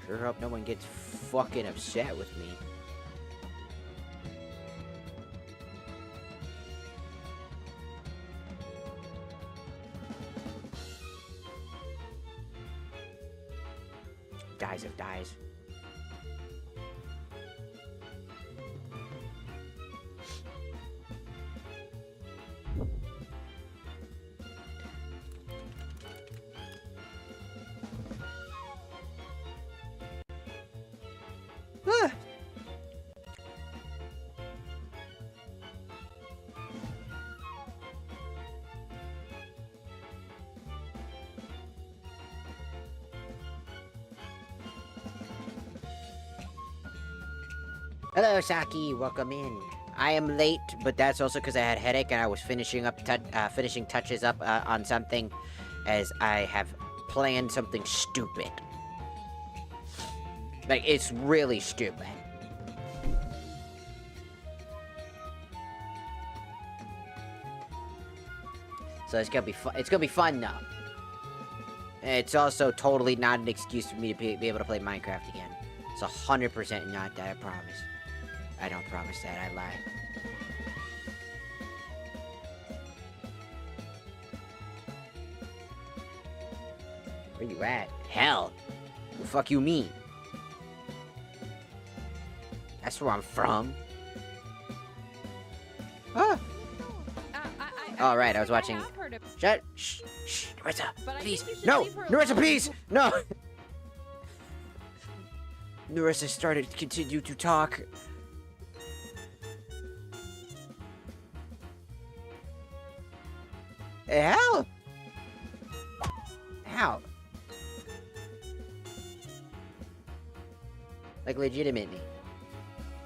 Sure hope no one gets fucking upset with me. Dies of dies. Ah. Hello, Saki. Welcome in. I am late, but that's also because I had a headache and I was finishing touches up on something, as I have planned something stupid. Like, it's really stupid. So it's gonna be fun. It's gonna be fun though. It's also totally not an excuse for me to be able to play Minecraft again. It's 100% not that, I promise. I don't promise that, I lie. Where you at? Hell. What the fuck you mean? That's where I'm from. Ah. Alright, I was watching. Shut. Shh. Shh. Narissa, please. No! Narissa, please! No! Narissa started to continue to talk. Hell? How? Like, legitimately.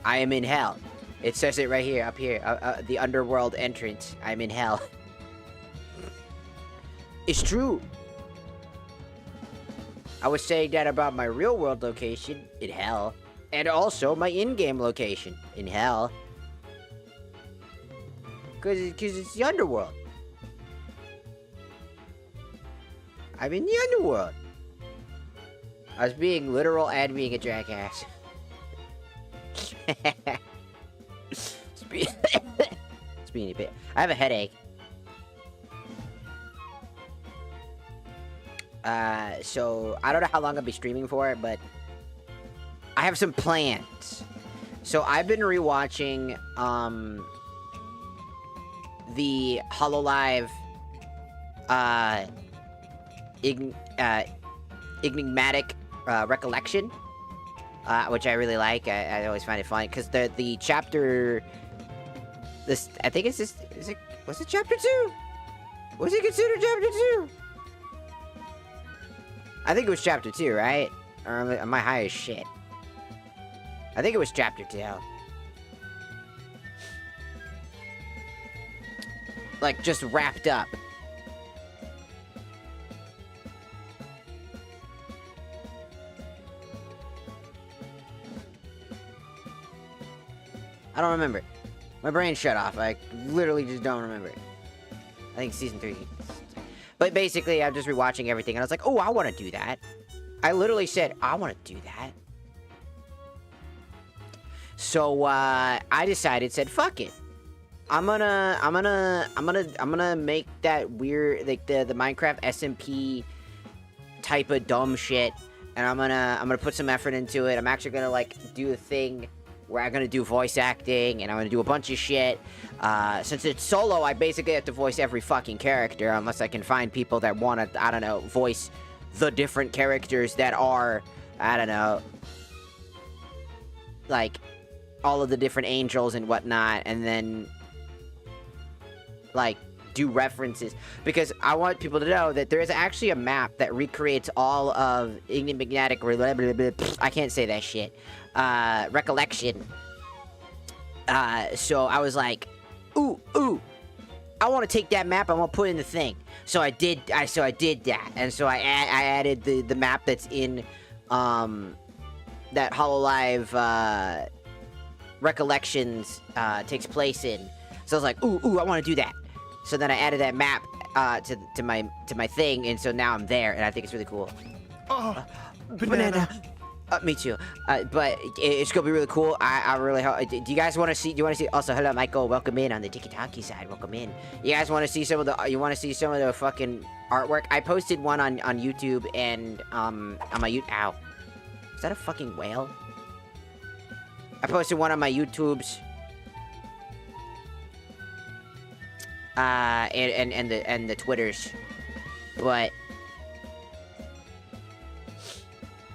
I am in hell. It says it right here, up here. The underworld entrance. I'm in hell. It's true. I was saying that about my real world location, in hell. And also my in-game location, in hell. Cause it's the underworld. I'm in the underworld. I was being literal and being a jackass. It's being a bit. I have a headache. So I don't know how long I'll be streaming for, but I have some plans. So I've been rewatching the Hololive enigmatic recollection, which I really like. I always find it funny because the chapter, I think it's just, was it chapter 2? Was it considered chapter 2? I think it was chapter 2, right? Or am I high as shit? I think it was chapter 2. Like, just wrapped up. I don't remember. My brain shut off. I literally just don't remember it. I think season 3. But basically, I'm just rewatching everything, and I was like, oh, I want to do that. I literally said, I want to do that. So, I decided, said, fuck it. I'm gonna make that weird, like, the Minecraft SMP type of dumb shit, and I'm gonna put some effort into it. I'm actually gonna, like, do a thing where I'm gonna do voice acting, and I'm gonna do a bunch of shit. Since it's solo, I basically have to voice every fucking character, unless I can find people that wanna, I don't know, voice the different characters that are, I don't know, like, all of the different angels and whatnot, and then, like, do references. Because I want people to know that there is actually a map that recreates all of enigmatic, I can't say that shit, recollection. So I was like, ooh, I want to take that map. I want to put it in the thing. So I did that, and so I added the map that's in that Hololive Recollections takes place in. So I was like, ooh, I want to do that. So then I added that map to my thing, and so now I'm there, and I think it's really cool. Oh, banana. Me too. But it's gonna be really cool. I really hope. Do you guys want to see? Do you want to see? Also, hello, Michael. Welcome in on the Tiki-Taki side. Welcome in. You guys want to see some of the? You want to see some of the fucking artwork? I posted one on YouTube and on my Ow. Is that a fucking whale? I posted one on my YouTubes. And the Twitters, but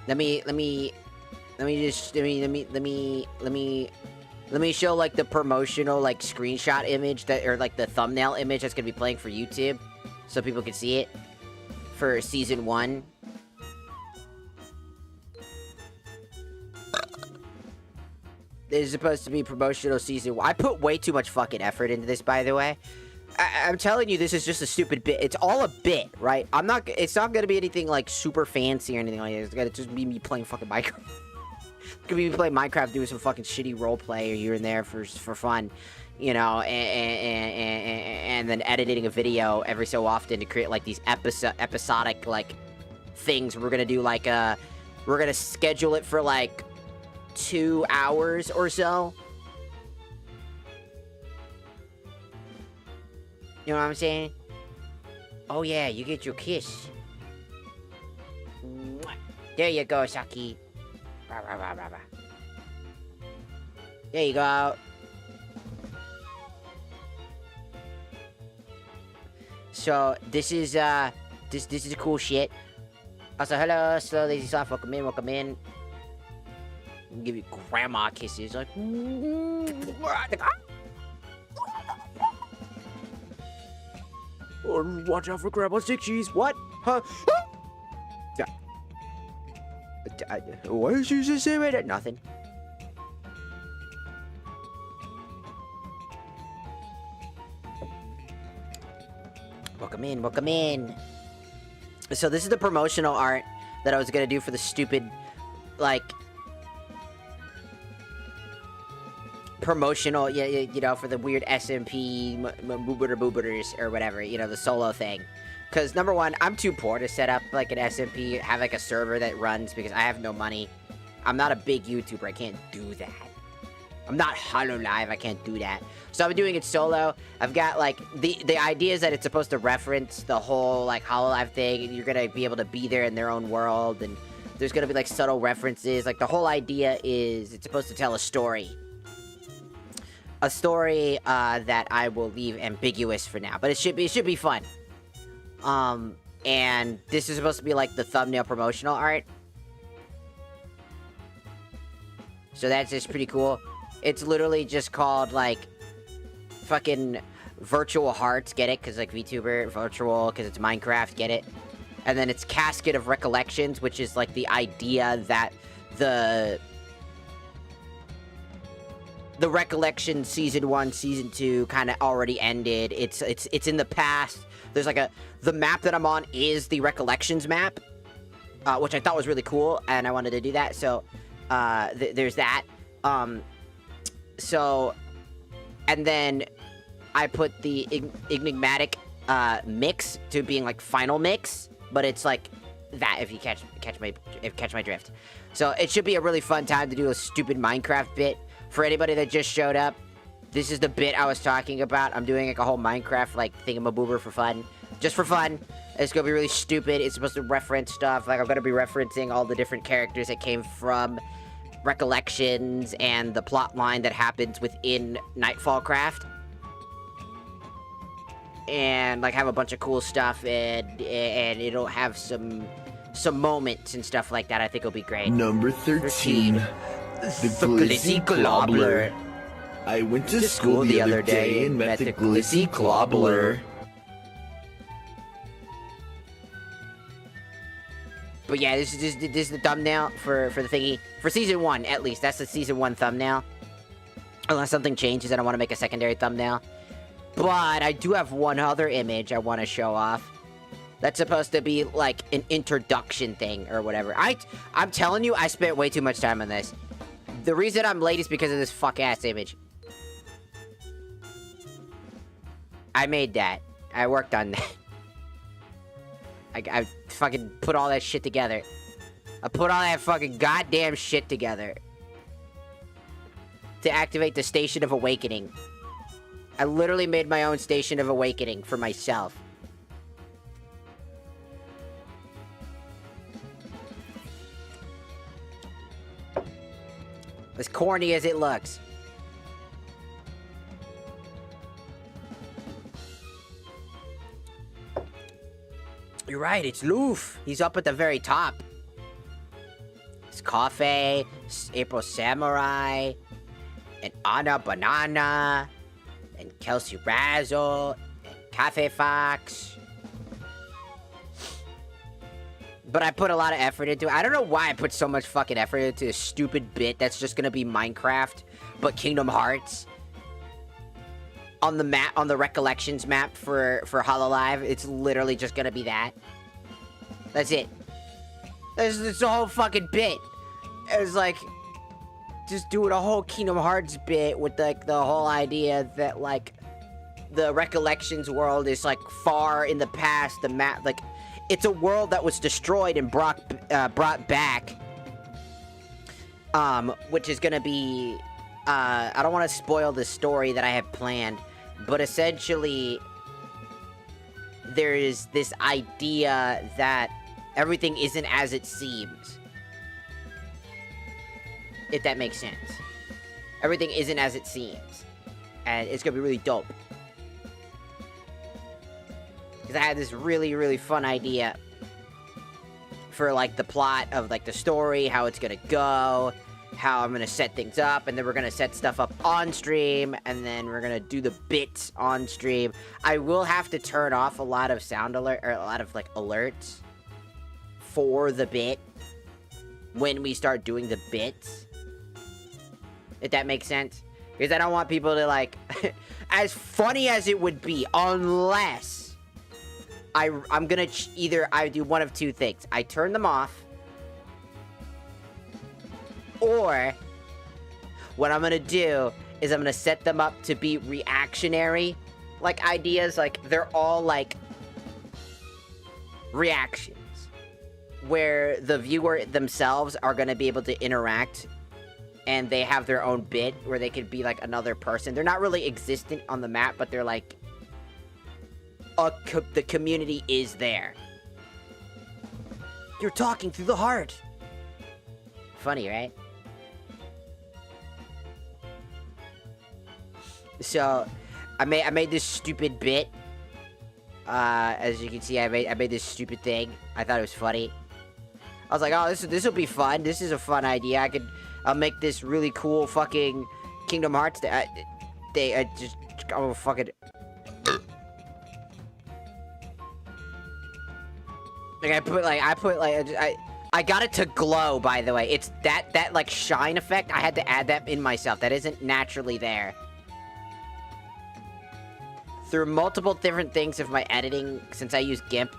let me show like the promotional like screenshot image that, or like the thumbnail image that's gonna be playing for YouTube, so people can see it for season 1. This is supposed to be promotional season 1. I put way too much fucking effort into this, by the way. I'm telling you, this is just a stupid bit. It's all a bit, right? It's not gonna be anything like super fancy or anything like that. It's gonna just be me playing fucking Minecraft. It's gonna be me playing Minecraft, doing some fucking shitty roleplay here and there for fun, you know, and then editing a video every so often to create like these episodic like things. We're gonna do like we're gonna schedule it for like 2 hours or so. You know what I'm saying? Oh yeah, you get your kiss. There you go, Saki. There you go. So this is this is cool shit. Also, hello, slow lazy soft. Welcome in, welcome in. I'll give you grandma kisses, like. Oh, watch out for grandma's dick cheese. What? Huh? Yeah. What did you just say right there? Nothing. Welcome in, welcome in. So this is the promotional art that I was gonna do for the stupid, like, promotional, you know, for the weird SMP boobers or whatever, you know, the solo thing. Because number one, I'm too poor to set up like an SMP, have like a server that runs, because I have no money. I'm not a big YouTuber, I can't do that. I'm not Hololive, I can't do that. So I'm doing it solo. I've got like, the idea is that it's supposed to reference the whole like Hololive thing, and you're gonna be able to be there in their own world, and there's gonna be like subtle references. Like the whole idea is it's supposed to tell a story. A story that I will leave ambiguous for now, but it should be fun. And this is supposed to be like the thumbnail promotional art. So that's just pretty cool. It's literally just called like fucking Virtual Hearts, get it? Because like VTuber, virtual, because it's Minecraft, get it? And then it's Casket of Recollections, which is like the idea that the Recollection Season 1, Season 2 kind of already ended. It's in the past. There's like the map that I'm on is the Recollections map, which I thought was really cool, and I wanted to do that, so there's that. So, and then I put the enigmatic mix to being like final mix, but it's like that, if you catch my drift. So it should be a really fun time to do a stupid Minecraft bit. For anybody that just showed up, this is the bit I was talking about. I'm doing like a whole Minecraft like thingamaboober for fun. Just for fun. It's gonna be really stupid. It's supposed to reference stuff. Like I'm gonna be referencing all the different characters that came from Recollections and the plot line that happens within Nightfallcraft. And like have a bunch of cool stuff, and it'll have some moments and stuff like that. I think it'll be great. Number 13. The Glizzy Globler. I went to school the other day and met the Glizzy Globler. But yeah, this is the thumbnail for the thingy. For Season 1, at least. That's the Season 1 thumbnail. Unless something changes and I want to make a secondary thumbnail. But I do have one other image I want to show off. That's supposed to be like an introduction thing or whatever. I'm telling you, I spent way too much time on this. The reason I'm late is because of this fuck-ass image. I made that. I worked on that. I fucking put all that shit together. I put all that fucking goddamn shit together. To activate the Station of Awakening. I literally made my own Station of Awakening for myself. As corny as it looks. You're right, it's Loof. He's up at the very top. It's Coffee, April Samurai, and Anna Banana, and Kelsey Razzle, and Cafe Fox. But I put a lot of effort into it. I don't know why I put so much fucking effort into a stupid bit that's just gonna be Minecraft, but Kingdom Hearts. On the map, on the Recollections map for Hololive, it's literally just gonna be that. That's it. It's a whole fucking bit. It's like, just doing a whole Kingdom Hearts bit with like the whole idea that like, the Recollections world is like far in the past, the map, like, it's a world that was destroyed and brought back. Which is gonna be, I don't want to spoil the story that I have planned, but essentially, there is this idea that everything isn't as it seems. If that makes sense. Everything isn't as it seems. And it's gonna be really dope. Because I had this really, really fun idea for, like, the plot of, like, the story, how it's gonna go, how I'm gonna set things up, and then we're gonna set stuff up on stream, and then we're gonna do the bits on stream. I will have to turn off a lot of sound alert, or a lot of, like, alerts for the bit when we start doing the bits. If that makes sense. Because I don't want people to, like, as funny as it would be, unless I'm gonna either I do one of two things. I turn them off, or what I'm gonna do is I'm gonna set them up to be reactionary, like, ideas. Like, they're all, like, reactions, where the viewer themselves are gonna be able to interact, and they have their own bit, where they could be, like, another person. They're not really existent on the map, but they're, like, the community is there. You're talking through the heart. Funny, right? So, I made this stupid bit. As you can see, I made this stupid thing. I thought it was funny. I was like, oh, this will be fun. This is a fun idea. I'll make this really cool fucking Kingdom Hearts. Oh, fucking. I got it to glow, by the way. It's that like shine effect. I had to add that in myself. That isn't naturally there. Through multiple different things of my editing, since I use GIMP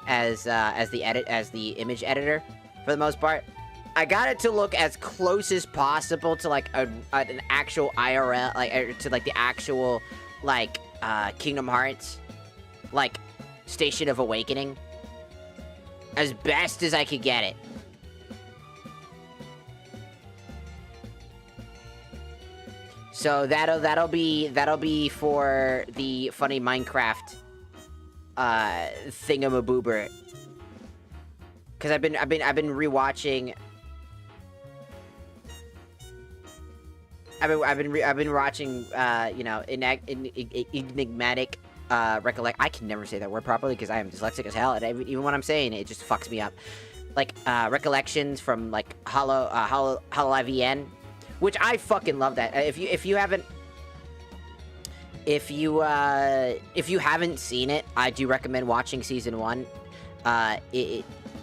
as the image editor for the most part, I got it to look as close as possible to like an actual IRL, like to like the actual like Kingdom Hearts, like Station of Awakening. As best as I could get it. So that'll be for the funny Minecraft thingamaboober. Cause I've been rewatching. I've been watching you know, enigmatic recollect. I can never say that word properly because I am dyslexic as hell, and even when I'm saying it, it just fucks me up. Like recollections from like Hololive EN, which I fucking love that. If you haven't seen it, I do recommend watching season 1.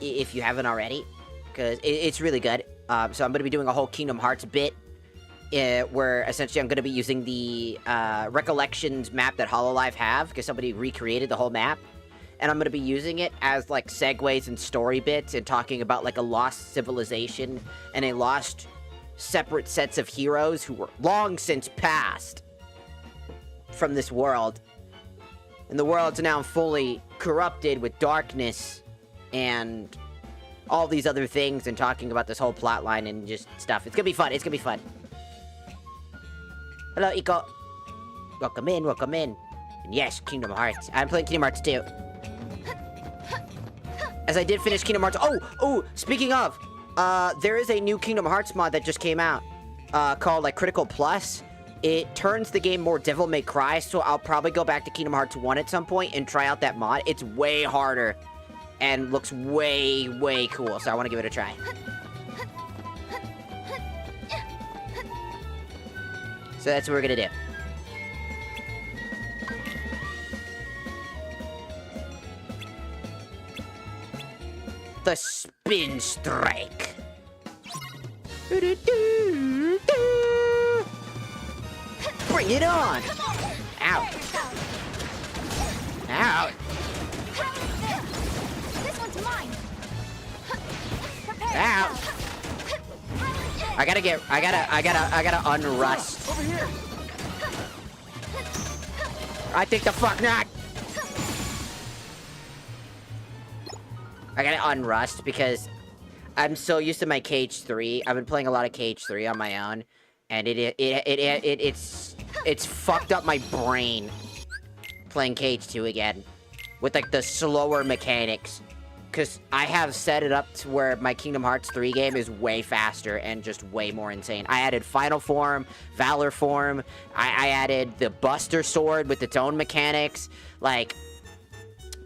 If you haven't already, because it's really good. So I'm gonna be doing a whole Kingdom Hearts bit where essentially I'm going to be using the Recollections map that Hololive have, because somebody recreated the whole map. And I'm going to be using it as, like, segues and story bits and talking about, like, a lost civilization and a lost separate sets of heroes who were long since passed from this world. And the world's now fully corrupted with darkness and all these other things, and talking about this whole plot line and just stuff. It's gonna be fun. It's gonna be fun. Hello, Iko. Welcome in, welcome in. And yes, Kingdom Hearts. I'm playing Kingdom Hearts 2. As I did finish Kingdom Hearts... Oh, speaking of, there is a new Kingdom Hearts mod that just came out, called, like, Critical Plus. It turns the game more Devil May Cry, so I'll probably go back to Kingdom Hearts 1 at some point and try out that mod. It's way harder and looks way, way cool, so I want to give it a try. So that's what we're gonna do. The Spin Strike. Bring it on! Out! Out! This one's mine. Out! I gotta unrust. Over here. I think the fuck not! I gotta unrust because I'm so used to my Cage 3. I've been playing a lot of Cage 3 on my own, and it's fucked up my brain playing Cage 2 again with, like, the slower mechanics. Because I have set it up to where my Kingdom Hearts 3 game is way faster and just way more insane. I added Final Form, Valor Form, I added the Buster Sword with its own mechanics, like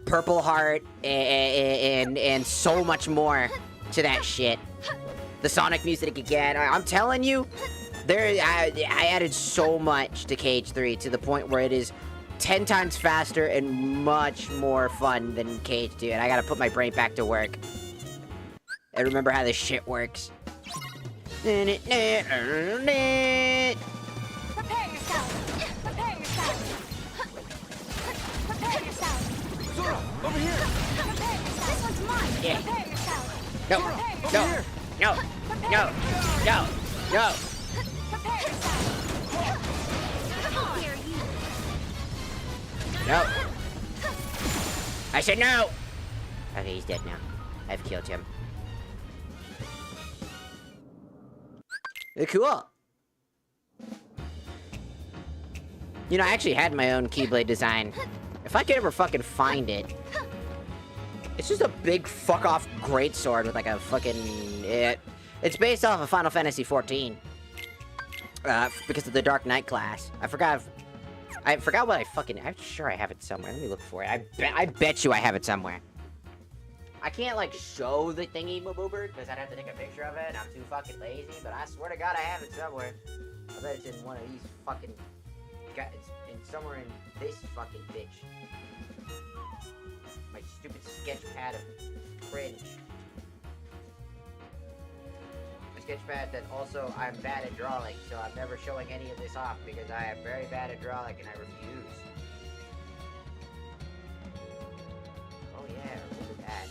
Purple Heart, and so much more to that shit. The Sonic music again. I'm telling you, I added so much to Cage 3 to the point where it is 10 times faster and much more fun than Cage 2, and I gotta put my brain back to work and remember how this shit works. Prepare yourself. Prepare yourself. Prepare yourself. Sora, over here. Prepare yourself. This one's mine. Yeah. Prepare yourself. No, Prepare no, yourself. no, no, no, no. Prepare yourself. Come on. Here, you. No. I said no! Okay, he's dead now. I've killed him. Cool. You know, I actually had my own Keyblade design. If I could ever fucking find it. It's just a big fuck-off greatsword with, like, a fucking... It's based off of Final Fantasy XIV. Because of the Dark Knight class. I forgot what I fucking... I'm sure I have it somewhere. Let me look for it. I bet you I have it somewhere. I can't, like, show the thingy boober because I'd have to take a picture of it, and I'm too fucking lazy, but I swear to God I have it somewhere. I bet it's in one of these fucking... It's in somewhere in this fucking bitch. My stupid sketch pad of cringe. Sketchpad that also I'm bad at drawing, so I'm never showing any of this off because I am very bad at drawing and I refuse. Oh yeah, look at that.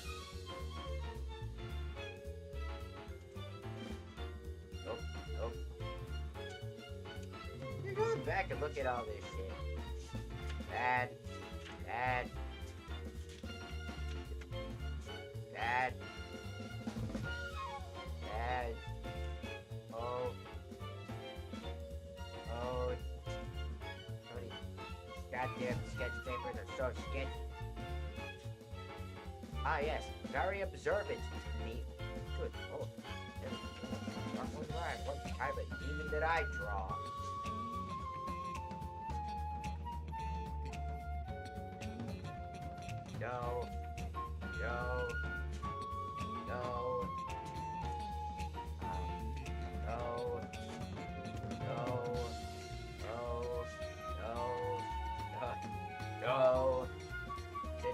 Nope, nope. You're going back and look at all this shit. Bad, bad, bad, bad. Oh. So many goddamn sketch papers are so sketchy. Ah, yes. Very observant. Neat. Good. Oh. What type of demon did I draw? No. No. No. No.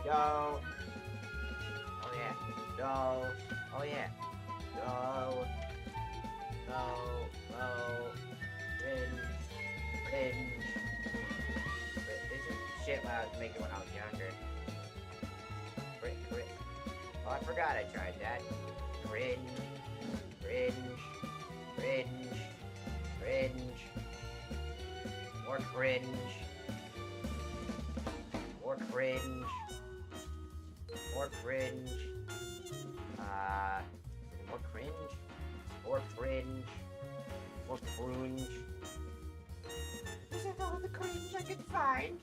No. Oh yeah. No. Oh yeah. No. No. No. Cringe. This is shit when I was making when I was younger. Cringe. Oh, I forgot I tried that. Cringe. More cringe. More cringe. More cringe. More cringe. More cringe. More cringe. Is that all the cringe I could find?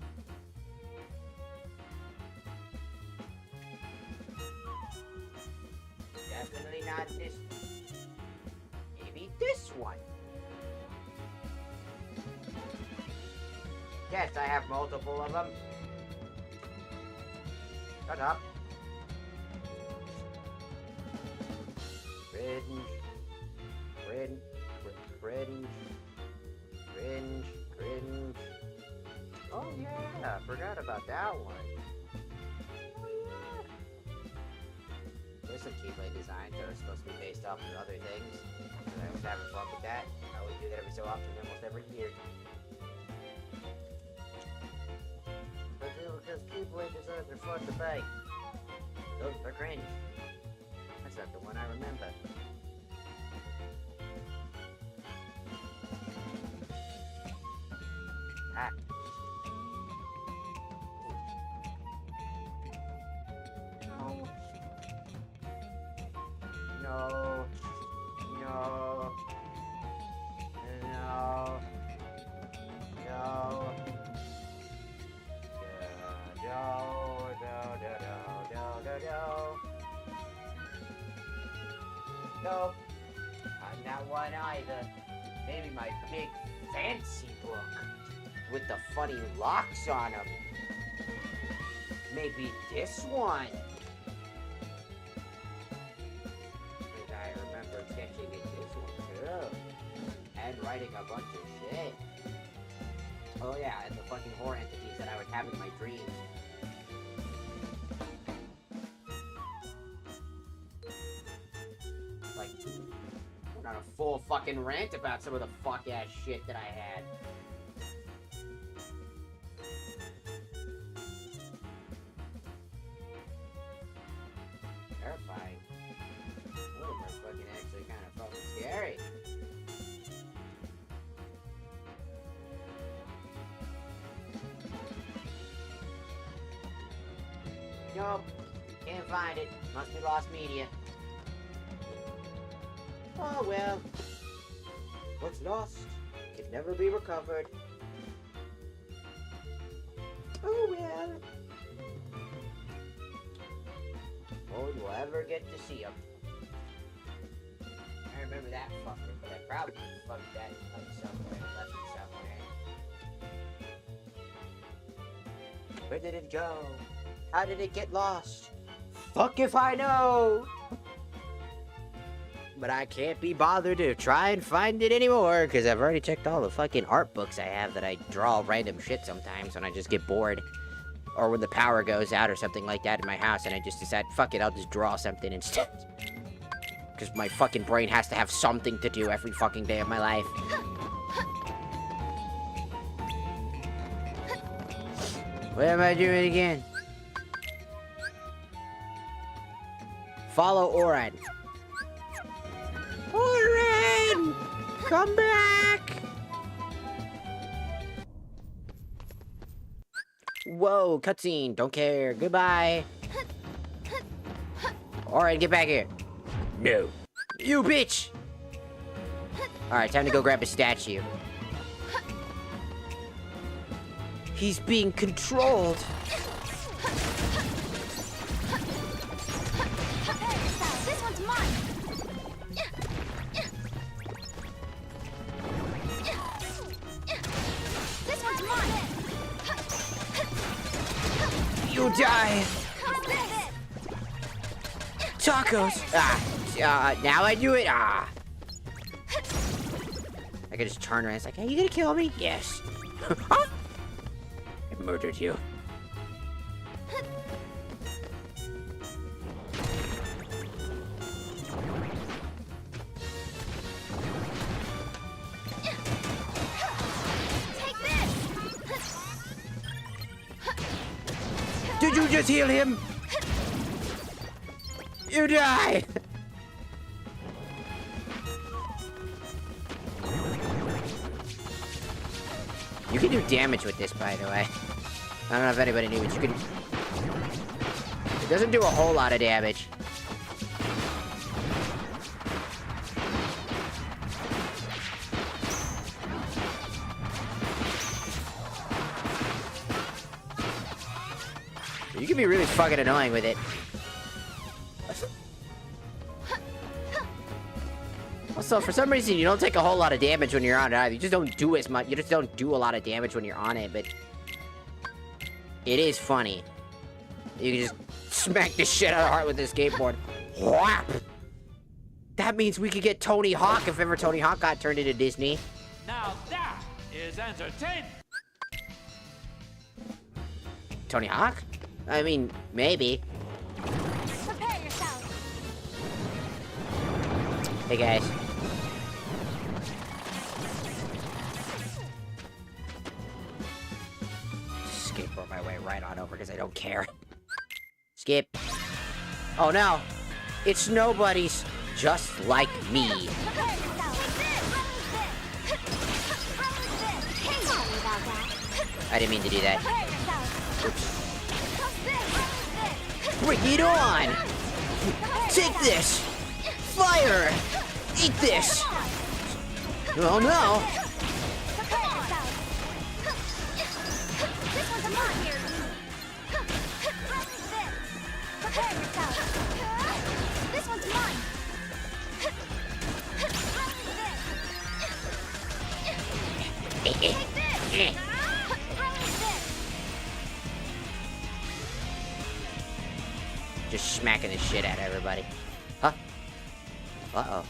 Definitely not this. Maybe this one. Yes, I have multiple of them. Shut up. Cringe. Oh yeah, I forgot about that one. Oh yeah. There's some keyblade designs that are supposed to be based off of other things. And I was having fun with that. I always do that every so often, almost every year. But because keyblade designs are fun to make. Those are cringe. That's not the one I remember. Ah. No. No. Not one either. Maybe my big fancy book with the funny locks on them. Maybe this one. I remember sketching in this one too. And writing a bunch of shit. Oh yeah, and the fucking horror entities that I would have in my dreams. Like, went on a full fucking rant about some of the fuck ass shit that I had. Terrifying. Oh, that's fucking actually kind of fucking scary. Nope. Can't find it. Must be lost media. Oh well. What's lost can never be recovered. Oh well. No one will ever get to see him. I remember that fucker, but I probably fucked that like somewhere and left it somewhere. Where did it go? How did it get lost? Fuck if I know! But I can't be bothered to try and find it anymore, because I've already checked all the fucking art books I have that I draw random shit sometimes when I just get bored. Or when the power goes out or something like that in my house and I just decide, fuck it, I'll just draw something instead. Because my fucking brain has to have something to do every fucking day of my life. What am I doing again? Follow Oren. Oren! Come back! Whoa, cutscene. Don't care. Goodbye. Oren, get back here. No. You bitch! Alright, time to go grab a statue. He's being controlled. This one's mine. This one's mine. You die. Tacos. Now I do it. I could just turn around. It's like, hey, you gonna kill me? Yes. I murdered you. Take Did you just heal him? You die! You can do damage with this, by the way. I don't know if anybody knew, but you can... It doesn't do a whole lot of damage. You can be really fucking annoying with it. Also, for some reason, you don't take a whole lot of damage when you're on it either. You just don't do as much. You just don't do a lot of damage when you're on it, but... It is funny. You can just smack the shit out of Heart with this skateboard. Whap! That means we could get Tony Hawk if ever Tony Hawk got turned into Disney. Now that is entertainment. Tony Hawk? I mean, maybe. Prepare yourself. Hey, guys. Skateboard my way right on over because I don't care. Skip. Oh, no. It's nobody's just like me. Prepare yourself. Sorry about that. I didn't mean to do that. Prepare yourself. Bring it on! Take this! Fire! Eat this! Oh no! Prepare yourself. This one's a mine here. Prepare yourself. This one's mine. Just smacking the shit out of everybody. Huh? Uh-oh.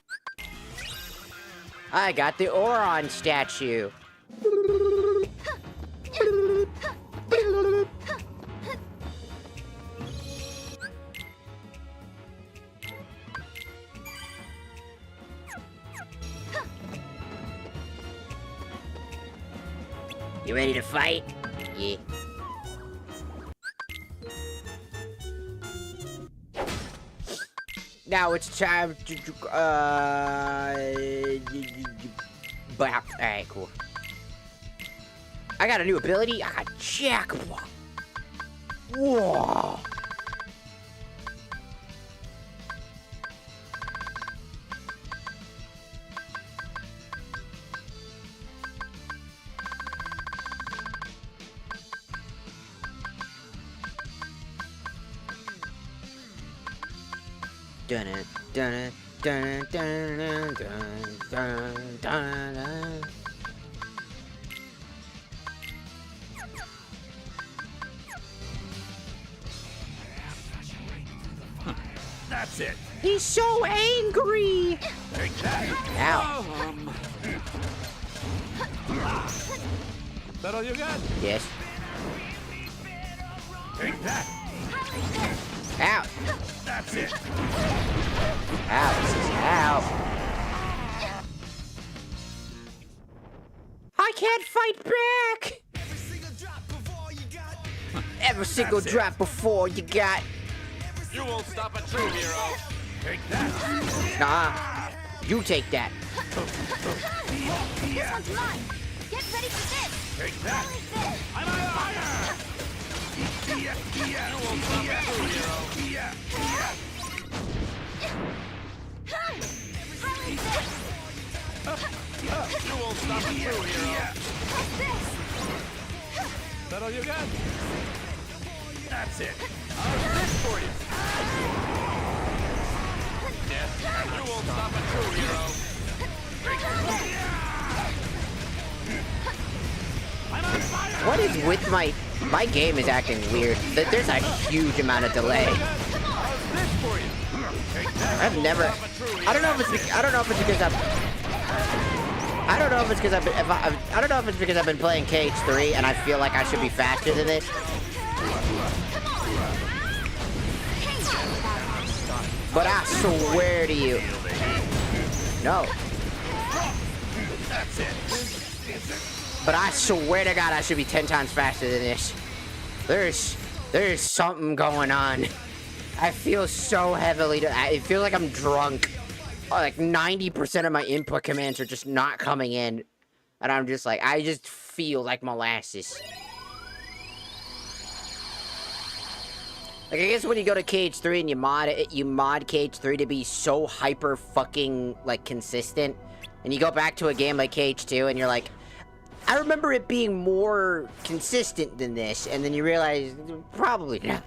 I got the Oron statue. You ready to fight? Yeah. Now it's time to, alright, cool. I got a new ability. I got Jackpot. Whoa. Dun dun dun dun dun dun dun dun. That's it. He's so angry. Take that. Ow. That all you got? Yes. Take that. Ow. That's it. Ow. This is ow. I can't fight back. Every single drop before you got. You won't stop a true hero. Take that. Nah. You take that. This one's mine. Get ready for this. Take that. I'm on fire. You won't stop a true hero. You won't stop a true hero. That all you got? That's it. I'll this for you. Yes, you won't stop a true hero. I'm on fire. What is with my game is acting weird. There's a huge amount of delay. How's this for you? Take that. I've never. I don't know if it's because I don't know if it's because I've been playing KH3 and I feel like I should be faster than this. But I swear to you. No. That's it. But I swear to God I should be 10 times faster than this. There's There's something going on. I feel so heavily. I feel like I'm drunk. Like 90% of my input commands are just not coming in. And I'm just like, I just feel like molasses. Like, I guess when you go to KH3 and you mod it, you mod KH3 to be so hyper fucking, like, consistent. And you go back to a game like KH2 and you're like, I remember it being more consistent than this. And then you realize, probably not.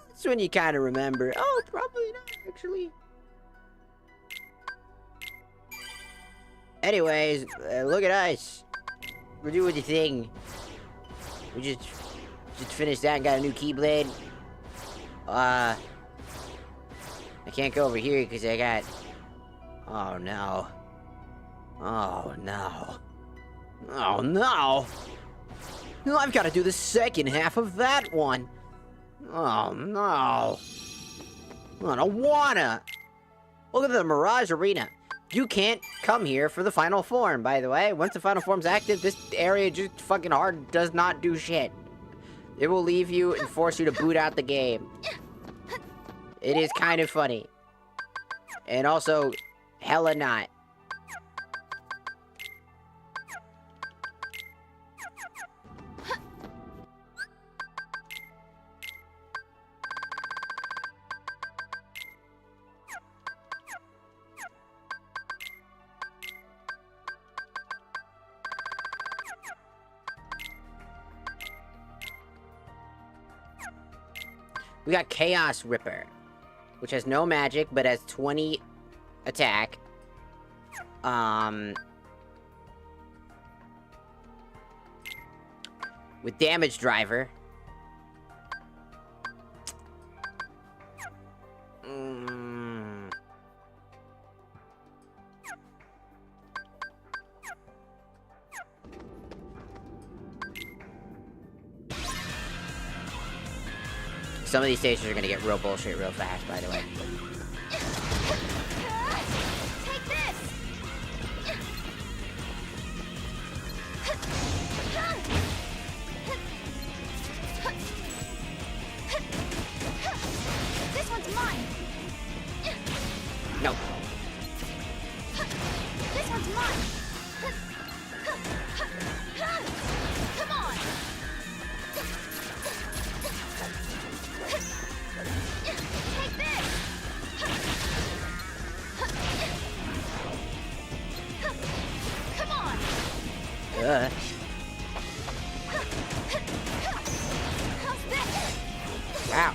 That's when you kind of remember, oh, probably not, actually. Anyways, look at us. We're doing the thing. We just finished that and got a new Keyblade. I can't go over here because I got... Oh, no. Oh, no. Oh, no! No, I've got to do the second half of that one. Oh, no. I don't wanna. Look at the Mirage Arena. You can't come here for the final form, by the way. Once the final form's active, this area just fucking hard does not do shit. It will leave you and force you to boot out the game. It is kind of funny. And also, hella not. We got Chaos Ripper, which has no magic, but has 20 attack. With Damage Driver. Some of these stations are gonna get real bullshit real fast, by the way. Take this! This one's mine! No. This one's mine! Come on! Take this! Come on! Ugh. How's this? Wow.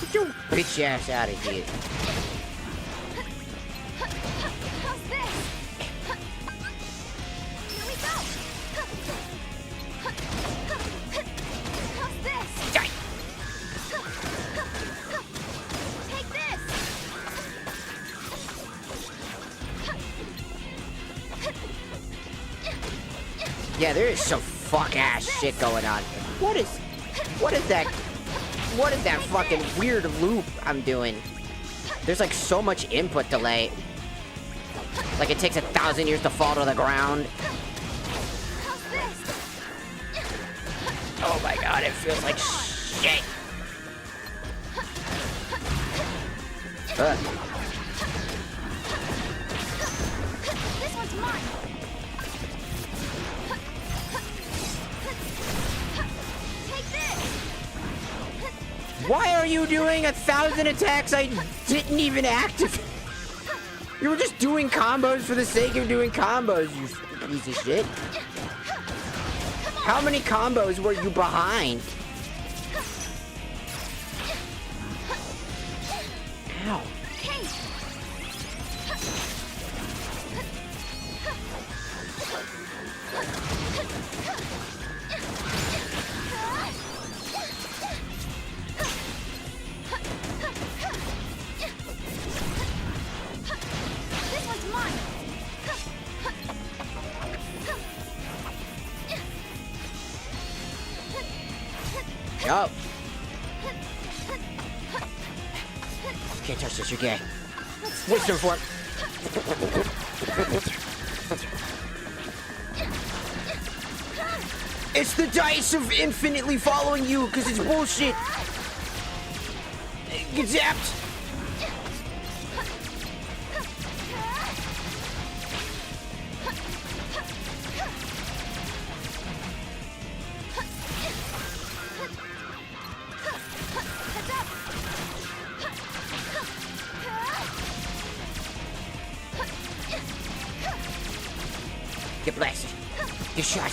Get your bitch ass out of here. How's this? Here we go! How's this? Die. Take this! Yeah, there is some fuck ass shit going on. What is that? What is that fucking weird loop I'm doing? There's like so much input delay. Like it takes 1,000 years to fall to the ground. How's this? Oh my god, it feels like shit. This one's mine! Take this! Why are you doing 1,000 attacks I didn't even activate? You were just doing combos for the sake of doing combos, you piece of shit. How many combos were you behind? Ow. Hey! This one's mine! Yup. Can't touch this, you're gay. Wisdom form. It's the dice of infinitely following you, because it's bullshit. Get zapped. Get blasted. Get shot.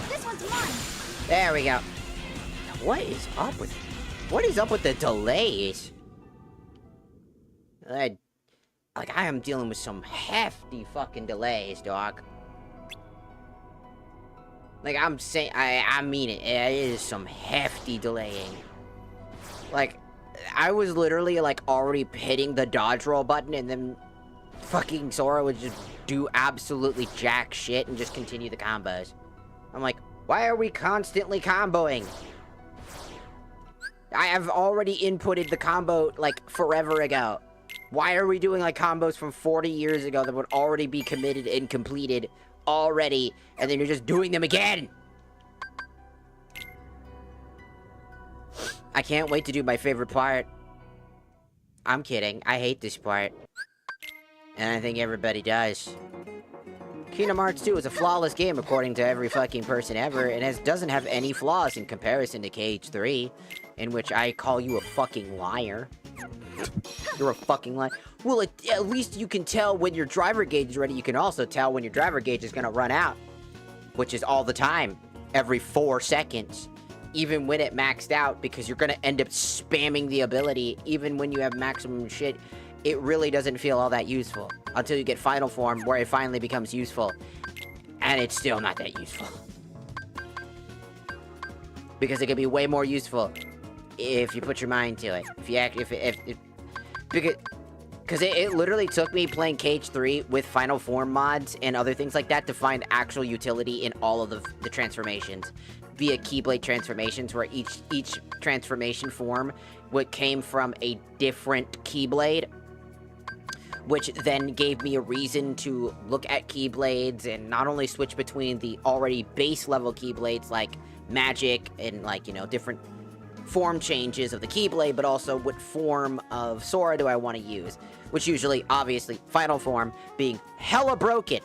This one's mine. There we go. What is up with the delays? Like I am dealing with some hefty fucking delays, dog. Like I'm saying, I mean it. It is some hefty delaying. Like I was literally like already hitting the dodge roll button, and then fucking Sora would just do absolutely jack shit and just continue the combos. I'm like, why are we constantly comboing? I have already inputted the combo like forever ago. Why are we doing like combos from 40 years ago that would already be committed and completed already, and then you're just doing them again? I can't wait to do my favorite part. I'm kidding. I hate this part. And I think everybody does. Kingdom Hearts 2 is a flawless game according to every fucking person ever, and doesn't have any flaws in comparison to KH3, in which I call you a fucking liar. You're a fucking liar. Well, at least you can tell when your driver gauge is ready. You can also tell when your driver gauge is gonna run out, which is all the time, every 4 seconds. Even when it maxed out, because you're gonna end up spamming the ability, even when you have maximum shit. It really doesn't feel all that useful until you get Final Form, where it finally becomes useful. And it's still not that useful. Because it could be way more useful if you put your mind to it. Because it literally took me playing KH3 with Final Form mods and other things like that to find actual utility in all of the transformations. Via Keyblade transformations, where each transformation form came from a different Keyblade, which then gave me a reason to look at Keyblades and not only switch between the already base level Keyblades like Magic and like, you know, different form changes of the Keyblade, but also what form of Sora do I want to use, which usually, obviously, Final Form being hella broken.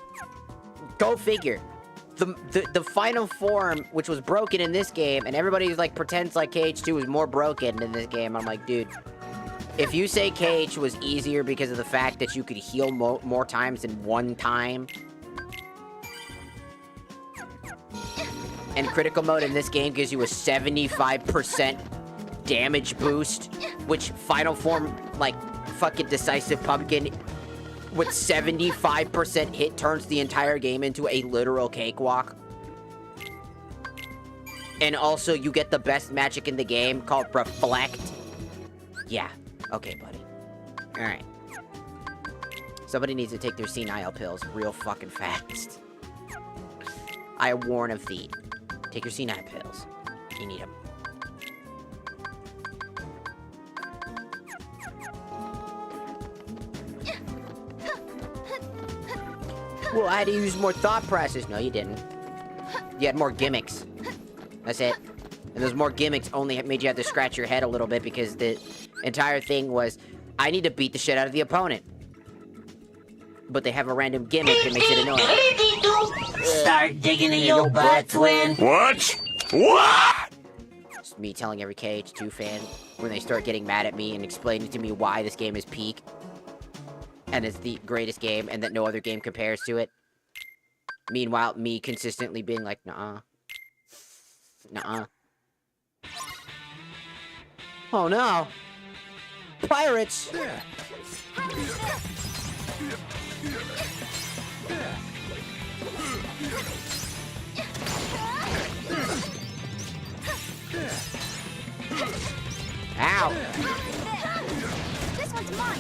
Go figure. The Final Form, which was broken in this game, and everybody like pretends like KH2 was more broken in this game. I'm like, dude, if you say KH was easier because of the fact that you could heal more times than one time, and critical mode in this game gives you a 75% damage boost, which Final Form, like, fucking Decisive Pumpkin with 75% hit turns the entire game into a literal cakewalk. And also, you get the best magic in the game called Reflect. Yeah. Okay, buddy. Alright. Somebody needs to take their senile pills real fucking fast. I warn of thee. Take your senile pills. You need them. Well, I had to use more thought process. No, you didn't. You had more gimmicks. That's it. And those more gimmicks only made you have to scratch your head a little bit, because the entire thing was, I need to beat the shit out of the opponent. But they have a random gimmick that makes it annoying. Start digging in your butt, twin. What? What? It's me telling every KH2 fan when they start getting mad at me and explaining to me why this game is peak. And it's the greatest game, and that no other game compares to it. Meanwhile, me consistently being like, nuh-uh. Nuh-uh. Oh no! Pirates! Ow! This one's mine.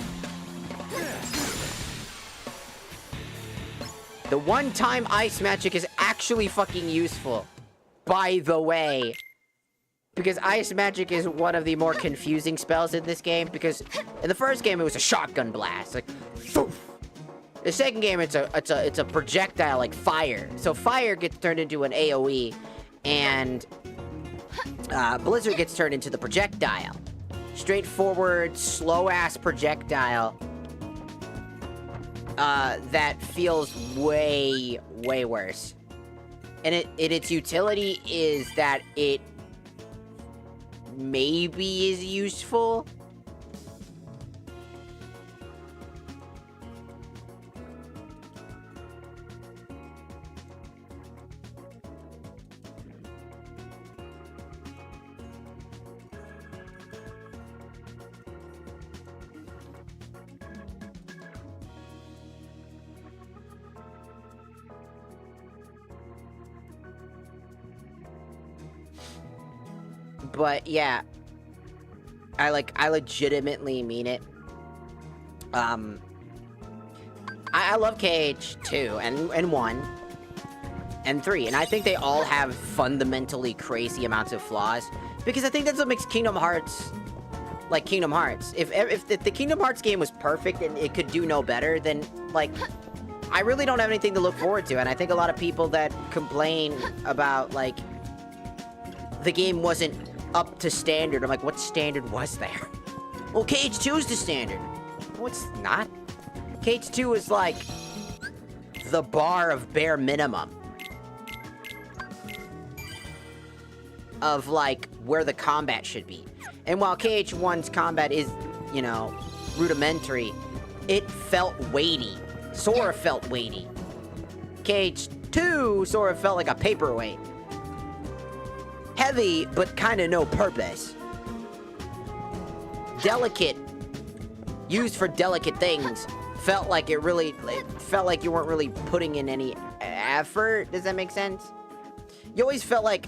The one time ice magic is actually actually fucking useful. By the way. Because Ice Magic is one of the more confusing spells in this game, because in the first game it was a shotgun blast, like, poof. The second game it's a projectile like fire. So fire gets turned into an AoE, and Blizzard gets turned into the projectile. Straightforward, slow-ass projectile that feels way, way worse. And its utility is that it maybe is useful. But yeah, I legitimately mean it. I love KH2 and 1 and 3, and I think they all have fundamentally crazy amounts of flaws, because I think that's what makes Kingdom Hearts like Kingdom Hearts. If the Kingdom Hearts game was perfect and it could do no better, then like I really don't have anything to look forward to. And I think a lot of people that complain about like the game wasn't up to standard, I'm like, what standard was there? Well, KH2 is the standard. No, it's not. KH2 is like the bar of bare minimum of like where the combat should be. And while KH1's combat is, you know, rudimentary, it felt weighty. Sora felt weighty. KH2 Sora felt like a paperweight. Heavy, but kind of no purpose. Delicate, used for delicate things, felt like it felt like you weren't really putting in any effort. Does that make sense? You always felt like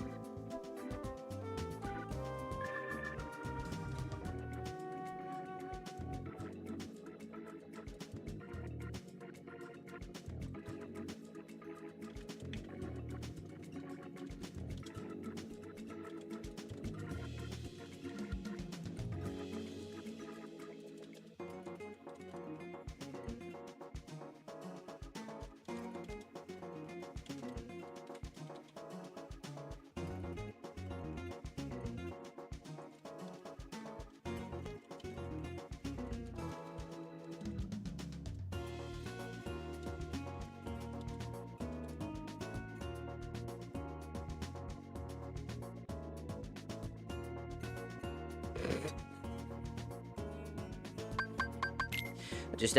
just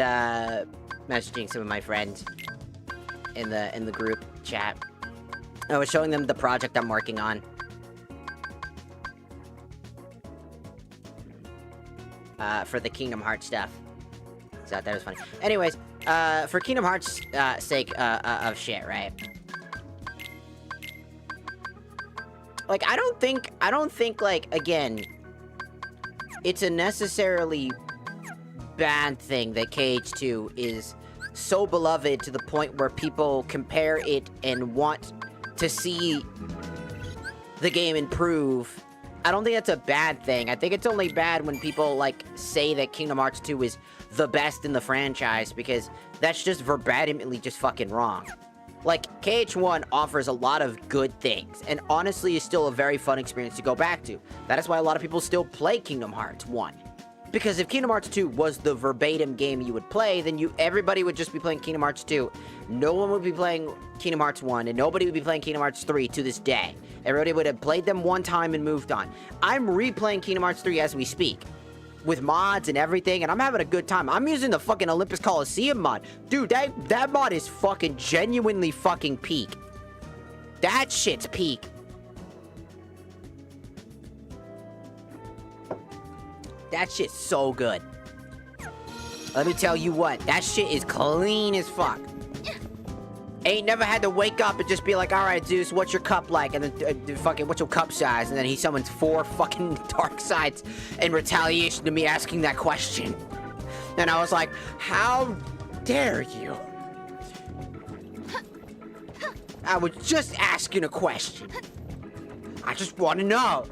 messaging some of my friends in the group chat. I was showing them the project I'm working on. For the Kingdom Hearts stuff. So that was funny. Anyways, for Kingdom Hearts sake of shit, right? Like, I don't think like, again, it's a necessarily bad thing that KH2 is so beloved to the point where people compare it and want to see the game improve. I don't think that's a bad thing. I think it's only bad when people like say that Kingdom Hearts 2 is the best in the franchise, because that's just verbatimly just fucking wrong. Like, KH1 offers a lot of good things, and honestly is still a very fun experience to go back to. That is why a lot of people still play Kingdom Hearts 1. Because if Kingdom Hearts 2 was the verbatim game you would play, then everybody would just be playing Kingdom Hearts 2. No one would be playing Kingdom Hearts 1, and nobody would be playing Kingdom Hearts 3 to this day. Everybody would have played them one time and moved on. I'm replaying Kingdom Hearts 3 as we speak, with mods and everything, and I'm having a good time. I'm using the fucking Olympus Coliseum mod. Dude, that mod is fucking genuinely fucking peak. That shit's peak. That shit's so good. Let me tell you what, that shit is clean as fuck. Ain't never had to wake up and just be like, alright, Zeus, what's your cup like? And then, fucking, what's your cup size? And then he summons 4 fucking dark sides in retaliation to me asking that question. And I was like, how dare you? I was just asking a question. I just want to know.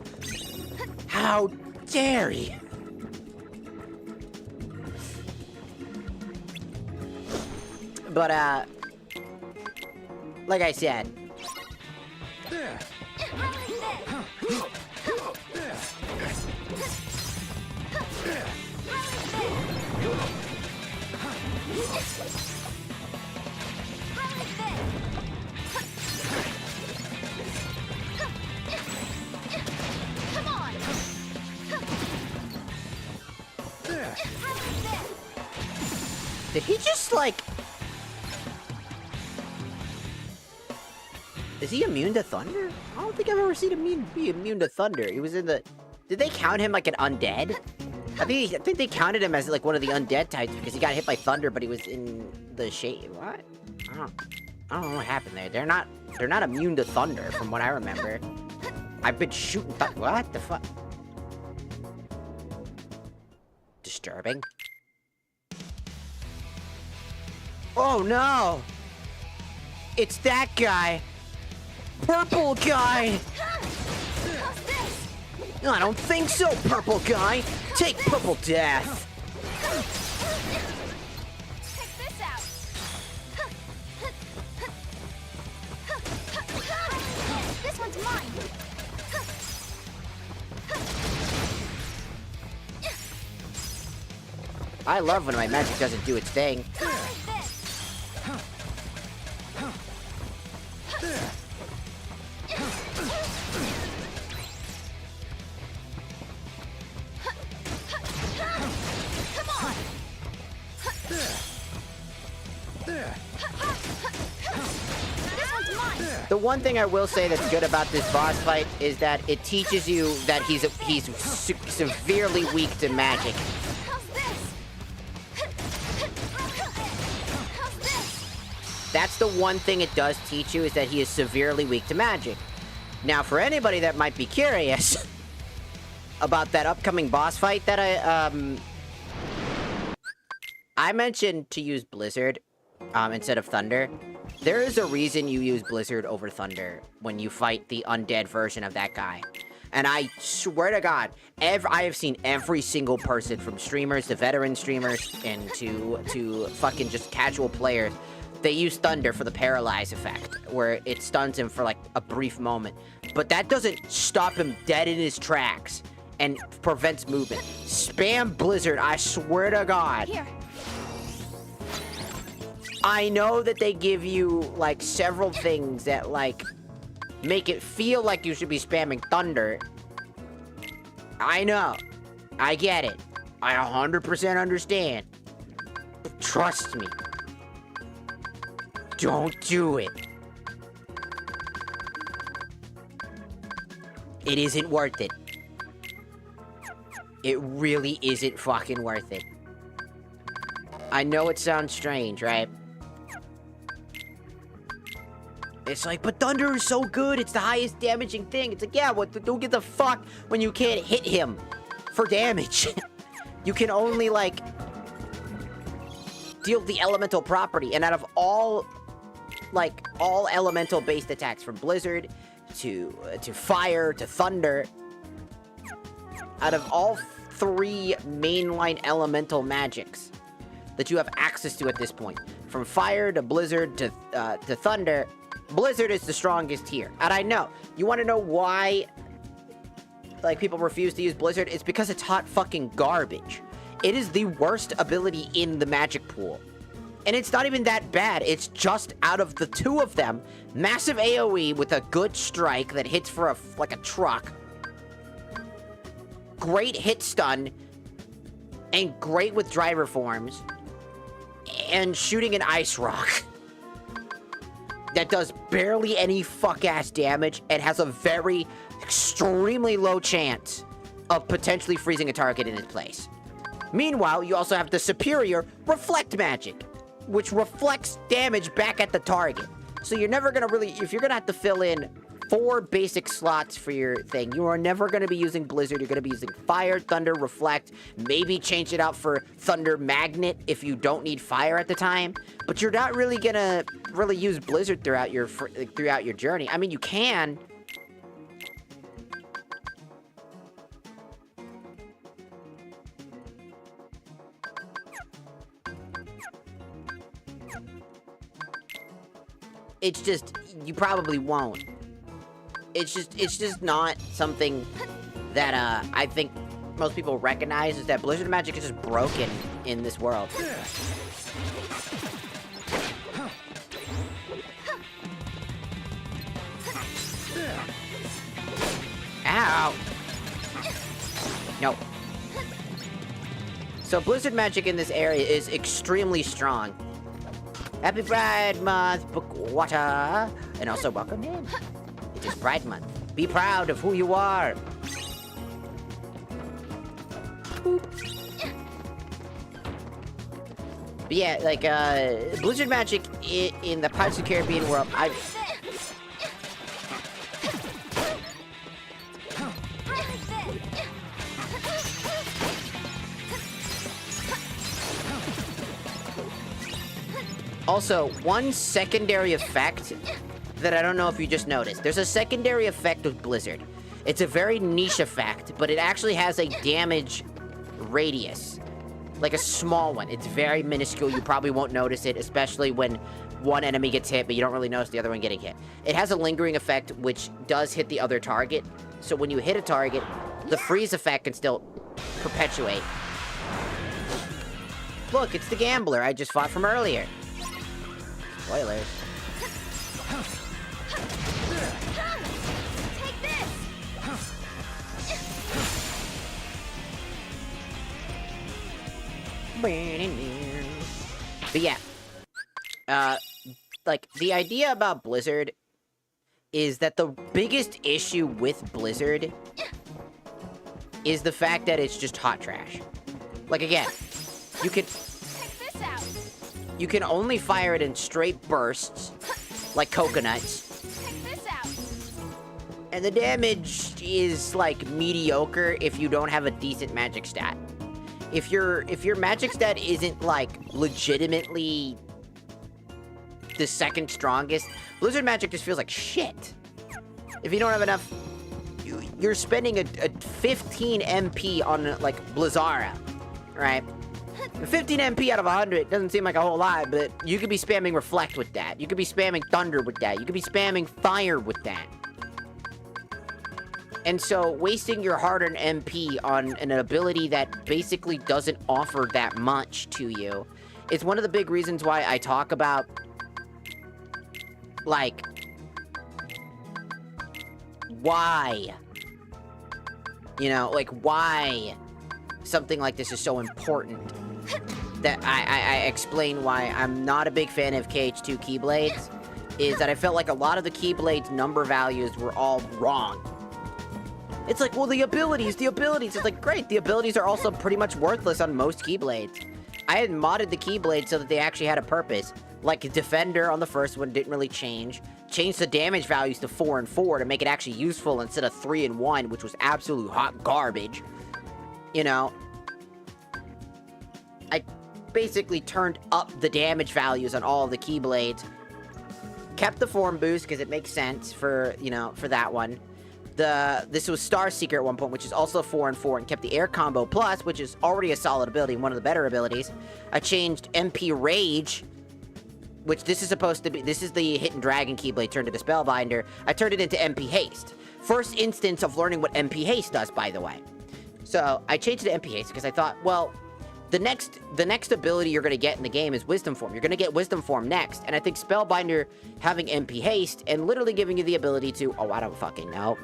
How dare you? But, like I said. Come on. Did he just, like... Is he immune to thunder? I don't think I've ever seen him be immune to thunder. He was in the... Did they count him like an undead? I think they counted him as like one of the undead types because he got hit by thunder, but he was in the shade. What? I don't know what happened there. They're not immune to thunder, from what I remember. I've been shooting what the fuck? Disturbing. Oh no! It's that guy! Purple guy! How's this? I don't think so, purple guy! Take purple death! Check this out. This one's mine. I love when my magic doesn't do its thing. The one thing I will say that's good about this boss fight is that it teaches you that he's severely weak to magic. How's this? How's this? That's the one thing it does teach you, is that he is severely weak to magic. Now, for anybody that might be curious about that upcoming boss fight that I mentioned to use Blizzard instead of Thunder. There is a reason you use Blizzard over Thunder when you fight the undead version of that guy. And I swear to God, I have seen every single person, from streamers to veteran streamers and to fucking just casual players, they use Thunder for the paralyze effect, where it stuns him for like a brief moment. But that doesn't stop him dead in his tracks and prevents movement. Spam Blizzard, I swear to God. Here. I know that they give you, like, several things that, like, make it feel like you should be spamming Thunder. I know. I get it. I 100% understand. But trust me. Don't do it. It isn't worth it. It really isn't fucking worth it. I know it sounds strange, right? It's like, but Thunder is so good, it's the highest damaging thing. It's like, yeah, don't give the fuck when you can't hit him for damage. You can only, like, deal the elemental property. And out of all elemental-based attacks, from Blizzard to Fire to Thunder, out of all three mainline elemental magics that you have access to at this point, from Fire to Blizzard to Thunder, Blizzard is the strongest here. And I know, you want to know why, like, people refuse to use Blizzard? It's because it's hot fucking garbage. It is the worst ability in the magic pool. And it's not even that bad. It's just, out of the two of them, massive AoE with a good strike that hits for like a truck, great hit stun, and great with driver forms, and shooting an ice rock that does barely any fuck-ass damage and has a very extremely low chance of potentially freezing a target in its place. Meanwhile, you also have the superior Reflect magic, which reflects damage back at the target. So you're never gonna really, if you're gonna have to fill in 4 basic slots for your thing. You are never going to be using Blizzard. You're going to be using Fire, Thunder, Reflect. Maybe change it out for Thunder Magnet if you don't need Fire at the time. But you're not really going to use Blizzard throughout your journey. I mean, you can. It's just, you probably won't. It's just not something that, I think most people recognize, is that Blizzard magic is just broken in this world. Ow! No. So Blizzard magic in this area is extremely strong. Happy Pride Month, Bookwater! And also welcome in. It is Pride Month. Be proud of who you are. Boop. But yeah, like, Blizzard magic in the Pirates of the Caribbean world, Also, one secondary effect that I don't know if you just noticed. There's a secondary effect with Blizzard. It's a very niche effect, but it actually has a damage radius. Like a small one. It's very minuscule. You probably won't notice it, especially when one enemy gets hit, but you don't really notice the other one getting hit. It has a lingering effect, which does hit the other target. So when you hit a target, the freeze effect can still perpetuate. Look, it's the gambler I just fought from earlier. Spoilers. Take this. But yeah, like, the idea about Blizzard is that the biggest issue with Blizzard is the fact that it's just hot trash. Like, again, you can... Check this out. You can only fire it in straight bursts, like coconuts. Check this out. And the damage is, like, mediocre if you don't have a decent magic stat. If your magic stat isn't, like, legitimately the second strongest, Blizzard magic just feels like shit. If you don't have enough, you're spending a 15 MP on, like, Blizzara, right? 15 MP out of 100 doesn't seem like a whole lot, but you could be spamming Reflect with that. You could be spamming Thunder with that. You could be spamming Fire with that. And so, wasting your hard-earned MP on an ability that basically doesn't offer that much to you is one of the big reasons why I talk about, like, why? You know, like, why something like this is so important. That I explain why I'm not a big fan of KH2 Keyblades, is that I felt like a lot of the Keyblades number values were all wrong. It's like, well, the abilities. It's like, great, the abilities are also pretty much worthless on most Keyblades. I had modded the Keyblades so that they actually had a purpose. Like, Defender on the first one didn't really change. Changed the damage values to 4 and 4 to make it actually useful instead of 3 and 1, which was absolute hot garbage. You know? I basically turned up the damage values on all of the Keyblades. Kept the form boost, because it makes sense for, you know, for that one. This was Star Seeker at one point, which is also 4 and 4, and kept the Air Combo Plus, which is already a solid ability, one of the better abilities. I changed MP Rage, which this is supposed to be, this is the Hidden Dragon Keyblade turned into Spellbinder. I turned it into MP Haste. First instance of learning what MP Haste does, by the way. So, I changed it to MP Haste because I thought, well, the next ability you're going to get in the game is Wisdom Form. You're going to get Wisdom Form next, and I think Spellbinder having MP Haste and literally giving you the ability to, oh, I don't fucking know,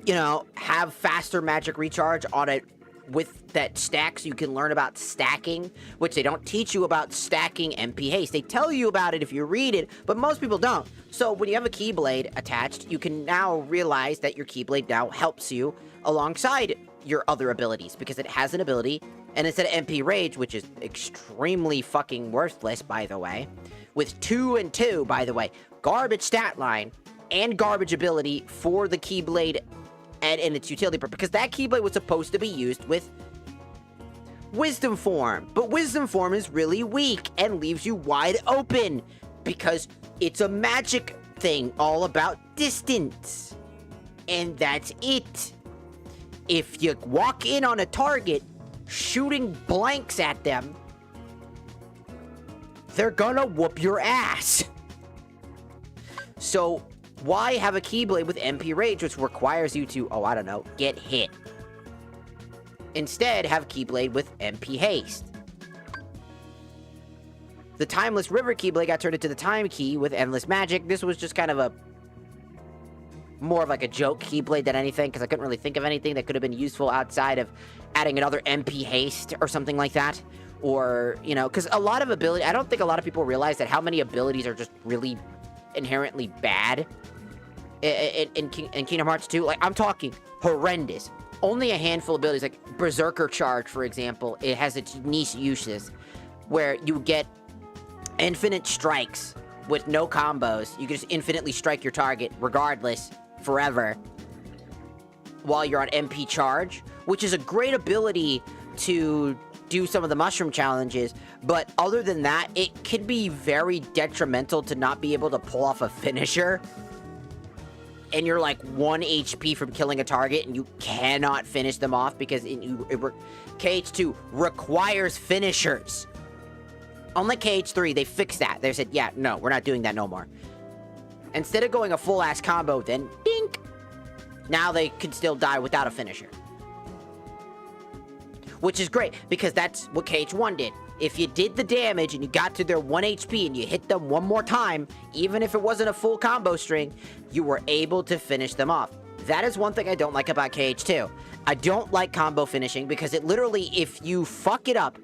you know, have faster magic recharge on it with that stack, so you can learn about stacking, which they don't teach you about stacking MP Haste. They tell you about it if you read it, but most people don't. So when you have a Keyblade attached, you can now realize that your Keyblade now helps you alongside your other abilities, because it has an ability, and instead of MP Rage, which is extremely fucking worthless, by the way, with 2 and 2, by the way. Garbage stat line and garbage ability for the Keyblade and its utility, because that Keyblade was supposed to be used with Wisdom Form. But Wisdom Form is really weak and leaves you wide open because it's a magic thing all about distance. And that's it. If you walk in on a target shooting blanks at them, they're gonna whoop your ass. So why have a Keyblade with MP Rage, which requires you to, oh, I don't know, get hit? Instead, have Keyblade with MP Haste. The Timeless River Keyblade got turned into the Time Key with Endless Magic. This was just kind of more of like a joke Keyblade than anything, because I couldn't really think of anything that could have been useful outside of adding another MP Haste or something like that. Or, you know, because a lot of ability, I don't think a lot of people realize that how many abilities are just really inherently bad in Kingdom Hearts 2. Like, I'm talking horrendous. Only a handful of abilities, like Berserker Charge, for example, it has its niche uses where you get infinite strikes with no combos. You can just infinitely strike your target regardless, forever, while you're on MP Charge, which is a great ability to do some of the mushroom challenges, but other than that, it can be very detrimental to not be able to pull off a finisher, and you're like 1 HP from killing a target, and you cannot finish them off because KH2 requires finishers. Unlike KH3, they fixed that. They said, yeah, no, we're not doing that no more. Instead of going a full-ass combo, then dink, now they can still die without a finisher. Which is great, because that's what KH1 did. If you did the damage and you got to their 1 HP and you hit them one more time, even if it wasn't a full combo string, you were able to finish them off. That is one thing I don't like about KH2. I don't like combo finishing because it literally, if you fuck it up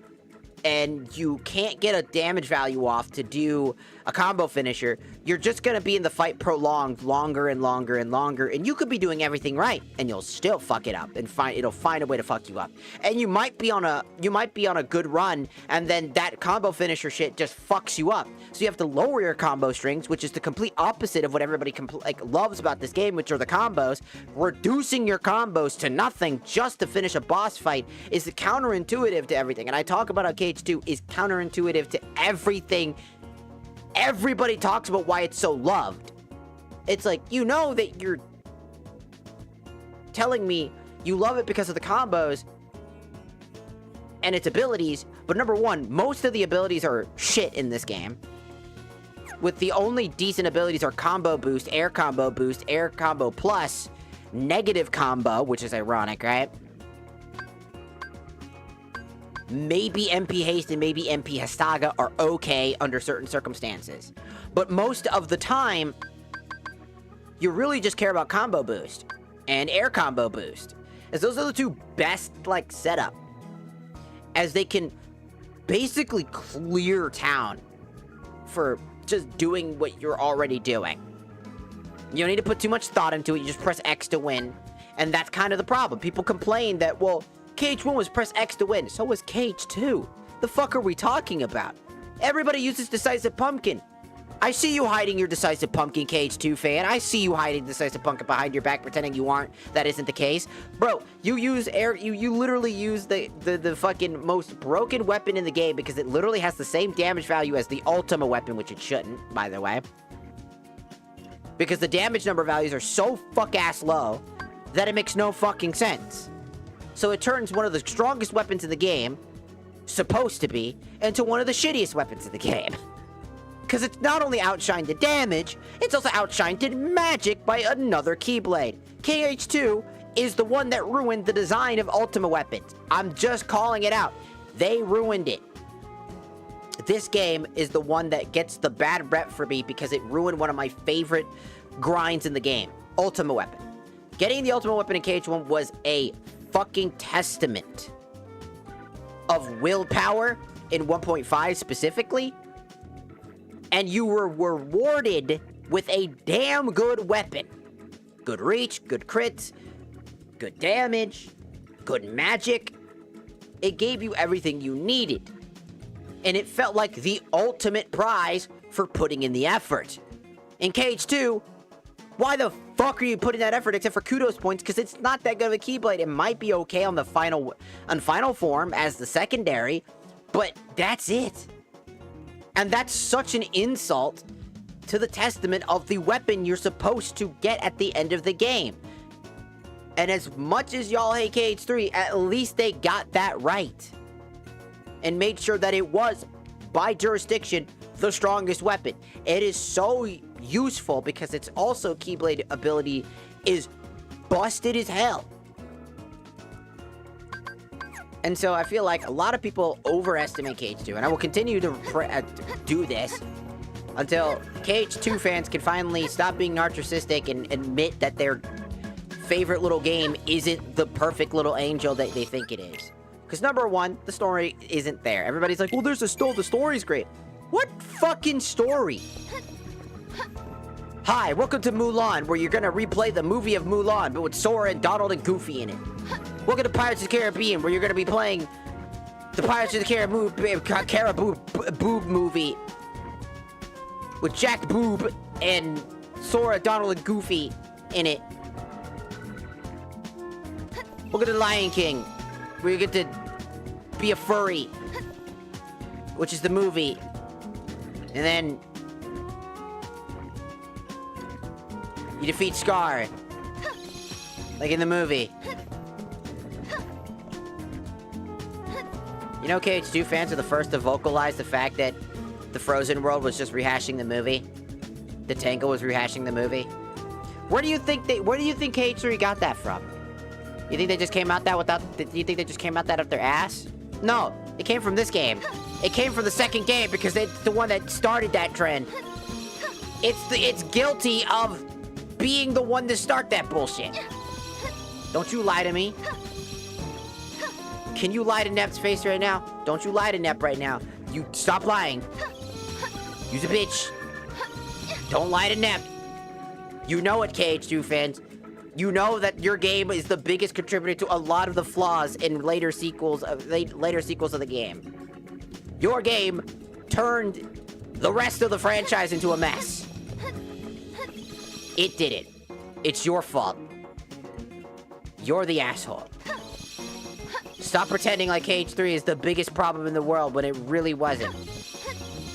and you can't get a damage value off to do a combo finisher, you're just gonna be in the fight prolonged longer and longer and longer, and you could be doing everything right, and you'll still fuck it up, and it'll find a way to fuck you up. And you might be on a good run, and then that combo finisher shit just fucks you up. So you have to lower your combo strings, which is the complete opposite of what everybody loves about this game, which are the combos. Reducing your combos to nothing just to finish a boss fight is counterintuitive to everything. And I talk about how KH2 is counterintuitive to everything. Everybody talks about why it's so loved. It's like, you know that you're telling me you love it because of the combos and its abilities, but number one, most of the abilities are shit in this game. With the only decent abilities are Combo Boost, Air Combo Plus, Negative Combo, which is ironic, right? Maybe MP Haste and maybe MP Hastaga are okay under certain circumstances. But most of the time, you really just care about Combo Boost and Air Combo Boost, as those are the two best, setup. As they can basically clear town for just doing what you're already doing. You don't need to put too much thought into it, you just press X to win. And that's kind of the problem. People complain that, well, KH1 was press X to win, so was KH2. The fuck are we talking about? Everybody uses Decisive Pumpkin. I see you hiding your Decisive Pumpkin, KH2 fan. I see you hiding Decisive Pumpkin behind your back, pretending you aren't. That isn't the case. Bro, you use you literally use the fucking most broken weapon in the game because it literally has the same damage value as the Ultima weapon, which it shouldn't, by the way. Because the damage number values are so fuck-ass low that it makes no fucking sense. So it turns one of the strongest weapons in the game, supposed to be, into one of the shittiest weapons in the game. Because it's not only outshined in damage, it's also outshined in magic by another Keyblade. KH2 is the one that ruined the design of Ultima weapons. I'm just calling it out. They ruined it. This game is the one that gets the bad rep for me because it ruined one of my favorite grinds in the game. Ultima weapon. Getting the Ultima weapon in KH1 was a fucking testament of willpower in 1.5 specifically, and you were rewarded with a damn good weapon. Good reach, good crits, good damage, good magic. It gave you everything you needed, and it felt like the ultimate prize for putting in the effort. In KH2, why the fuck are you putting that effort except for kudos points? Because it's not that good of a Keyblade. It might be okay on the final form as the secondary, but that's it. And that's such an insult to the testament of the weapon you're supposed to get at the end of the game. And as much as y'all hate KH3, at least they got that right. And made sure that it was, by jurisdiction, the strongest weapon. It is so useful because its also Keyblade ability is busted as hell. And so I feel like a lot of people overestimate KH2, and I will continue to do this until KH2 fans can finally stop being narcissistic and admit that their favorite little game isn't the perfect little angel that they think it is. Because number one, the story isn't there. Everybody's like, well, there's the story's great. What fucking story? Hi, welcome to Mulan, where you're gonna replay the movie of Mulan, but with Sora and Donald and Goofy in it. Welcome to Pirates of the Caribbean, where you're gonna be playing the Pirates of the Caribou Boob movie with Jack Boob and Sora, Donald, and Goofy in it. Welcome to Lion King, where you get to be a furry, which is the movie. And then you defeat Scar, like in the movie. You know, KH2 fans are the first to vocalize the fact that the Frozen world was just rehashing the movie. The Tangle was rehashing the movie. Where do you think KH3 got that from? You think they just came out that up their ass? No, it came from this game. It came from the second game because it's the one that started that trend. It's guilty of being the one to start that bullshit. Don't you lie to me. Can you lie to Nep's face right now? Don't you lie to Nep right now. You stop lying. You's a bitch. Don't lie to Nep. You know it, KH2 fans. You know that your game is the biggest contributor to a lot of the flaws in later sequels of the game. Your game turned the rest of the franchise into a mess. It did it. It's your fault. You're the asshole. Stop pretending like KH3 is the biggest problem in the world when it really wasn't.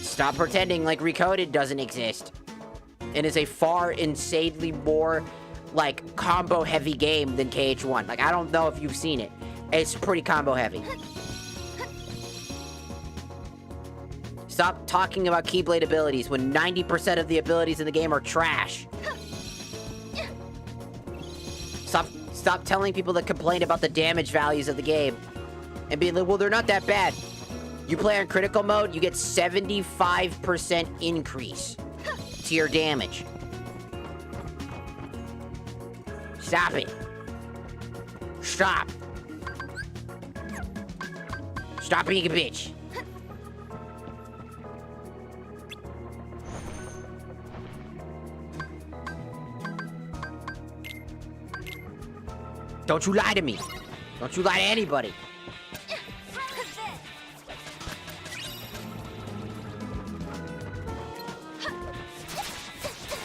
Stop pretending like Recoded doesn't exist and is a far insanely more like combo heavy game than KH1. Like, I don't know if you've seen it. It's pretty combo heavy. Stop talking about Keyblade abilities when 90% of the abilities in the game are trash. Stop telling people that complain about the damage values of the game and being like, well, they're not that bad. You play on critical mode, you get 75% increase to your damage. Stop it. Stop. Stop being a bitch. Don't you lie to me. Don't you lie to anybody.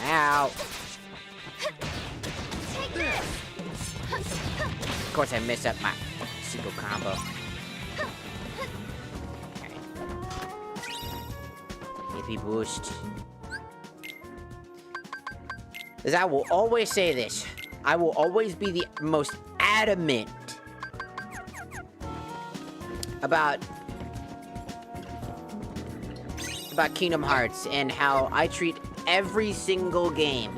Ow. Of course I messed up my single combo. Yippee boost. As I will always say this, I will always be the most adamant about Kingdom Hearts and how I treat every single game.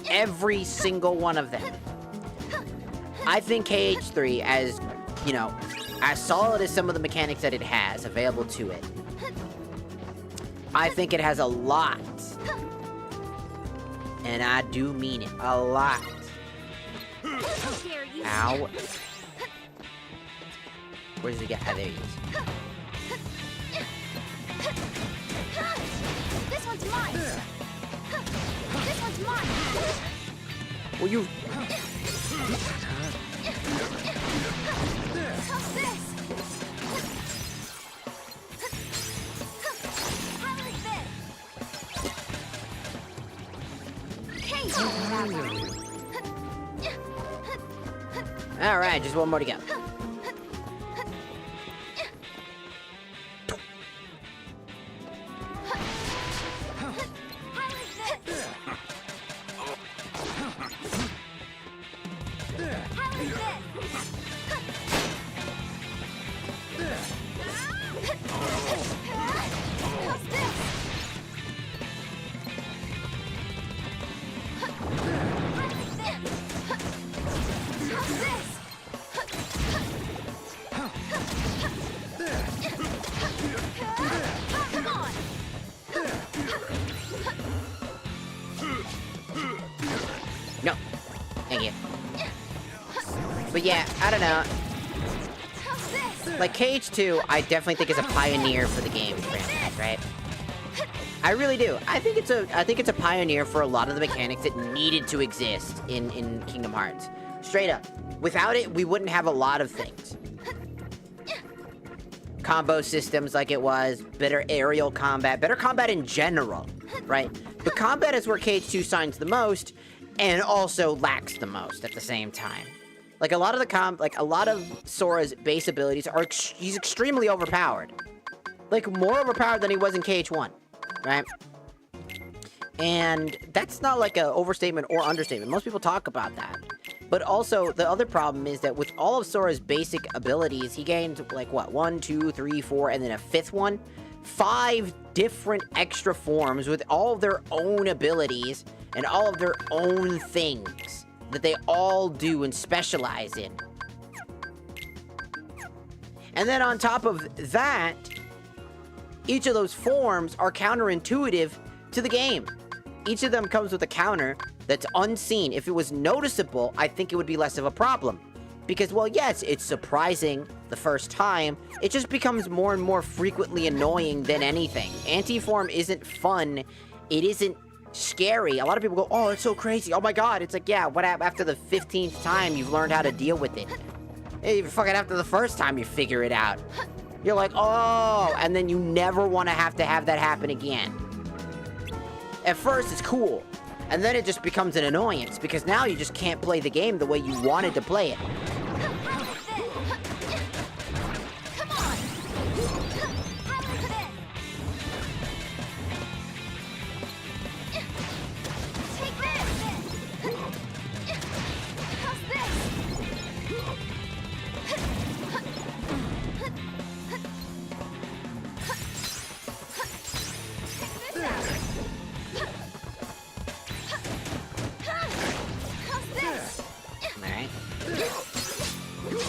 Every single one of them. I think KH3, as, you know, as solid as some of the mechanics that it has available to it, I think it has a lot. And I do mean it. A lot. Ow. Where does he get? Ah, there he is. This one's mine. This one's mine. Well, you... How's this? How is this? Alright, just one more to go. No. Thank you. But yeah, I don't know. Like, KH2, I definitely think is a pioneer for the game franchise, right? I really do. I think it's a pioneer for a lot of the mechanics that needed to exist in Kingdom Hearts. Straight up. Without it, we wouldn't have a lot of things. Combo systems like it was, better aerial combat, better combat in general, right? But combat is where KH2 shines the most, and also lacks the most at the same time. Like, a lot of Sora's base abilities are, he's extremely overpowered. Like, more overpowered than he was in KH1, right? And that's not like an overstatement or understatement. Most people talk about that. But also, the other problem is that with all of Sora's basic abilities, he gained, like, what, 1, 2, 3, 4, and then a 5th one? 5 different extra forms with all of their own abilities and all of their own things that they all do and specialize in. And then on top of that, each of those forms are counterintuitive to the game. Each of them comes with a counter that's unseen. If it was noticeable, I think it would be less of a problem. Because, well, yes, it's surprising the first time. It just becomes more and more frequently annoying than anything. Anti-form isn't fun. It isn't scary. A lot of people go, oh, it's so crazy. Oh my god. It's like, yeah, what after the 15th time you've learned how to deal with it? Hey, fucking after the first time you figure it out. You're like, oh, and then you never want to have that happen again. At first, it's cool. And then it just becomes an annoyance, because now you just can't play the game the way you wanted to play it.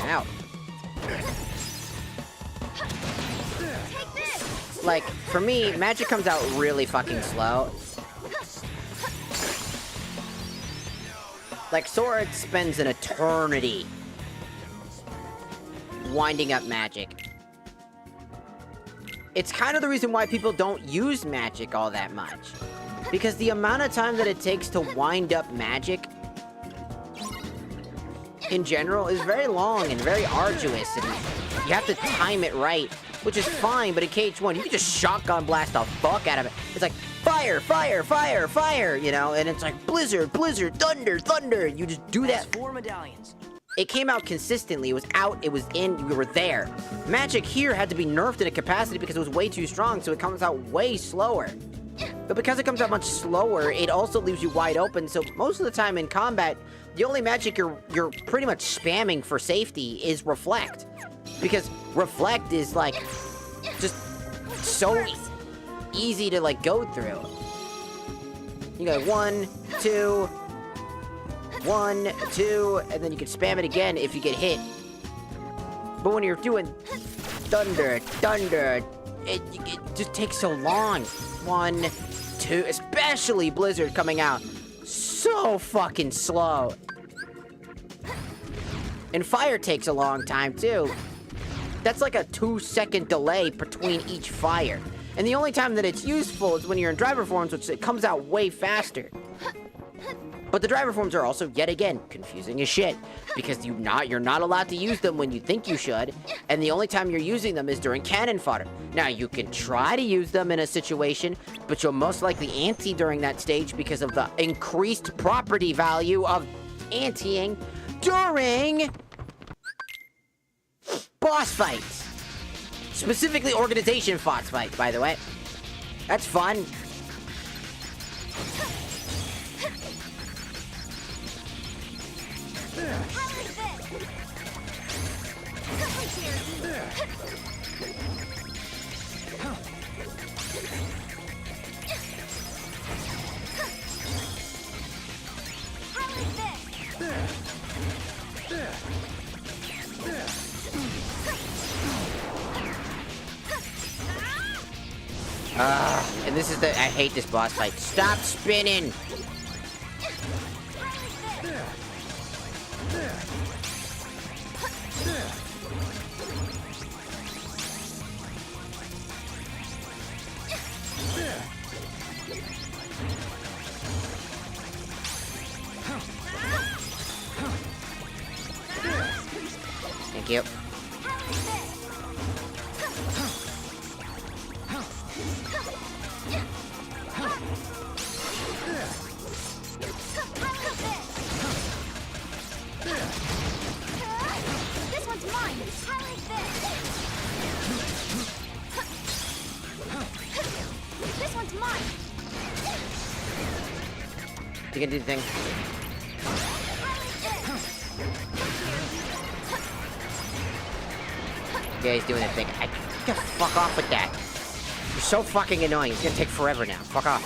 Out. Like, for me, magic comes out really fucking slow. Like, Sora spends an eternity winding up magic. It's kind of the reason why people don't use magic all that much. Because the amount of time that it takes to wind up magic in general is very long and very arduous, and you have to time it right, which is fine, but in KH1, you can just shotgun blast the fuck out of it. It's like, fire, fire, fire, fire, you know, and it's like, blizzard, blizzard, thunder, thunder, you just do that. 4 medallions. It came out consistently, it was out, it was in, we were there. Magic here had to be nerfed in a capacity because it was way too strong, so it comes out way slower. But because it comes out much slower, it also leaves you wide open, so most of the time in combat, the only magic you're pretty much spamming for safety is Reflect. Because Reflect is, like, just so easy to, like, go through. You go 1, 2, 1, 2, and then you can spam it again if you get hit. But when you're doing thunder, thunder, it just takes so long. 1, 2, especially Blizzard coming out. So fucking slow. And fire takes a long time, too. That's like a 2-second delay between each fire. And the only time that it's useful is when you're in driver forms, which it comes out way faster. But the driver forms are also, yet again, confusing as shit. Because you're not allowed to use them when you think you should, and the only time you're using them is during cannon fodder. Now, you can try to use them in a situation, but you'll most likely anti during that stage because of the increased property value of anteing during boss fights. Specifically organization boss fights, by the way. That's fun. And this is I hate this boss fight. Stop spinning! Thank you. This one's mine. I like this. This one's mine. You can do the thing. Yeah, he's doing the thing. Get the fuck off with that. You're so fucking annoying. It's gonna take forever now. Fuck off.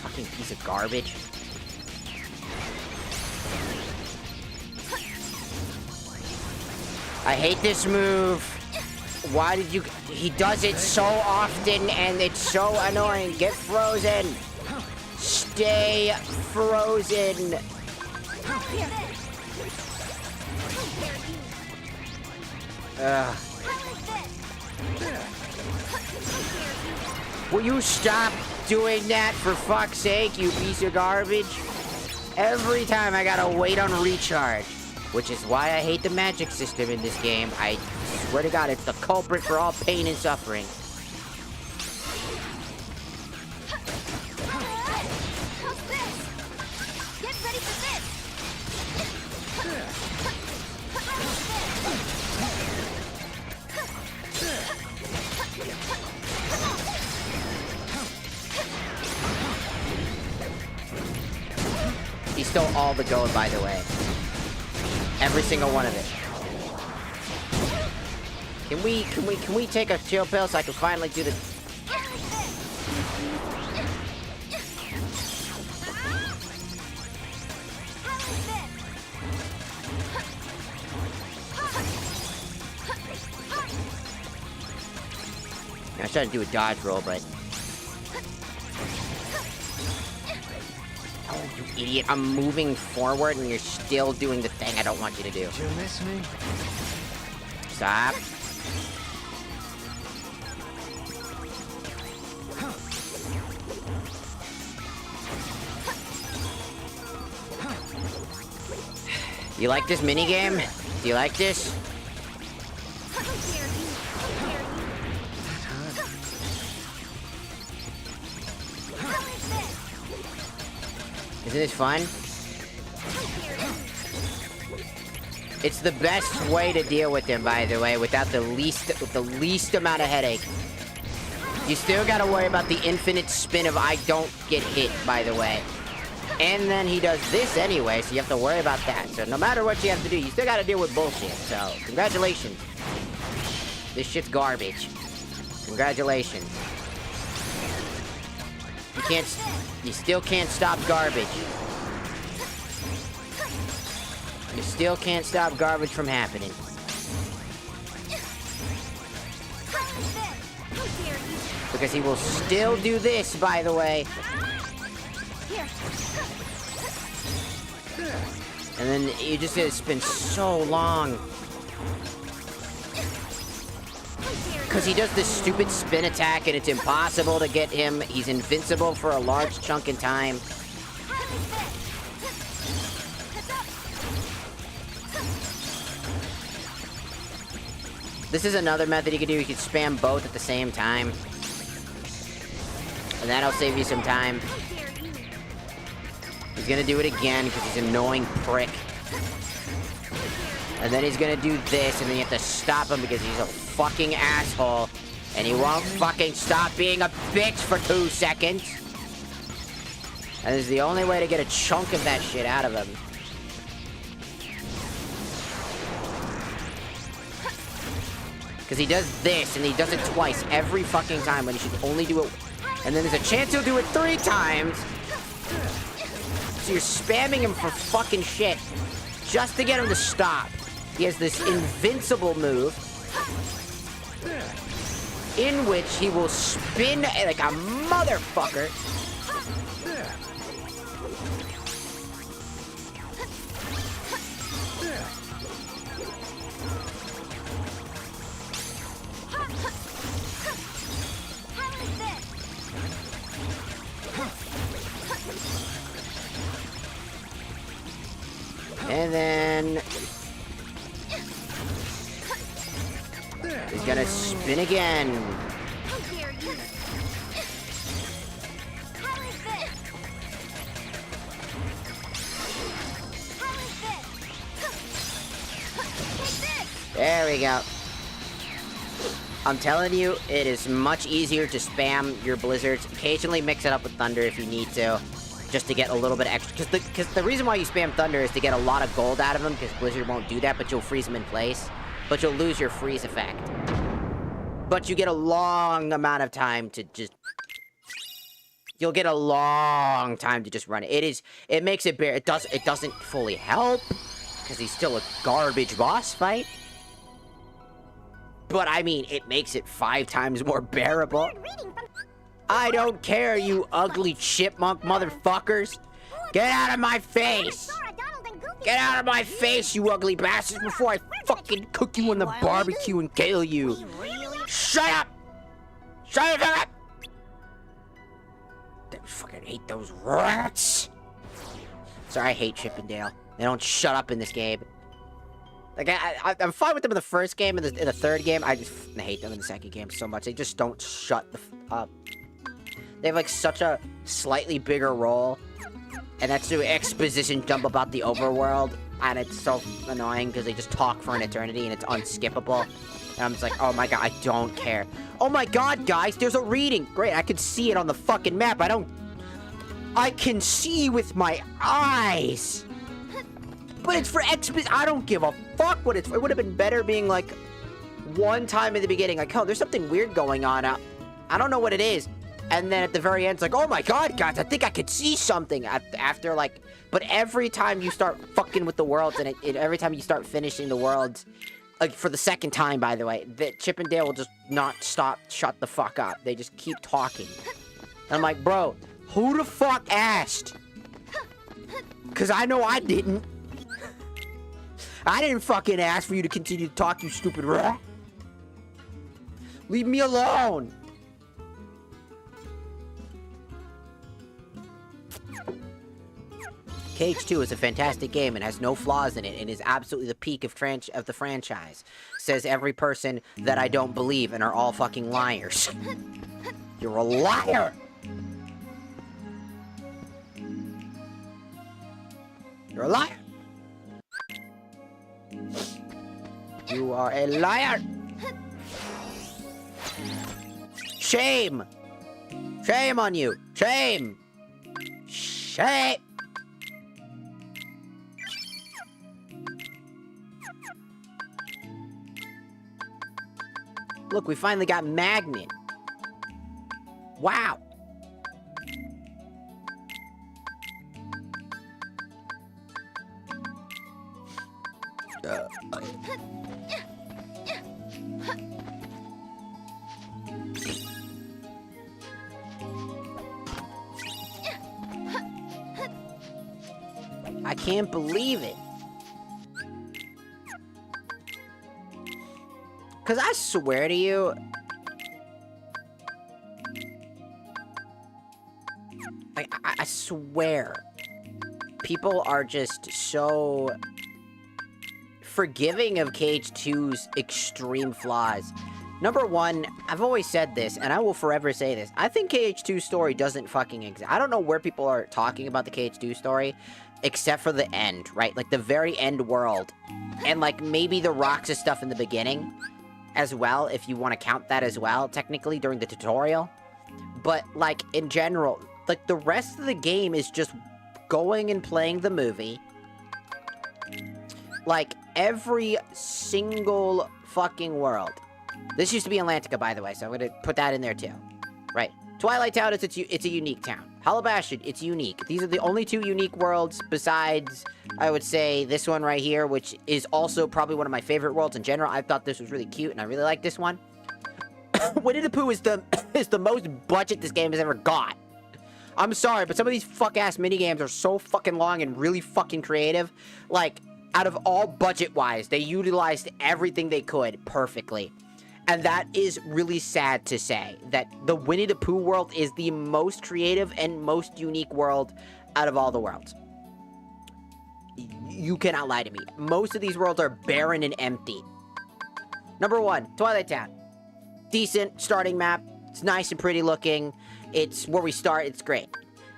Fucking piece of garbage. I hate this move. Why did you... He does it so often and it's so annoying. Get frozen. Stay frozen. Ugh. Will you stop doing that for fuck's sake, you piece of garbage? Every time I gotta wait on recharge. Which is why I hate the magic system in this game. I swear to God, it's the culprit for all pain and suffering. Get ready for this. He stole all the gold, by the way. Every single one of it. Can we take a chill pill so I can finally do the... I was trying to do a dodge roll, but... Oh, you idiot. I'm moving forward and you're still doing the thing I don't want you to do. Did you miss me? Stop. You like this minigame? Do you like this? Isn't this fun? It's the best way to deal with him, by the way, without the least amount of headache. You still gotta worry about the infinite spin of I don't get hit, by the way. And then he does this anyway, so you have to worry about that. So no matter what you have to do, you still gotta deal with bullshit. So, congratulations. This shit's garbage. Congratulations. You still can't stop garbage. You still can't stop garbage from happening. Because he will still do this, by the way. And then you just gonna spend so long. Because he does this stupid spin attack and it's impossible to get him. He's invincible for a large chunk in time. This is another method you can do. You can spam both at the same time. And that'll save you some time. He's gonna do it again because he's an annoying prick. And then he's gonna do this, and then you have to stop him because he's a fucking asshole. And he won't fucking stop being a bitch for 2 seconds. And this is the only way to get a chunk of that shit out of him. Because he does this, and he does it twice every fucking time when he should only do it. And then there's a chance he'll do it 3 times. So you're spamming him for fucking shit just to get him to stop. He has this invincible move in which he will spin like a motherfucker. And then he's gonna spin again. How dare you? How is this? How is this? Take this! There we go. I'm telling you, it is much easier to spam your blizzards. Occasionally mix it up with thunder if you need to, just to get a little bit extra. Because the reason why you spam thunder is to get a lot of gold out of them, because blizzard won't do that, but you'll freeze them in place. But you'll lose your freeze effect. But you get a long amount of time to just... You'll get a long time to just run it. It makes it bear. It doesn't fully help, because he's still a garbage boss fight. But I mean, it makes it 5 times more bearable. I don't care, you ugly chipmunk motherfuckers. Get out of my face! Get out of my face, you ugly bastards, before I fucking cook you on the barbecue and kill you. Shut up! Shut up! I fucking hate those rats. Sorry, I hate Chippendale. They don't shut up in this game. Like, I'm fine with them in the first game, and in the third game, I just hate them in the second game so much. They just don't shut the up. They have, like, such a slightly bigger role, and that's through exposition dump about the overworld, and it's so annoying because they just talk for an eternity, and it's unskippable. And I'm just like, oh my god, I don't care. Oh my god, guys, there's a reading! Great, I can see it on the fucking map. I can see with my eyes! But it's for I don't give a fuck what it's for. It would have been better being, like, one time in the beginning, like, oh, there's something weird going on. I don't know what it is. And then at the very end, it's like, oh my god, guys, I think I could see something. After, like, but every time you start fucking with the worlds, and every time you start finishing the worlds, like, for the second time, by the way, that Chip and Dale will just not shut the fuck up. They just keep talking. And I'm like, bro, who the fuck asked? Because I know I didn't. I didn't fucking ask for you to continue to talk, you stupid rat. Leave me alone. KH2 is a fantastic game and has no flaws in it and is absolutely the peak of the franchise. Says every person that I don't believe and are all fucking liars. You're a liar! You're a liar! You are a liar! Shame! Shame on you! Shame! Shame! Look, we finally got Magnet. Wow! I can't believe it. Because I swear to you, I swear, people are just so forgiving of KH2's extreme flaws. Number one, I've always said this, and I will forever say this. I think KH2's story doesn't fucking exist. I don't know where people are talking about the KH2 story, except for the end, right? Like, the very end world. And, like, maybe the Roxas stuff in the beginning as well, if you want to count that as well, technically, during the tutorial. But, like, in general, like, the rest of the game is just going and playing the movie. Like, every single fucking world. This used to be Atlantica, by the way, so I'm gonna put that in there, too. Right. Twilight Town, it's a unique town. Hollow Bastion, it's unique. These are the only two unique worlds besides, I would say, this one right here, which is also probably one of my favorite worlds in general. I thought this was really cute, and I really like this one. Winnie the Pooh is the most budget this game has ever got. I'm sorry, but some of these fuck-ass minigames are so fucking long and really fucking creative. Like, out of all budget-wise, they utilized everything they could perfectly. And that is really sad to say, that the Winnie the Pooh world is the most creative and most unique world out of all the worlds. You cannot lie to me. Most of these worlds are barren and empty. Number one, Twilight Town. Decent starting map. It's nice and pretty looking. It's where we start. It's great.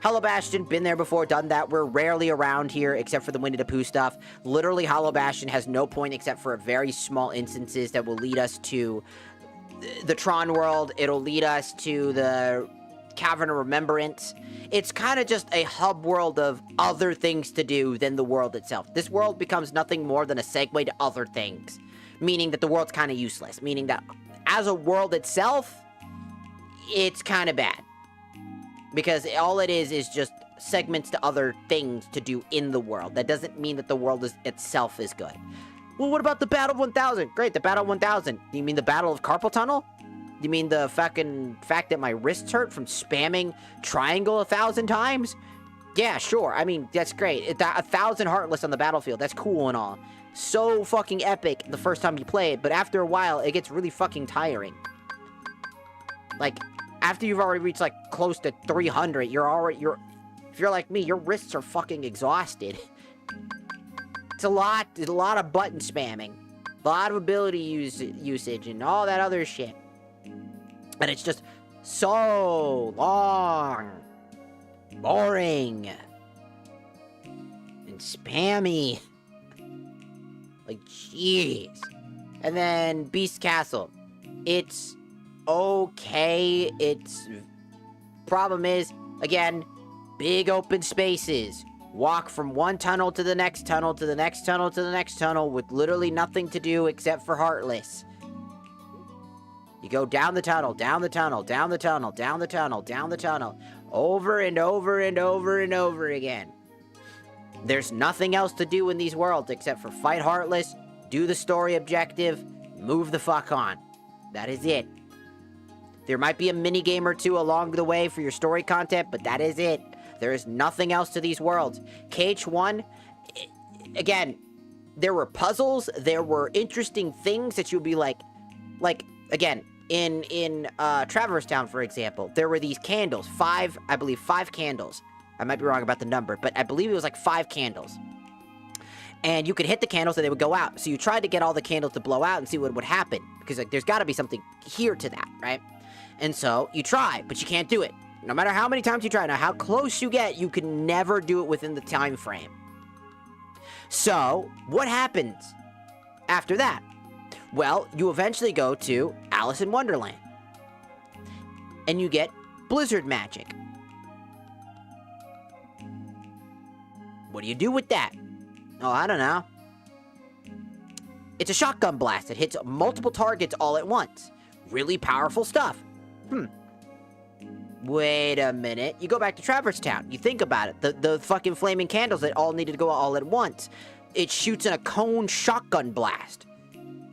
Hollow Bastion, been there before, done that. We're rarely around here except for the Winnie the Pooh stuff. Literally, Hollow Bastion has no point except for very small instances that will lead us to the Tron world. It'll lead us to the Cavern of Remembrance. It's kind of just a hub world of other things to do than the world itself. This world becomes nothing more than a segue to other things, meaning that the world's kind of useless, meaning that as a world itself, it's kind of bad. Because all it is just segments to other things to do in the world. That doesn't mean that the world itself is good. Well, what about the Battle of 1000? Great, the Battle of 1000. Do you mean the Battle of Carpal Tunnel? Do you mean the fucking fact that my wrists hurt from spamming triangle 1,000 times? Yeah, sure. I mean, that's great. 1,000 Heartless on the battlefield. That's cool and all. So fucking epic the first time you play it, but after a while, it gets really fucking tiring. Like, after you've already reached, like, close to 300, if you're like me, your wrists are fucking exhausted. It's a lot of button spamming. A lot of ability usage and all that other shit. And it's just so long. Boring. And spammy. Like, jeez. And then Beast Castle. It's okay. Problem is, again, big open spaces. Walk from one tunnel to the next tunnel to the next tunnel to the next tunnel with literally nothing to do except for Heartless. You go down the tunnel, down the tunnel, down the tunnel, down the tunnel, down the tunnel, over and over and over and over again. There's nothing else to do in these worlds except for fight Heartless, do the story objective, move the fuck on. That is it. There might be a minigame or two along the way for your story content, but that is it. There is nothing else to these worlds. KH1, again, there were puzzles, there were interesting things that you'll be like, again, in Traverse Town, for example, there were these candles, I believe 5 candles. I might be wrong about the number, but I believe it was like 5 candles. And you could hit the candles and they would go out. So you tried to get all the candles to blow out and see what would happen. Because, like, there's got to be something here to that, right? And so you try, but you can't do it. No matter how many times you try, now how close you get, you can never do it within the time frame. So, what happens after that? Well, you eventually go to Alice in Wonderland. And you get Blizzard Magic. What do you do with that? Oh, I don't know. It's a shotgun blast that hits multiple targets all at once. Really powerful stuff. Wait a minute. You go back to Traverse Town. You think about it. The fucking flaming candles that all needed to go all at once. It shoots in a cone shotgun blast.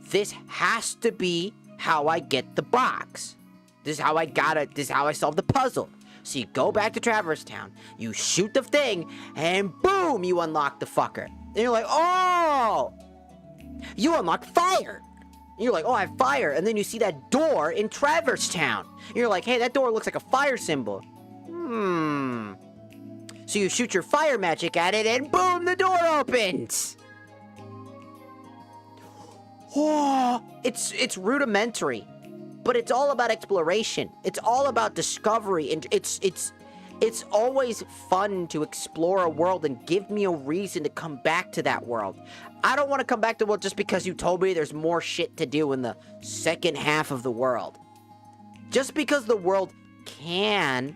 This has to be how I get the box. This is how I solve the puzzle. So you go back to Traverse Town, you shoot the thing, and boom, you unlock the fucker. And you're like, oh! You unlock fire! And you're like, oh, I have fire. And then you see that door in Traverse Town. And you're like, hey, that door looks like a fire symbol. So you shoot your fire magic at it, and boom, the door opens! Oh, it's rudimentary, but it's all about exploration. It's all about discovery, and it's always fun to explore a world and give me a reason to come back to that world. I don't want to come back to the world just because you told me there's more shit to do in the second half of the world. Just because the world can,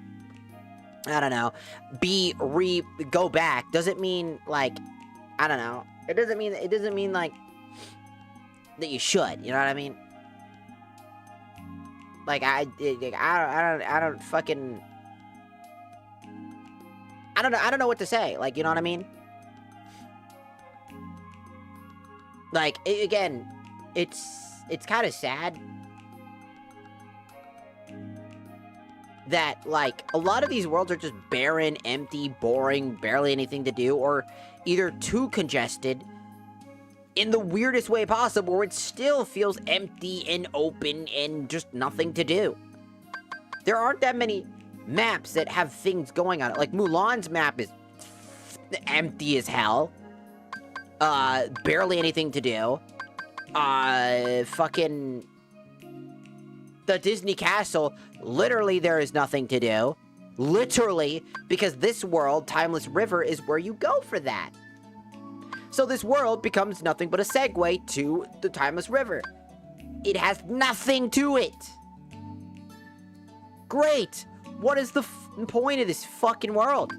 I don't know, go back doesn't mean, like, I don't know. It doesn't mean like that you should, you know what I mean? Like, I don't fucking, I don't know what to say, like, you know what I mean? Like, again, it's kind of sad that, like, a lot of these worlds are just barren, empty, boring, barely anything to do, or either too congested in the weirdest way possible, where it still feels empty and open and just nothing to do. There aren't that many maps that have things going on it. Like, Mulan's map is empty as hell. Barely anything to do. Fucking the Disney Castle, literally there is nothing to do. Literally, because this world, Timeless River, is where you go for that. So this world becomes nothing but a segue to the Timeless River. It has nothing to it. Great. What is the point of this fucking world?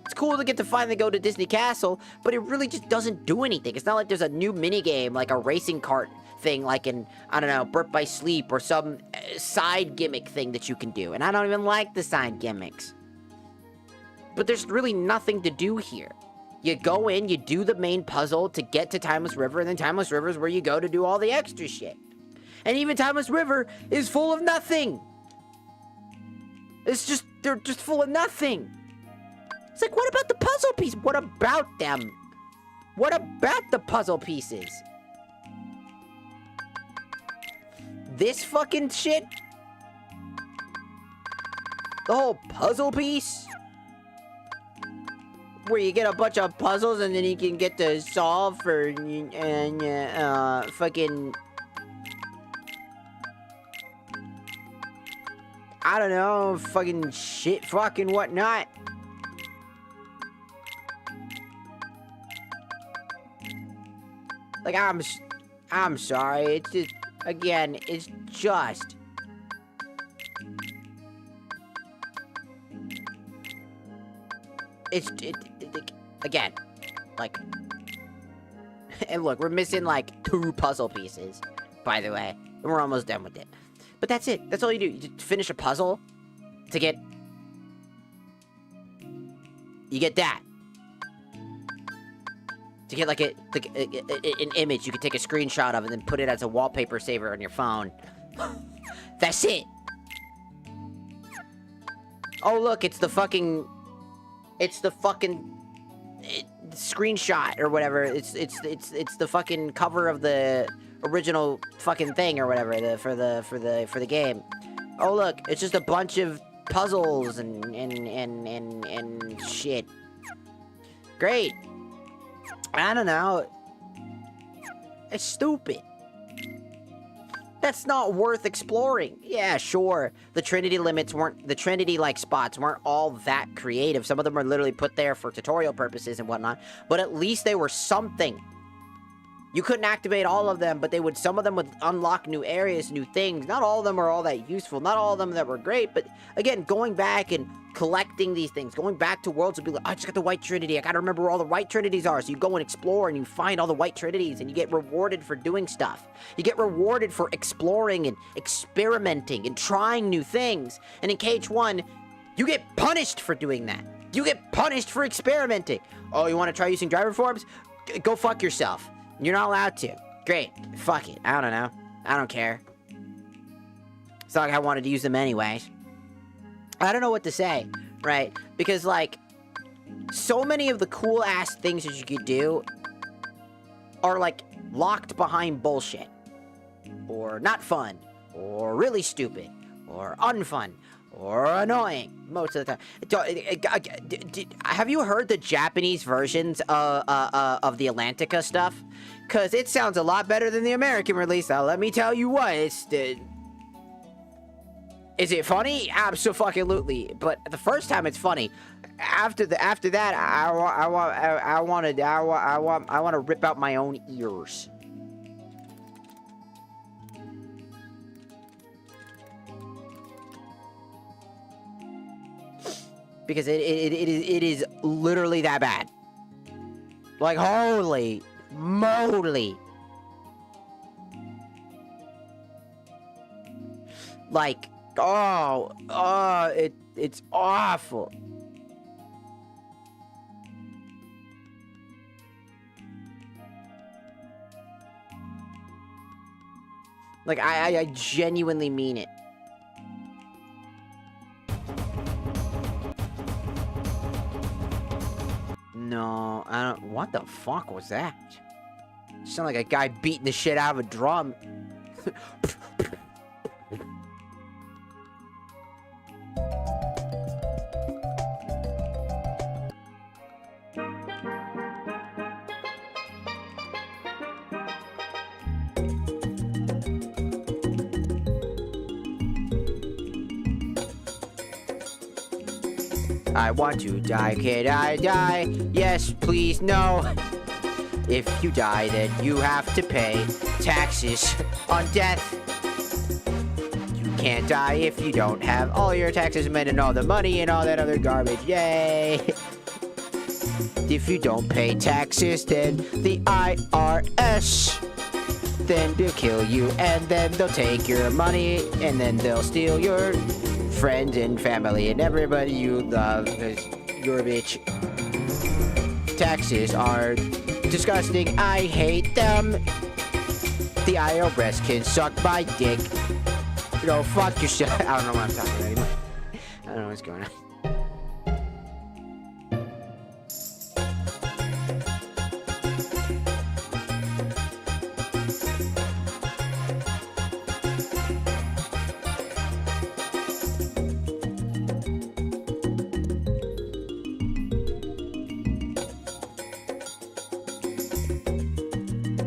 It's cool to get to finally go to Disney Castle, but it really just doesn't do anything. It's not like there's a new minigame, like a racing cart thing, like in, I don't know, Birth by Sleep, or some side gimmick thing that you can do. And I don't even like the side gimmicks. But there's really nothing to do here. You go in, you do the main puzzle to get to Timeless River, and then Timeless River is where you go to do all the extra shit. And even Timeless River is full of nothing. It's just, they're just full of nothing. It's like, what about the puzzle piece? What about them? What about the puzzle pieces? This fucking shit? The whole puzzle piece? Where you get a bunch of puzzles and then you can get to solve for, fucking, I don't know, fucking shit, fucking whatnot. Like, I'm sorry, it's just, again, it's just, again, like, and look, we're missing, like, 2 puzzle pieces, by the way, and we're almost done with it. But that's it. That's all you do. You just finish a puzzle to get, you get that. To get, like, an image you can take a screenshot of and then put it as a wallpaper saver on your phone. That's it. Oh, look, it's the fucking screenshot or whatever. It's the fucking cover of the original fucking thing or whatever for the game. Oh, look, it's just a bunch of puzzles and shit. Great. I don't know. It's stupid. That's not worth exploring. Yeah, sure. The Trinity like spots weren't all that creative. Some of them are literally put there for tutorial purposes and whatnot. But at least they were something. You couldn't activate all of them, but some of them would unlock new areas, new things. Not all of them are all that useful. Not all of them that were great. But again, going back and collecting these things, going back to worlds would be like, I just got the White Trinity. I gotta remember where all the White Trinities are. So you go and explore and you find all the White Trinities and you get rewarded for doing stuff. You get rewarded for exploring and experimenting and trying new things. And in KH1, you get punished for doing that. You get punished for experimenting. Oh, you want to try using driver forms? Go fuck yourself. You're not allowed to. Great. Fuck it. I don't know. I don't care. It's not like I wanted to use them anyways. I don't know what to say, right? Because, like, so many of the cool-ass things that you could do are, like, locked behind bullshit. Or not fun. Or really stupid. Or unfun. or annoying most of the time. Have you heard the Japanese versions of the Atlantica stuff? Cause it sounds a lot better than the American release. Now let me tell you what, is it funny? Absolutely. But the first time it's funny. After that, I want to rip out my own ears. Because it is literally that bad. Like, holy moly. Like, it's awful. Like, I genuinely mean it. No, I don't. What the fuck was that? Sound like a guy beating the shit out of a drum. I want to die, can I die? Yes, please, no. If you die, then you have to pay taxes on death. You can't die if you don't have all your taxes made and all the money and all that other garbage. Yay! If you don't pay taxes, then the IRS, then they'll kill you, and then they'll take your money, and then they'll steal your friends and family and everybody you love, because you're a bitch. Taxes are disgusting. I hate them. The IRS can suck my dick. No, fuck yourself. I don't know what I'm talking about anymore. I don't know what's going on.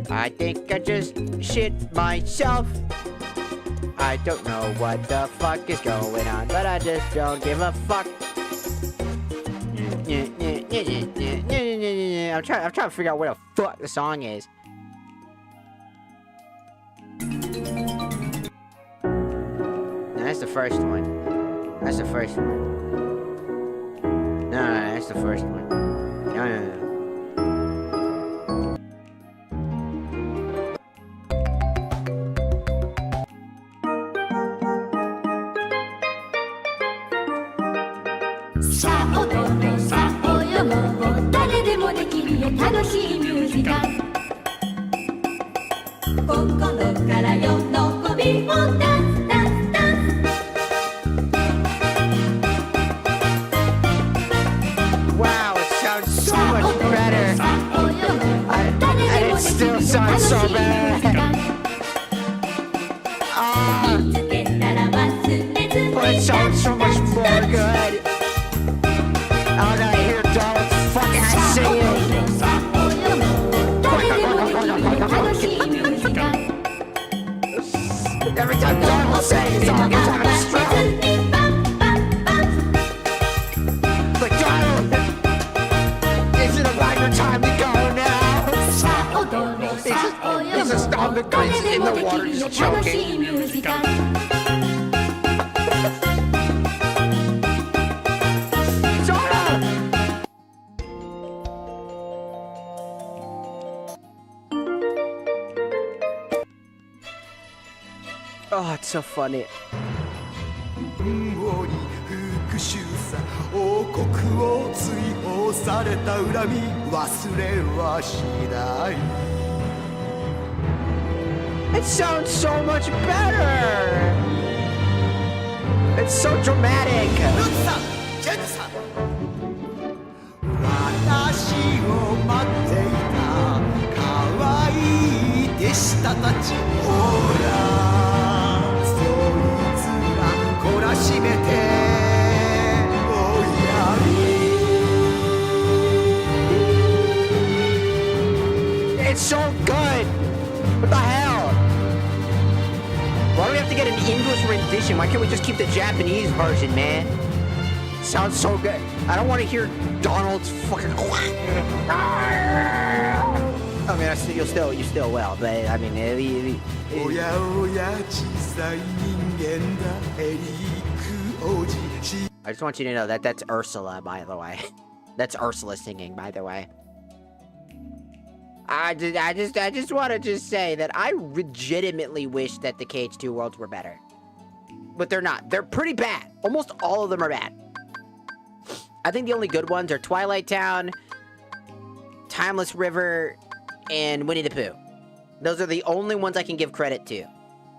I think I just shit myself. I don't know what the fuck is going on, but I just don't give a fuck. I'm trying to figure out what the fuck the song is. No, that's the first one. That's the first one. No, that's the first one. No.さあ踊ろうさあ泳ごう誰でもできるよ楽しいミュージカル心から喜びをダンスダンスダンス Wow, it sounds so much better. And it still sounds so bad. But it sounds so much more good. All I hear dogs fucking singing. Every time Donald sings, someone gets having a stroke. Like, Donald, is it about your time to go now? He's just on the guys in the water just choking. Oh, it's so funny. 王に復讐さ王国を追放された恨み忘れはしない It sounds so much better. It's so dramatic. ルツさんジェンヌさん私を待っていた可愛い弟子たちほらそいつら懲らしめて It's so good! What the hell? Why do we have to get an English rendition? Why can't we just keep the Japanese version, man? Sounds so good. I don't want to hear Donald's fucking... I mean, you still will, but I mean... おやおや小さい人間だエリック王子 I just want you to know that that's Ursula, by the way. That's Ursula singing, by the way. I just want to just say that I legitimately wish that the KH2 worlds were better. But they're not. They're pretty bad. Almost all of them are bad. I think the only good ones are Twilight Town, Timeless River, and Winnie the Pooh. Those are the only ones I can give credit to.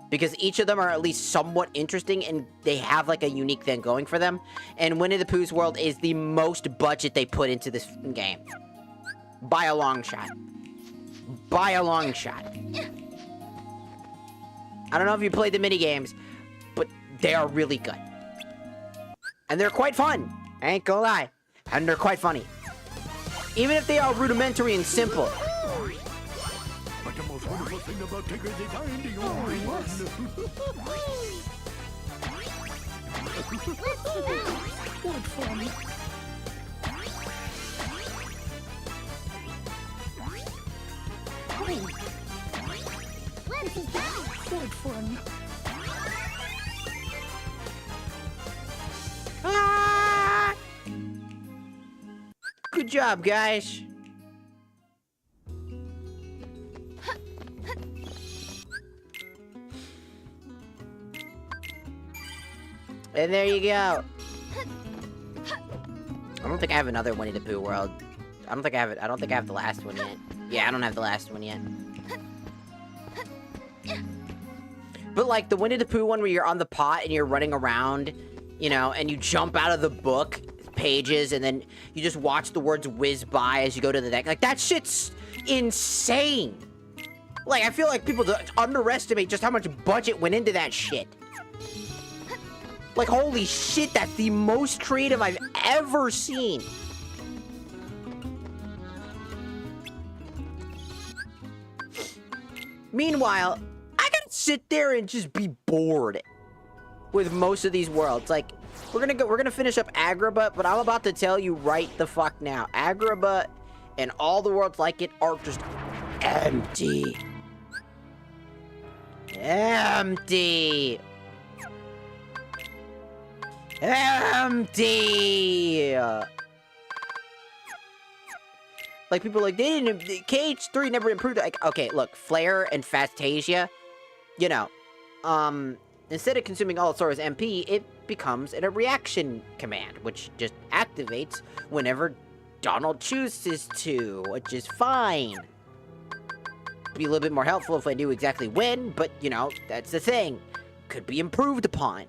Because each of them are at least somewhat interesting and they have like a unique thing going for them. And Winnie the Pooh's world is the most budget they put into this game. By a long shot. By a long shot. I don't know if you played the minigames, but they are really good. And they're quite fun. I ain't gonna lie. And they're quite funny. Even if they are rudimentary and simple. But the most wonderful thing about Tigger is I'm the only one. What fun. What fun. Ah! Good job, guys. And there you go. I don't think I have another Winnie the Pooh world. I don't think I have it. I don't think I have the last one yet. Yeah, I don't have the last one yet. But like the Winnie the Pooh one where you're on the pot and you're running around, you know, and you jump out of the book pages and then you just watch the words whiz by as you go to the next. Like that shit's insane. Like I feel like people underestimate just how much budget went into that shit. Like, holy shit, that's the most creative I've ever seen. Meanwhile, I gotta sit there and just be bored with most of these worlds. Like, we're gonna finish up Agrabah, but I'm about to tell you right the fuck now. Agrabah and all the worlds like it are just empty. Empty. Empty! Like, people are like, they didn't... KH3 never improved... Like, okay, look, Flare and Fantasia, you know, instead of consuming all its source MP, it becomes a reaction command, which just activates whenever Donald chooses to, which is fine. Be a little bit more helpful if I knew exactly when, but, you know, that's the thing. Could be improved upon.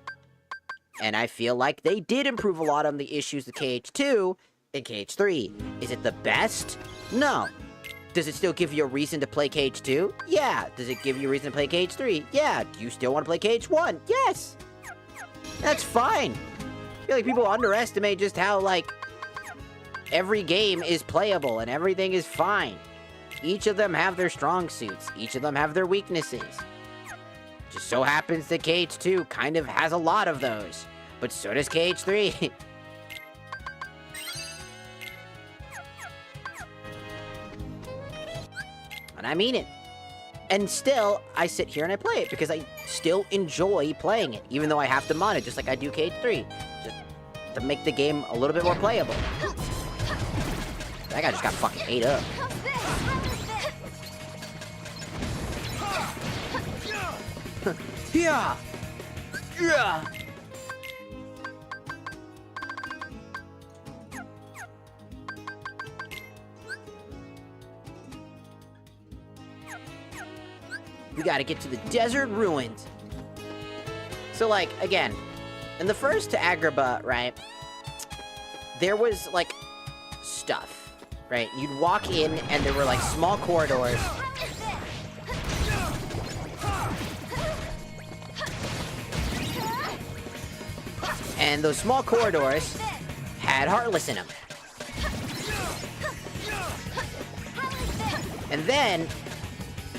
And I feel like they did improve a lot on the issues of KH2 and KH3. Is it the best? No. Does it still give you a reason to play KH2? Yeah. Does it give you a reason to play KH3? Yeah. Do you still want to play KH1? Yes. That's fine. I feel like people underestimate just how, like, every game is playable and everything is fine. Each of them have their strong suits. Each of them have their weaknesses. Just so happens that KH2 kind of has a lot of those. But so does KH3. And I mean it. And still, I sit here and I play it because I still enjoy playing it. Even though I have to mod it just like I do KH3. Just to make the game a little bit more playable. That guy just got fucking ate up. Yeah! Yeah! We gotta get to the desert ruins. So, like, again, in the first Agrabah, right, there was, like, stuff, right? You'd walk in and there were, like, small corridors. And those small corridors had Heartless in them. And then,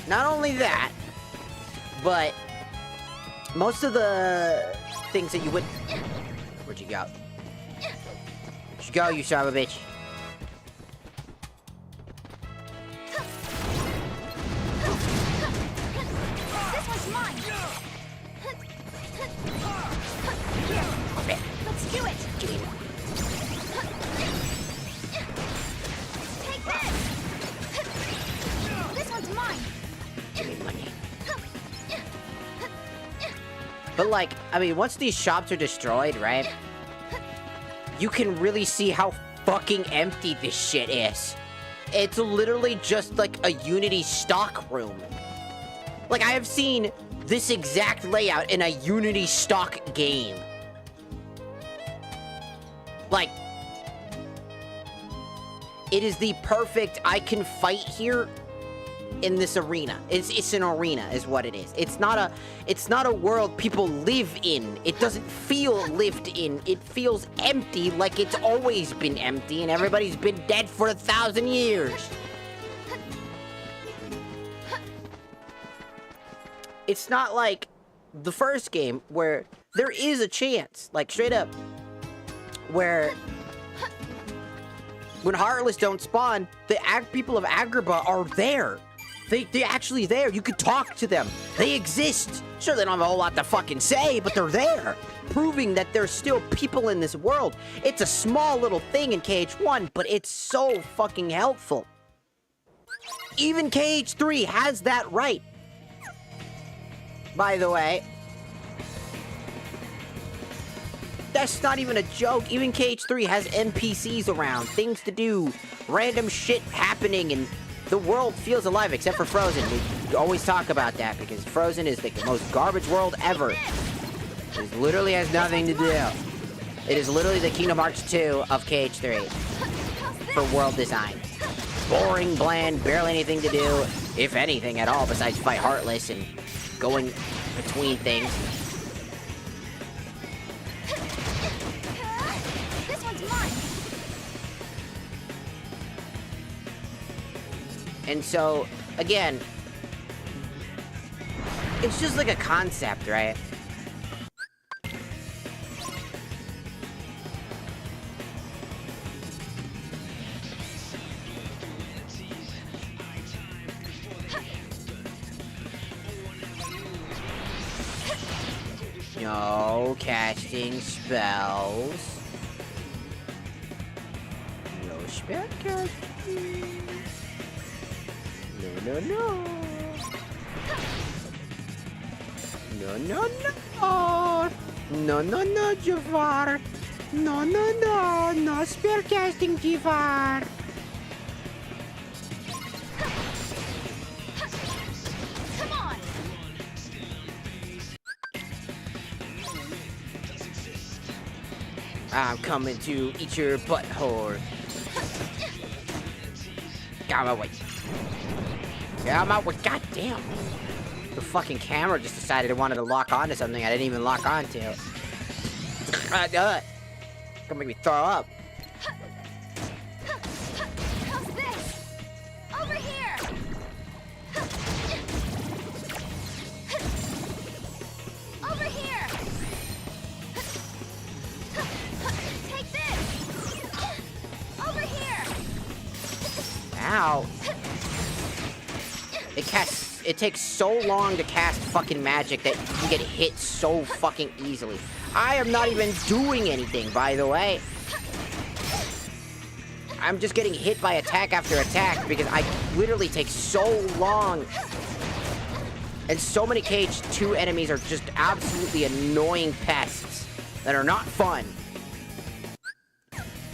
not only that, but most of the things that you would... Where'd you go? Where'd you go, you son of a bitch? This one's mine. Let's do it. Take this. This one's mine. Give me money. But like, I mean, once these shops are destroyed, right? You can really see how fucking empty this shit is. It's literally just like a Unity stock room. Like, I have seen this exact layout in a Unity stock game. Like, it is the perfect, I can fight here in this arena. It's an arena is what it is. It's not a world people live in. It doesn't feel lived in. It feels empty, like it's always been empty and everybody's been dead for 1,000 years. It's not like the first game where there is a chance, like straight up, where when Heartless don't spawn, the people of Agrabah are there. They're actually there. You could talk to them. They exist. Sure, they don't have a whole lot to fucking say, but they're there. Proving that there's still people in this world. It's a small little thing in KH1, but it's so fucking helpful. Even KH3 has that right. By the way. That's not even a joke. Even KH3 has NPCs around. Things to do. Random shit happening and... the world feels alive, except for Frozen. We always talk about that, because Frozen is like the most garbage world ever. It literally has nothing to do. It is literally the Kingdom Hearts 2 of KH3. For world design. Boring, bland, barely anything to do, if anything at all, besides fight Heartless and going between things. This one's mine. And so, again, it's just like a concept, right? No casting spells. No spell casting. No, no. No, no, no. No, no, no, Jafar. No, no, no. No spell casting, Jafar. Come on. I'm coming to eat your butthole. Get out of my way. Get out of my way. God damn. The fucking camera just decided it wanted to lock onto something I didn't even lock onto. Gonna make me throw up. How's this? Over here. Over here. Take this. Over here. Ow. It takes so long to cast fucking magic that you can get hit so fucking easily. I am not even doing anything, by the way. I'm just getting hit by attack after attack because I literally take so long. And so many KH2 enemies are just absolutely annoying pests that are not fun.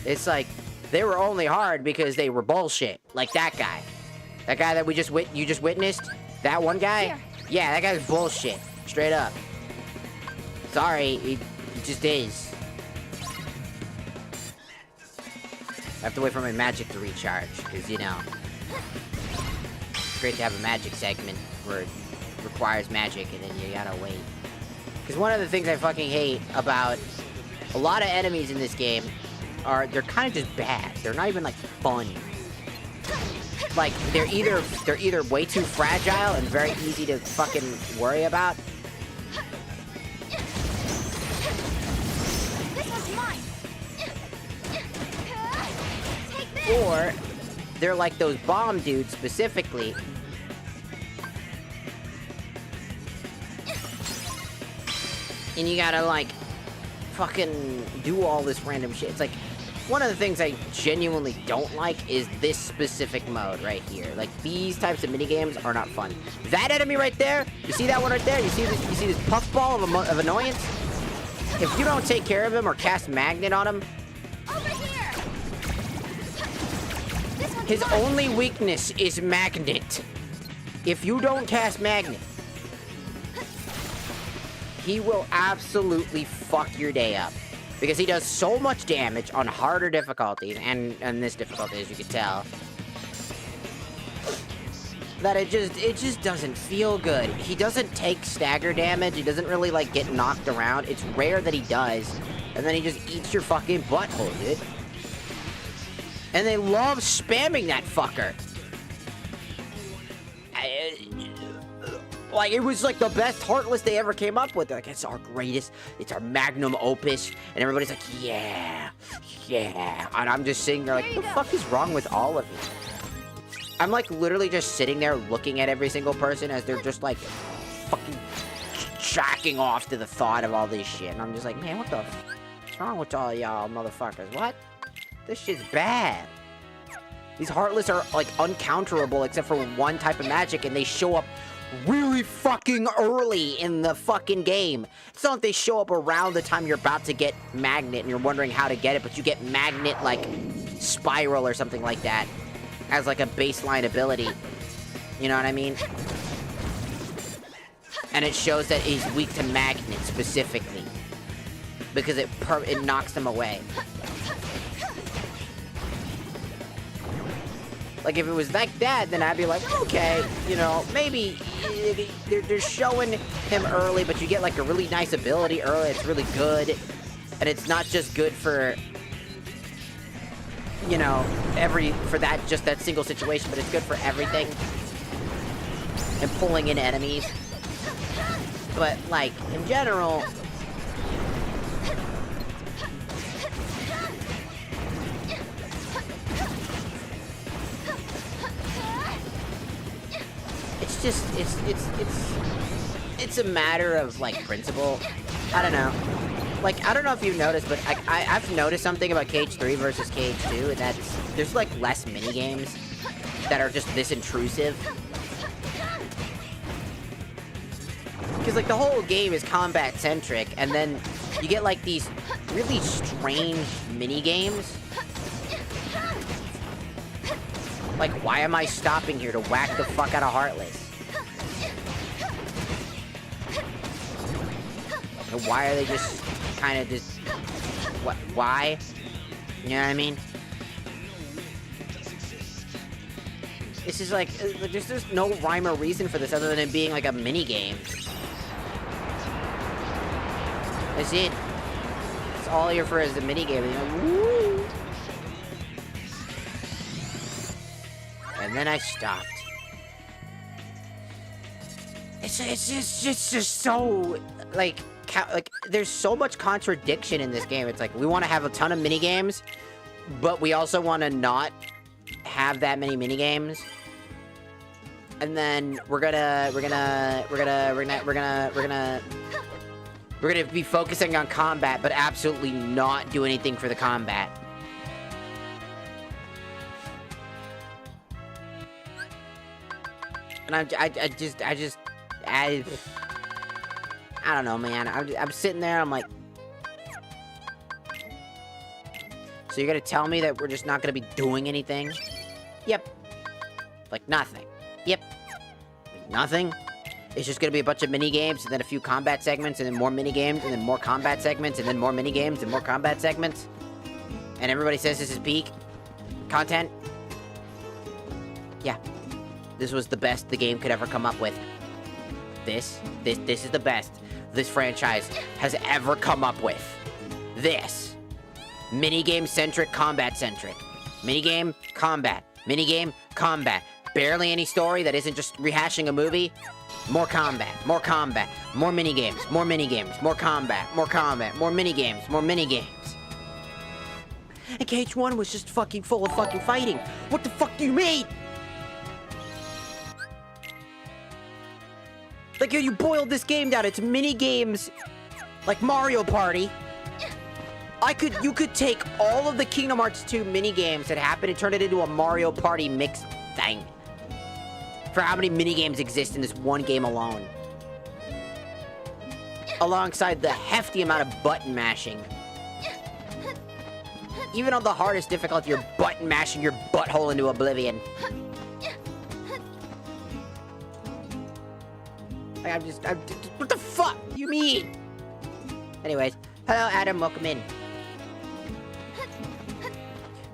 It's like, they were only hard because they were bullshit. Like that guy. That guy that you just witnessed? That one guy? Here. Yeah, that guy's bullshit. Straight up. Sorry, it just is. I have to wait for my magic to recharge, because, you know, it's great to have a magic segment where it requires magic and then you gotta wait. Because one of the things I fucking hate about a lot of enemies in this game are, they're kind of just bad. They're not even, like, fun. like, they're either way too fragile and very easy to fucking worry about. This one's mine. Take this. Or they're like those bomb dudes specifically. And you gotta like fucking do all this random shit. It's like one of the things I genuinely don't like is this specific mode right here. Like these types of minigames are not fun. That enemy right there, you see that one right there? You see this puffball of annoyance? If you don't take care of him or cast magnet on him, Over here. This one's his mine. only weakness is magnet. If you don't cast magnet, he will absolutely fuck your day up. Because he does so much damage on harder difficulties, and this difficulty, as you can tell, that it just doesn't feel good. He doesn't take stagger damage, he doesn't really, like, get knocked around. It's rare that he does, and then he just eats your fucking butthole, dude. And they love spamming that fucker. Like, it was, like, the best Heartless they ever came up with. They're like, it's our greatest, it's our magnum opus. And everybody's like, yeah, yeah. And I'm just sitting there like, what the fuck is wrong with all of you? I'm, like, literally just sitting there looking at every single person as they're just, like, fucking jacking off to the thought of all this shit. And I'm just like, man, what the what's wrong with all y'all motherfuckers? What? This shit's bad. These Heartless are, like, uncounterable except for one type of magic, and they show up really fucking early in the fucking game. It's not like they show up around the time you're about to get magnet and you're wondering how to get it, but you get magnet, like, spiral or something like that as, like, a baseline ability. You know what I mean? And it shows that he's weak to magnet specifically because it knocks them away. Like, if it was like that, then I'd be like, okay, you know, maybe they're showing him early, but you get, like, a really nice ability early. It's really good. And it's not just good for, you know, just that single situation, but it's good for everything. And pulling in enemies. But, like, in general, it's just, it's a matter of, like, principle. I don't know. Like, I don't know if you've noticed, but I've noticed something about Cage 3 versus Cage 2, and that's, there's, like, less minigames that are just this intrusive. Because, like, the whole game is combat-centric, and then you get, like, these really strange minigames. Like, why am I stopping here to whack the fuck out of Heartless? And why are they just kind of just... What? Why? You know what I mean? This is like... There's just no rhyme or reason for this other than it being like a minigame. That's it. That's all you're for is a minigame. And you're like, woo! And then I stopped. It's just so, like, there's so much contradiction in this game. It's like, we want to have a ton of minigames, but we also want to not have that many minigames. And then we're gonna be focusing on combat, but absolutely not do anything for the combat. And I don't know, man. I'm sitting there, I'm like... So you're gonna tell me that we're just not gonna be doing anything? Yep. Like, nothing. Yep. Like, nothing. It's just gonna be a bunch of mini-games, and then a few combat segments, and then more mini-games, and then more combat segments, and then more mini-games, and more combat segments. And everybody says this is peak content? Yeah. This was the best the game could ever come up with. This is the best this franchise has ever come up with. This. Minigame-centric, combat-centric. Minigame, combat. Minigame, combat. Barely any story that isn't just rehashing a movie. More combat, more combat, more minigames, more minigames, more combat, more combat, more minigames, more minigames. And KH1 was just fucking full of fucking fighting. What the fuck do you mean? Like, you boiled this game down. It's minigames like Mario Party. You could take all of the Kingdom Hearts 2 minigames that happen and turn it into a Mario Party mixed thing. For how many minigames exist in this one game alone. Alongside the hefty amount of button mashing. Even on the hardest difficulty, you're button mashing your butthole into oblivion. Like, what the fuck do you mean? Anyways, hello Adam, welcome in.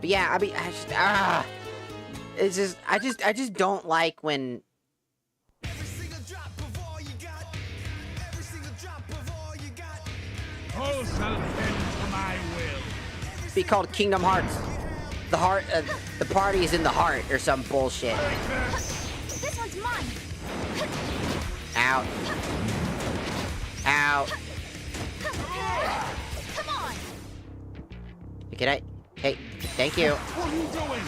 But yeah, I mean, I just don't like when be called Kingdom Hearts. The party is in the heart or some bullshit. This one's mine. Out. Out. Come on. Can I? Hey, thank you. What are you doing?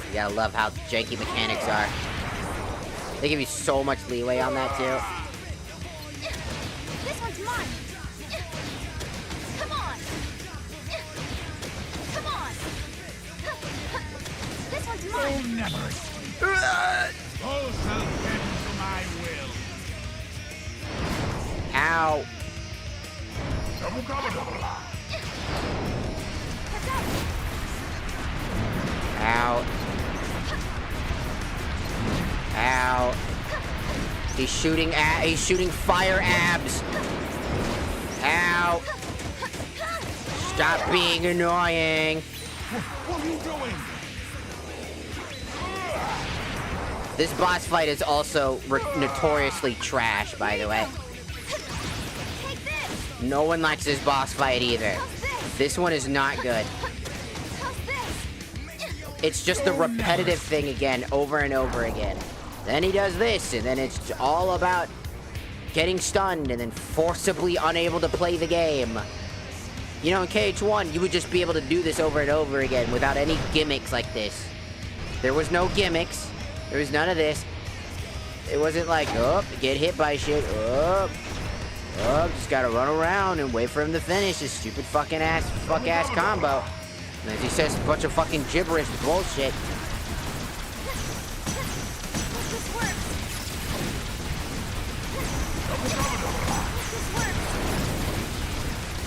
You gotta love how janky mechanics are. They give you so much leeway on that too. This one's mine. Come on. Come on. This one's mine. You'll never escape. All shall bend to my will. Ow. Double cover. Ow. Ow. He's shooting fire abs. Ow. Stop being annoying. What are you doing? This boss fight is also notoriously trash, by the way. Take this. No one likes this boss fight either. This one is not good. How's this? It's just the repetitive thing again, over and over again. Then he does this, and then it's all about getting stunned and then forcibly unable to play the game. You know, in KH1, you would just be able to do this over and over again without any gimmicks like this. There was no gimmicks. There was none of this. It wasn't like, oh, get hit by shit. Oh, just gotta run around and wait for him to finish his stupid fucking ass combo. And as he says a bunch of fucking gibberish bullshit. This works.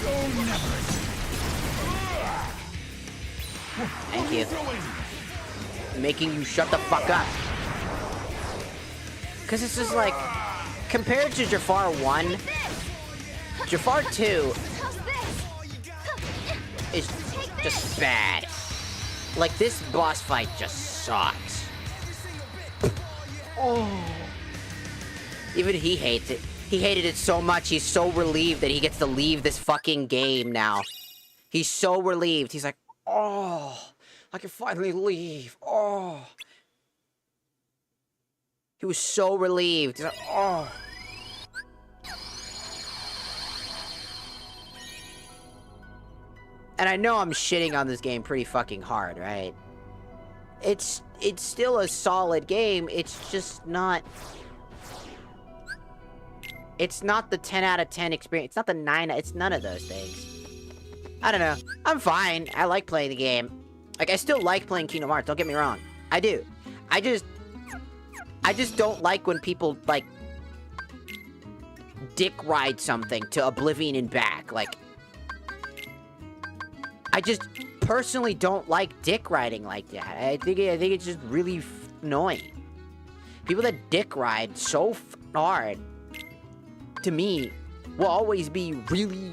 You'll never escape. Thank you. Making you shut the fuck up. Because this is like, compared to Jafar 1, Jafar 2 is just bad. Like, this boss fight just sucks. Oh. Even he hates it. He hated it so much, he's so relieved that he gets to leave this fucking game now. He's so relieved. He's like, oh, I can finally leave. Oh. He was so relieved. He's like, oh. And I know I'm shitting on this game pretty fucking hard, right? It's still a solid game. It's just not... It's not the 10 out of 10 experience. It's not the 9. It's none of those things. I don't know. I'm fine. I like playing the game. Like, I still like playing Kingdom Hearts. Don't get me wrong. I do. I just don't like when people, like, dick ride something to oblivion and back. Like, I just personally don't like dick riding like that. I think it's just really annoying. People that dick ride so hard, to me, will always be really,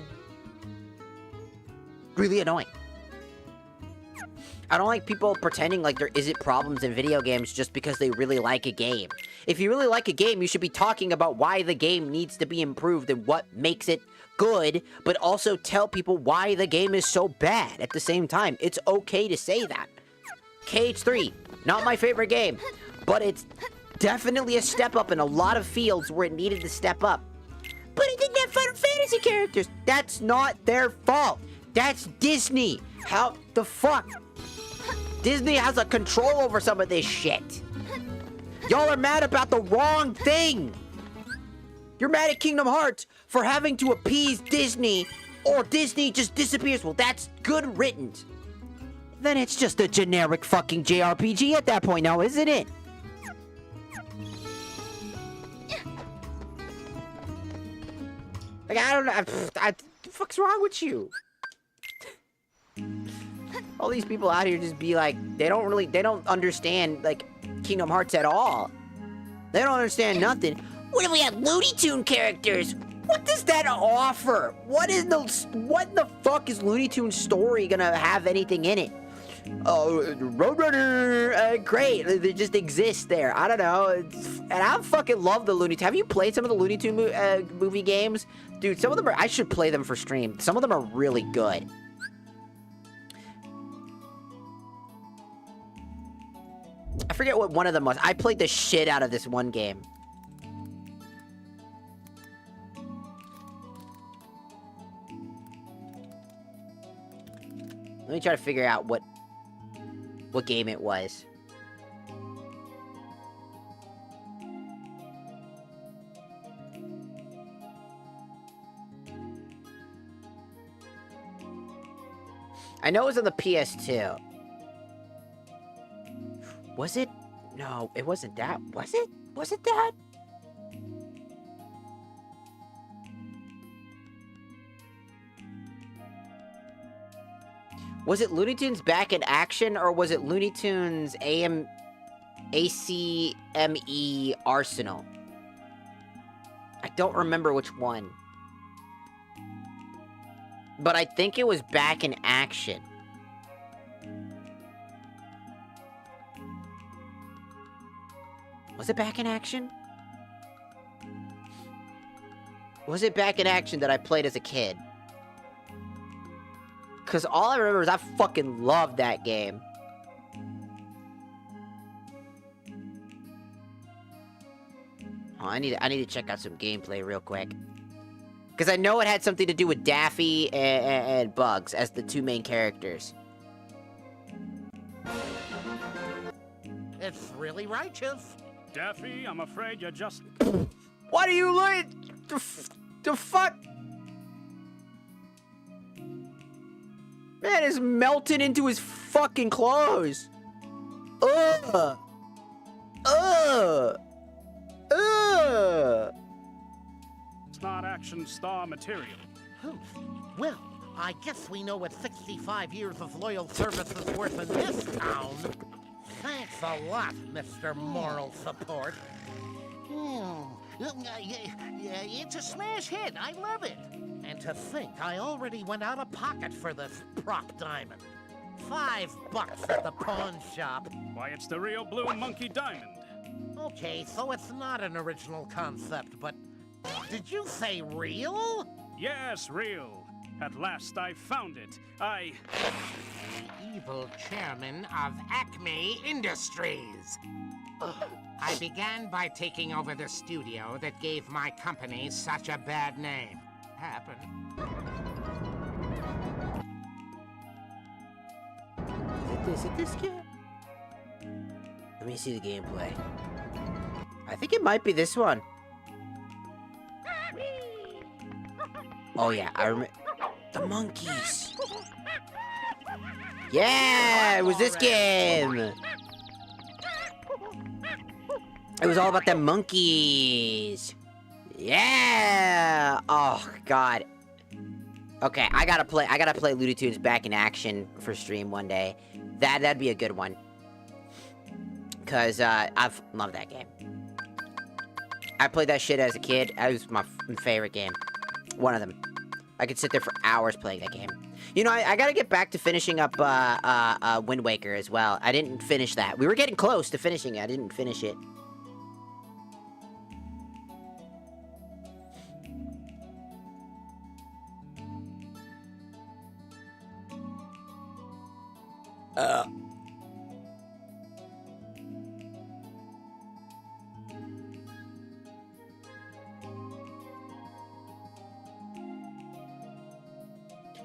really annoying. I don't like people pretending like there isn't problems in video games just because they really like a game. If you really like a game, you should be talking about why the game needs to be improved and what makes it good, but also tell people why the game is so bad at the same time. It's okay to say that. KH3, not my favorite game, but it's definitely a step up in a lot of fields where it needed to step up. But it didn't have Final Fantasy characters. That's not their fault. That's Disney. How the fuck? Disney has a control over some of this shit. Y'all are mad about the wrong thing. You're mad at Kingdom Hearts for having to appease Disney, or Disney just disappears. Well, that's good riddance. Then it's just a generic fucking JRPG at that point now, isn't it? Like, I don't know. What the fuck's wrong with you? All these people out here just be like, they don't understand, like, Kingdom Hearts at all. They don't understand nothing. What if we have Looney Tune characters? What does that offer? What in the fuck is Looney Tune's story gonna have anything in it? Oh, Roadrunner, great. They just exist there. I don't know. And I fucking love the Looney Tunes. Have you played some of the Looney Tune movie games? Dude, some of them I should play them for stream. Some of them are really good. I forget what one of them was. I played the shit out of this one game. Let me try to figure out what game it was. I know it was on the PS2. Was it? No, it wasn't that. Was it? Was it that? Was it Looney Tunes Back in Action, or was it Looney Tunes ACME Arsenal? I don't remember which one. But I think it was Back in Action. Was it Back in Action? Was it Back in Action that I played as a kid? Because all I remember is I fucking loved that game. Oh, I need to check out some gameplay real quick. Because I know it had something to do with Daffy and Bugs as the two main characters. It's really righteous. Daffy, I'm afraid you're just... What are you like? The fuck? Man is melting into his fucking clothes. Ugh. Ugh. Ugh. It's not action star material. Well, I guess we know what 65 years of loyal service is worth in this town. Thanks a lot, Mr. Moral Support. It's a smash hit. I love it. And to think I already went out of pocket for this prop diamond. $5 at the pawn shop. Why, it's the real blue monkey diamond. Okay, so it's not an original concept, but did you say real? Yes, real. At last I found it. The evil chairman of Acme Industries. I began by taking over the studio that gave my company such a bad name. Is it this kid? Let me see the gameplay. I think it might be this one. Oh yeah, I remember the monkeys. Yeah, it was this game. It was all about the monkeys. Yeah. Oh God. Okay, I gotta play Looney Tunes Back in Action for stream one day. That'd be a good one. Cause I've loved that game. I played that shit as a kid. That was my favorite game. One of them. I could sit there for hours playing that game. You know, I gotta get back to finishing up Wind Waker as well. I didn't finish that. We were getting close to finishing it. I didn't finish it.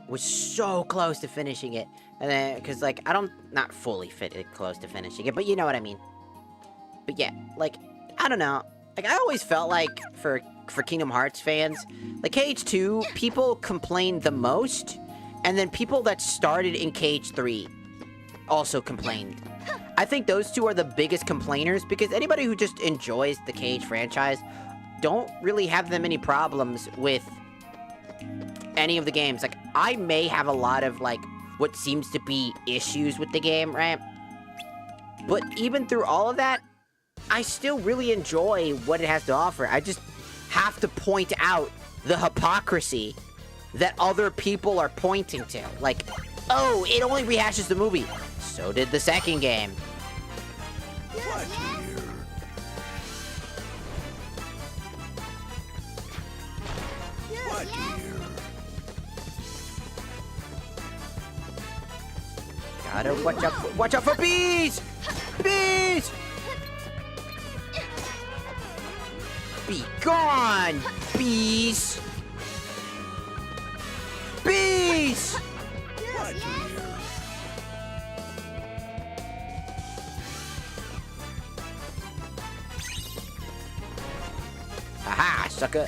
was so close to finishing it. And then, because, like, not fully close to finishing it, but you know what I mean. But yeah, like, I don't know. Like, I always felt like, for Kingdom Hearts fans, like, KH2, people complained the most, and then people that started in KH3 also complained. I think those two are the biggest complainers, because anybody who just enjoys the KH franchise don't really have that many problems with any of the games. Like, I may have a lot of, like, what seems to be issues with the game, right? But even through all of that, I still really enjoy what it has to offer. I just have to point out the hypocrisy that other people are pointing to. Like, oh, it only rehashes the movie. So did the second game. What here? What here? Gotta watch out for bees! Bees! Be gone, bees! Bees! What here? Aha, sucker!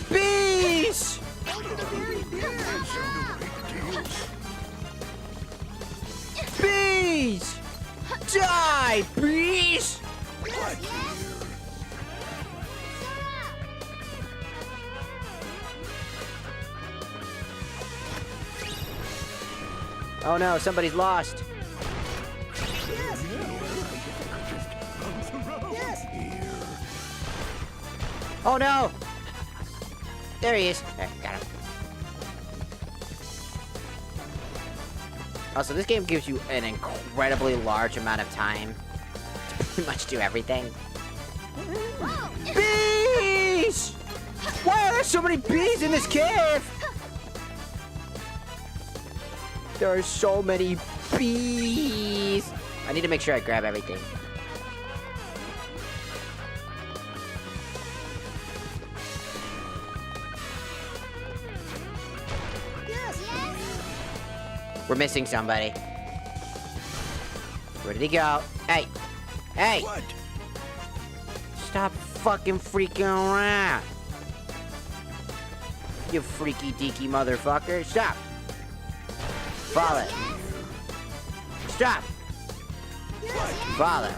Bees! Bees! Die, bees! What here? Oh no, somebody's lost. Oh no! There he is. There, got him. Also, this game gives you an incredibly large amount of time to pretty much do everything. Bees! Why are there so many bees in this cave? There are so many bees. I need to make sure I grab everything. We're missing somebody. Where did he go? Hey! Hey! What? Stop fucking freaking around! You freaky deaky motherfucker. Stop! Follow. Stop! Follow.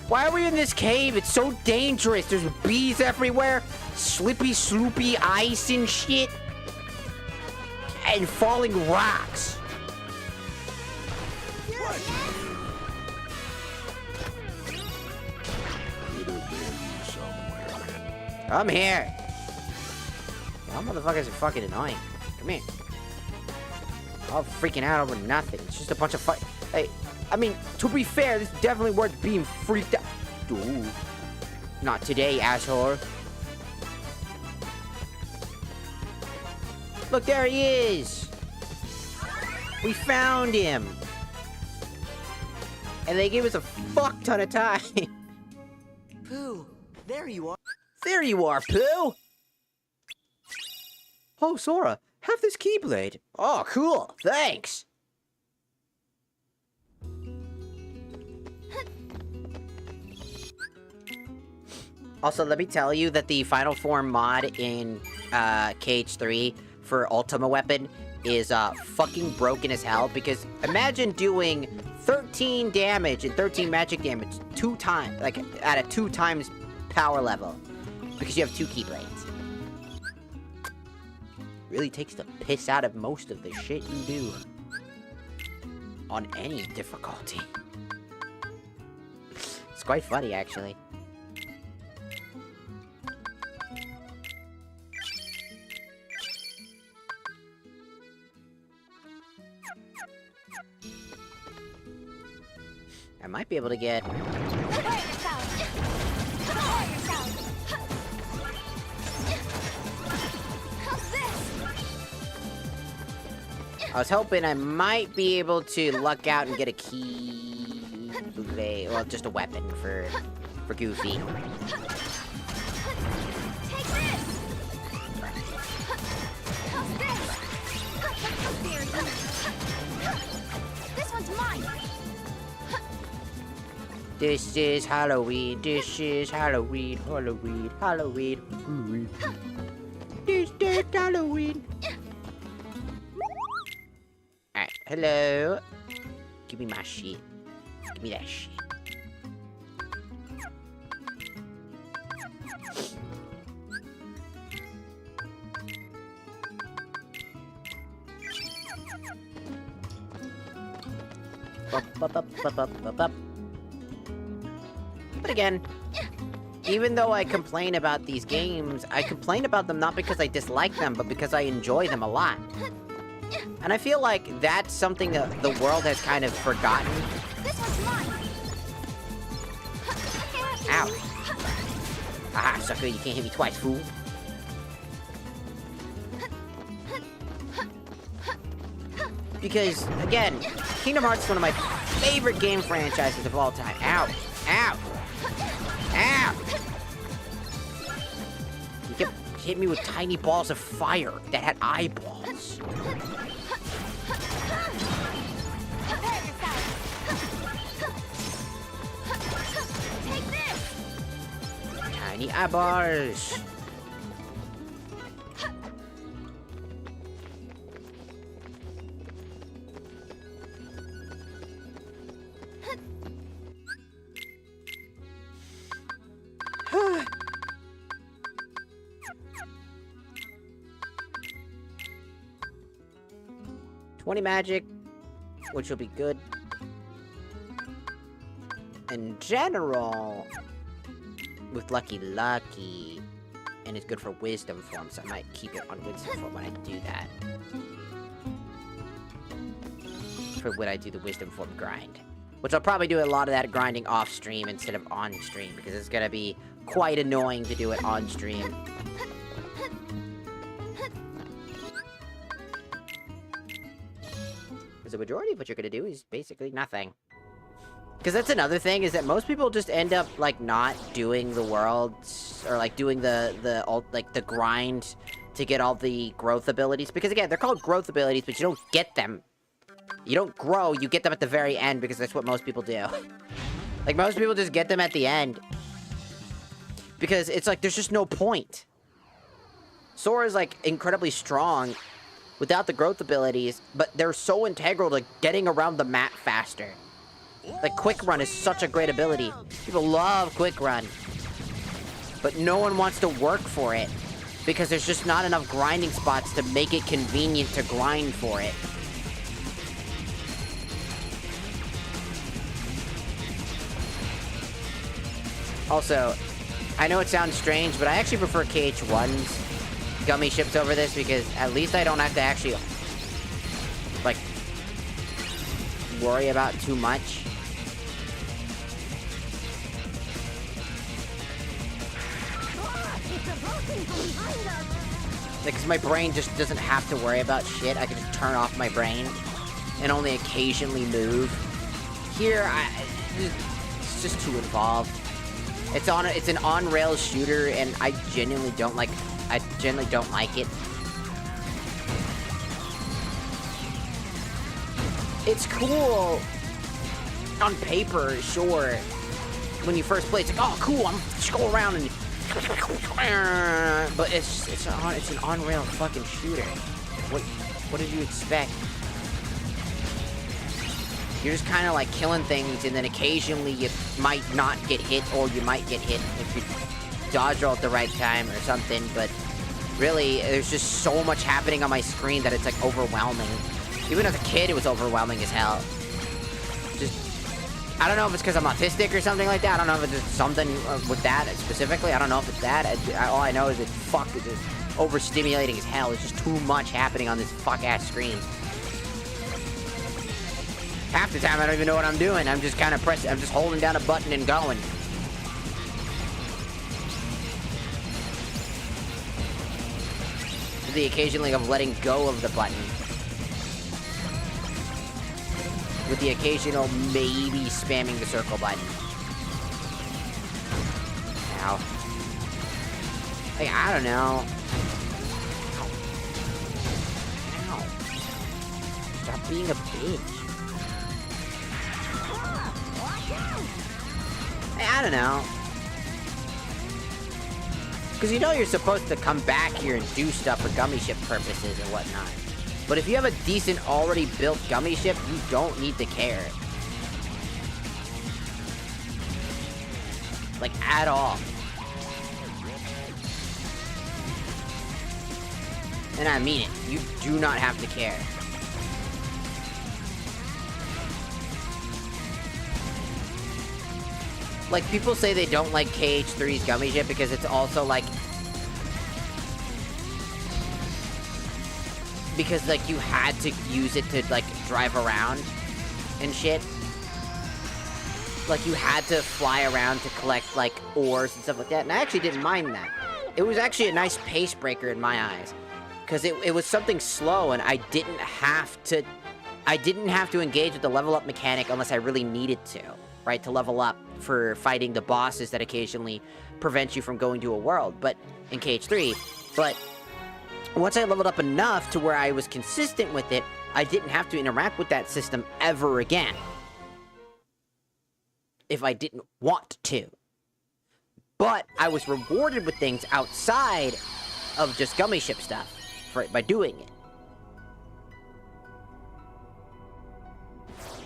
Why are we in this cave? It's so dangerous. There's bees everywhere. Slippy, sloopy ice and shit. And falling rocks. I'm here. Y'all motherfuckers are fucking annoying. Come here. All freaking out over nothing. It's just a bunch of fight. Hey, I mean, to be fair, this is definitely worth being freaked out. Ooh. Not today, asshole. Look, there he is! We found him! And they gave us a fuck ton of time. Pooh, there you are. There you are, Pooh! Oh, Sora, have this Keyblade. Oh, cool. Thanks. Also, let me tell you that the Final Form mod in KH3 for Ultima Weapon is fucking broken as hell, because imagine doing 13 damage and 13 magic damage 2 times, like at a 2 times power level, because you have 2 Keyblades. Really takes the piss out of most of the shit you do on any difficulty. It's quite funny, actually. I might be able to get... I was hoping I might be able to luck out and get a key basically. Well, just a weapon for Goofy. Take this! How's this? This one's mine! This is Halloween. This is Halloween. Halloween. Halloween. Halloween. This is Halloween. Alright, hello. Give me my shit. Give me that shit. But again, even though I complain about these games, I complain about them not because I dislike them, but because I enjoy them a lot. And I feel like that's something that the world has kind of forgotten. This one's mine! Ow. Aha, sucker, you can't hit me twice, fool. Because, again, Kingdom Hearts is one of my favorite game franchises of all time. Ow. Ow. Ow! You kept hitting me with tiny balls of fire that had eyeballs. Take this! Tiny eyeballs. $20 magic, which will be good. In general, with Lucky, and it's good for wisdom form, so I might keep it on wisdom form when I do that. For when I do the wisdom form grind. Which I'll probably do a lot of that grinding off stream instead of on stream, because it's gonna be quite annoying to do it on stream. Because the majority of what you're gonna do is basically nothing. Because that's another thing, is that most people just end up, like, not doing the worlds, or, like, doing the grind to get all the growth abilities. Because, again, they're called growth abilities, but you don't get them. You don't grow, you get them at the very end, because that's what most people do. Like, most people just get them at the end. Because it's like, there's just no point. Sora is, like, incredibly strong without the growth abilities, but they're so integral to getting around the map faster. Like, Quick Run is such a great ability. People love Quick Run. But no one wants to work for it, because there's just not enough grinding spots to make it convenient to grind for it. Also, I know it sounds strange, but I actually prefer KH1's gummy ships over this, because at least I don't have to actually, like, worry about too much. Because my brain just doesn't have to worry about shit. I can just turn off my brain and only occasionally move. Here, it's just too involved. It's an on-rails shooter, and I genuinely don't like it. It's cool on paper, sure. When you first play, it's like, oh, cool, I'm just go around and... But it's an on-rail fucking shooter. What did you expect? You're just kind of like killing things, and then occasionally you might not get hit, or you might get hit if you dodge roll at the right time or something, but really, there's just so much happening on my screen that it's like overwhelming. Even as a kid, it was overwhelming as hell. I don't know if it's because I'm autistic or something like that. I don't know if it's just something with that specifically. I don't know if it's that. All I know is it's just overstimulating as hell. There's just too much happening on this fuck-ass screen. Half the time, I don't even know what I'm doing. I'm just kind of pressing. I'm just holding down a button and going. The occasionally of letting go of the button. with the occasional maybe spamming the circle button. Ow. Like, I don't know. Ow. Stop being a bitch. I don't know. Because you know you're supposed to come back here and do stuff for gummy ship purposes and whatnot. But if you have a decent, already built gummy ship, you don't need to care. Like, at all. And I mean it. You do not have to care. Like, people say they don't like KH3's gummy ship because it's also, like... Because, like, you had to use it to, like, drive around and shit. Like, you had to fly around to collect, like, ores and stuff like that. And I actually didn't mind that. It was actually a nice pace breaker in my eyes. Because it was something slow, and I didn't have to engage with the level up mechanic unless I really needed to, right? To level up for fighting the bosses that occasionally prevent you from going to a world, but in KH3. But once I leveled up enough to where I was consistent with it, I didn't have to interact with that system ever again. If I didn't want to. But I was rewarded with things outside of just gummy ship stuff by doing it.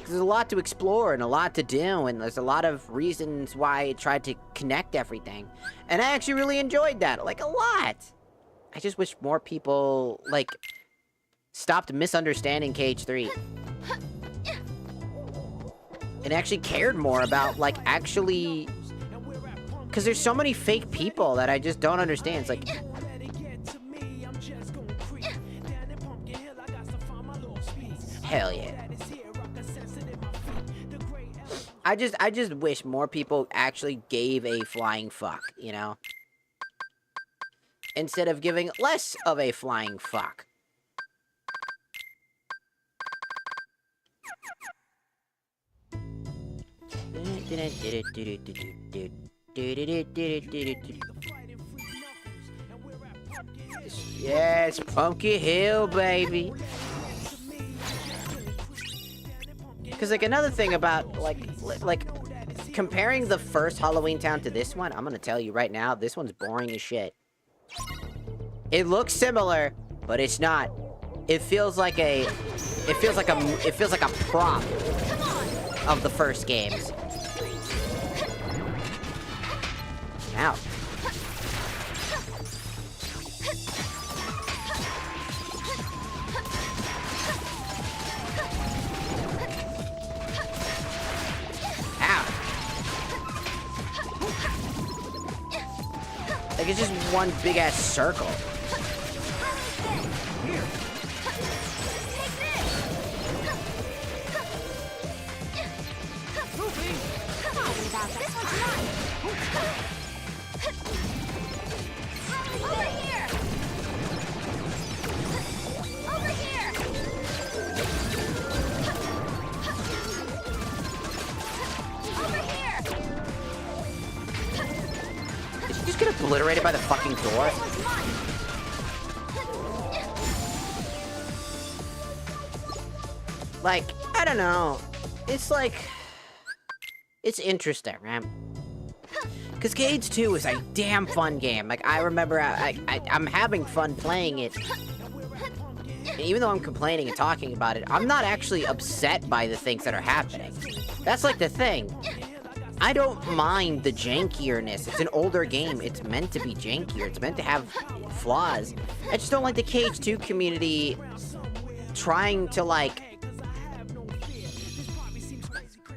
There's a lot to explore and a lot to do, and there's a lot of reasons why I tried to connect everything. And I actually really enjoyed that, like, a lot. I just wish more people, like, stopped misunderstanding KH3. And actually cared more about, like, actually... Because there's so many fake people that I just don't understand. It's like... Hell yeah. I just wish more people actually gave a flying fuck, you know? Instead of giving less of a flying fuck. Yes, Pumpkin Hill, baby. Because, like, another thing about, like, comparing the first Halloween Town to this one, I'm gonna tell you right now, this one's boring as shit. It looks similar, but it's not. It feels like a prop of the first games. Ow. Like, it's just one big-ass circle. Get obliterated by the fucking door. Like, I don't know. It's like... It's interesting, right? Because KH 2 is a damn fun game. Like, I remember I'm having fun playing it. And even though I'm complaining and talking about it, I'm not actually upset by the things that are happening. That's like the thing. I don't mind the jankierness. It's an older game. It's meant to be jankier. It's meant to have flaws. I just don't like the KH2 community trying to, like,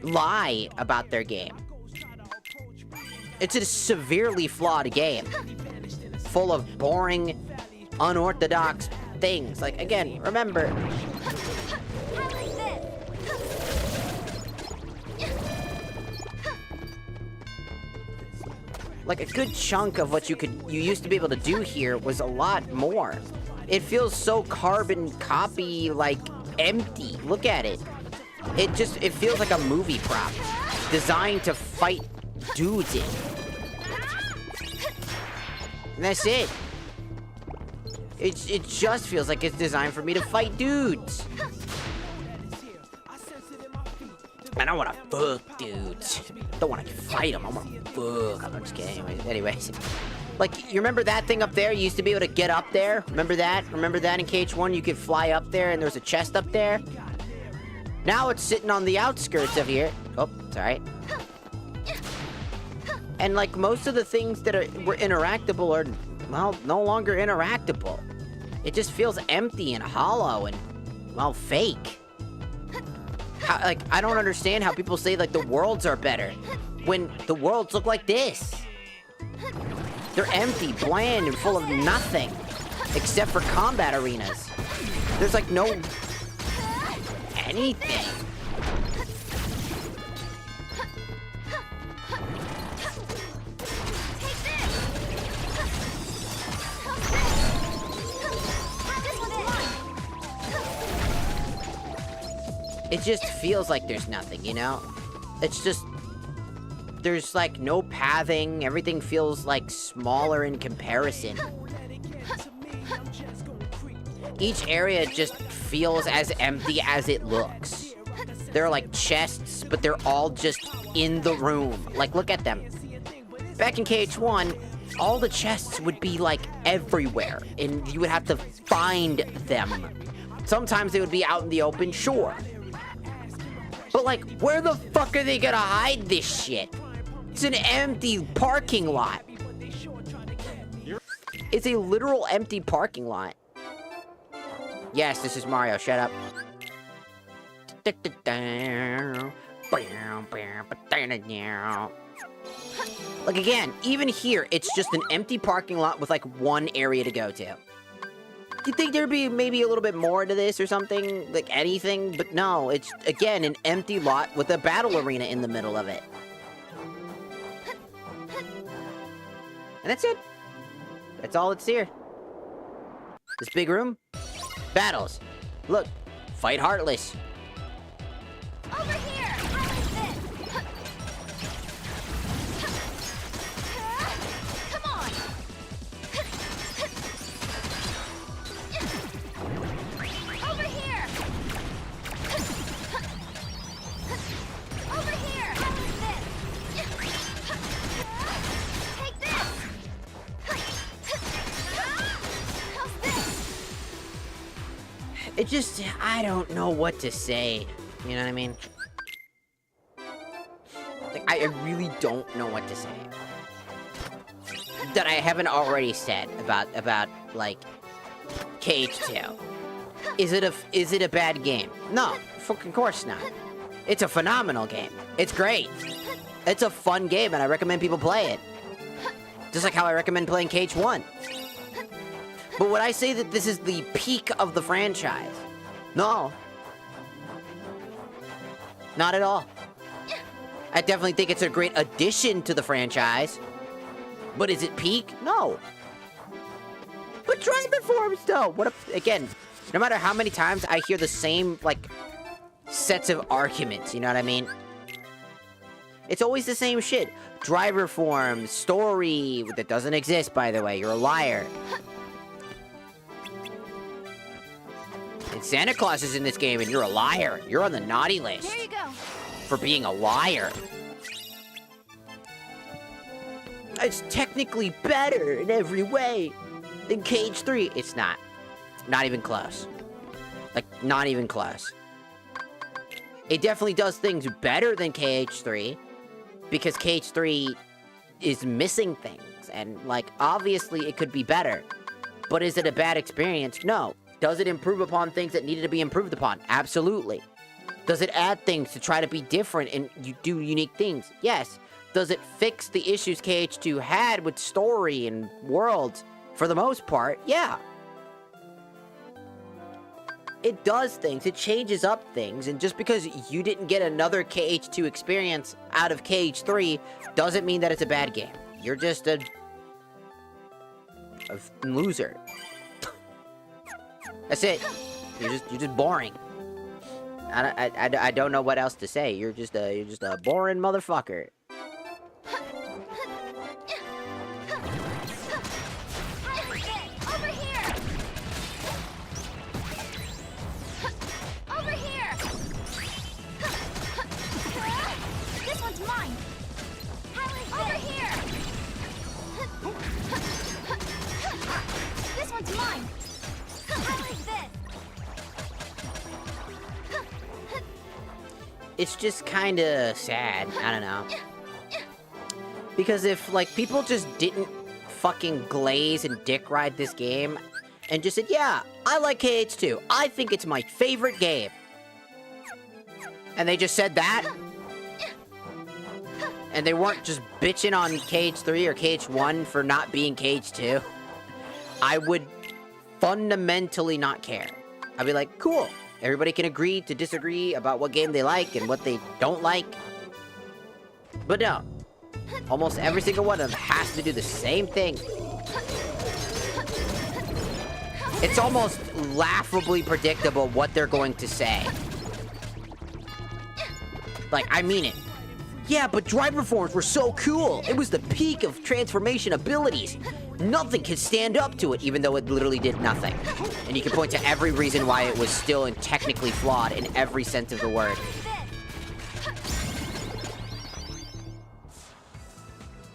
lie about their game. It's a severely flawed game. Full of boring, unorthodox things. Like, again, remember... Like, a good chunk of what you used to be able to do here was a lot more. It feels so carbon copy, like, empty. Look at it. It feels like a movie prop designed to fight dudes in. And that's it. It just feels like it's designed for me to fight dudes. And I want to fuck dudes. Don't want to fight them. I want to fuck. I'm just kidding. Anyways. Like, you remember that thing up there? You used to be able to get up there? Remember that? Remember that in KH1? You could fly up there and there was a chest up there? Now it's sitting on the outskirts of here. Oh, it's alright. And, like, most of the things that were interactable are, well, no longer interactable. It just feels empty and hollow and, well, fake. Like, I don't understand how people say, like, the worlds are better when the worlds look like this. They're empty, bland, and full of nothing. Except for combat arenas. There's, like, no... anything. It just feels like there's nothing, you know? It's just... there's, like, no pathing. Everything feels, like, smaller in comparison. Each area just feels as empty as it looks. They're like chests, but they're all just in the room. Like, look at them. Back in KH1, all the chests would be, like, everywhere, and you would have to find them. Sometimes they would be out in the open, sure. But, like, where the fuck are they gonna hide this shit? It's an empty parking lot. It's a literal empty parking lot. Yes, this is Mario, shut up. Like, again, even here, it's just an empty parking lot with, like, one area to go to. You'd think there'd be maybe a little bit more to this or something, like anything, but no, it's, again, an empty lot with a battle arena in the middle of it. And that's it. That's all that's here. This big room. Battles. Look. Fight Heartless. Over here! How is this? Come on! Over here! Over here! How is this? Take this! How's this? It just, I don't know what to say. You know what I mean? Like, I really don't know what to say. That I haven't already said about like, KH2. Is it a bad game? No, fucking course not. It's a phenomenal game. It's great. It's a fun game, and I recommend people play it. Just like how I recommend playing KH1. But would I say that this is the peak of the franchise? No. Not at all. I definitely think it's a great addition to the franchise. But is it peak? No. But Driver Forms, though. What if, again, no matter how many times I hear the same, like, sets of arguments, you know what I mean? It's always the same shit. Driver Forms, story, that doesn't exist, by the way. You're a liar. And Santa Claus is in this game, and you're a liar. You're on the naughty list. Here you go. For being a liar. It's technically better in every way than KH3. It's not. Not even close. Like, not even close. It definitely does things better than KH3, because KH3 is missing things, and, like, obviously it could be better. But is it a bad experience? No. Does it improve upon things that needed to be improved upon? Absolutely. Does it add things to try to be different and you do unique things? Yes. Does it fix the issues KH2 had with story and worlds? For the most part, yeah. It does things, it changes up things, and just because you didn't get another KH2 experience out of KH3 doesn't mean that it's a bad game. You're just a loser. That's it. You're just boring. I don't know what else to say. You're just a boring motherfucker. Over here! Over here! This one's mine! Over here! This one's mine! I like this! It's just kind of sad. I don't know. Because if, like, people just didn't fucking glaze and dick ride this game and just said, yeah, I like KH2. I think it's my favorite game. And they just said that. And they weren't just bitching on KH3 or KH1 for not being KH2. I would fundamentally not care. I'd be like, cool. Everybody can agree to disagree about what game they like and what they don't like. But no. Almost every single one of them has to do the same thing. It's almost laughably predictable what they're going to say. Like, I mean it. Yeah, but driver forms were so cool. It was the peak of transformation abilities. Nothing can stand up to it, even though it literally did nothing. And you can point to every reason why it was still and technically flawed in every sense of the word.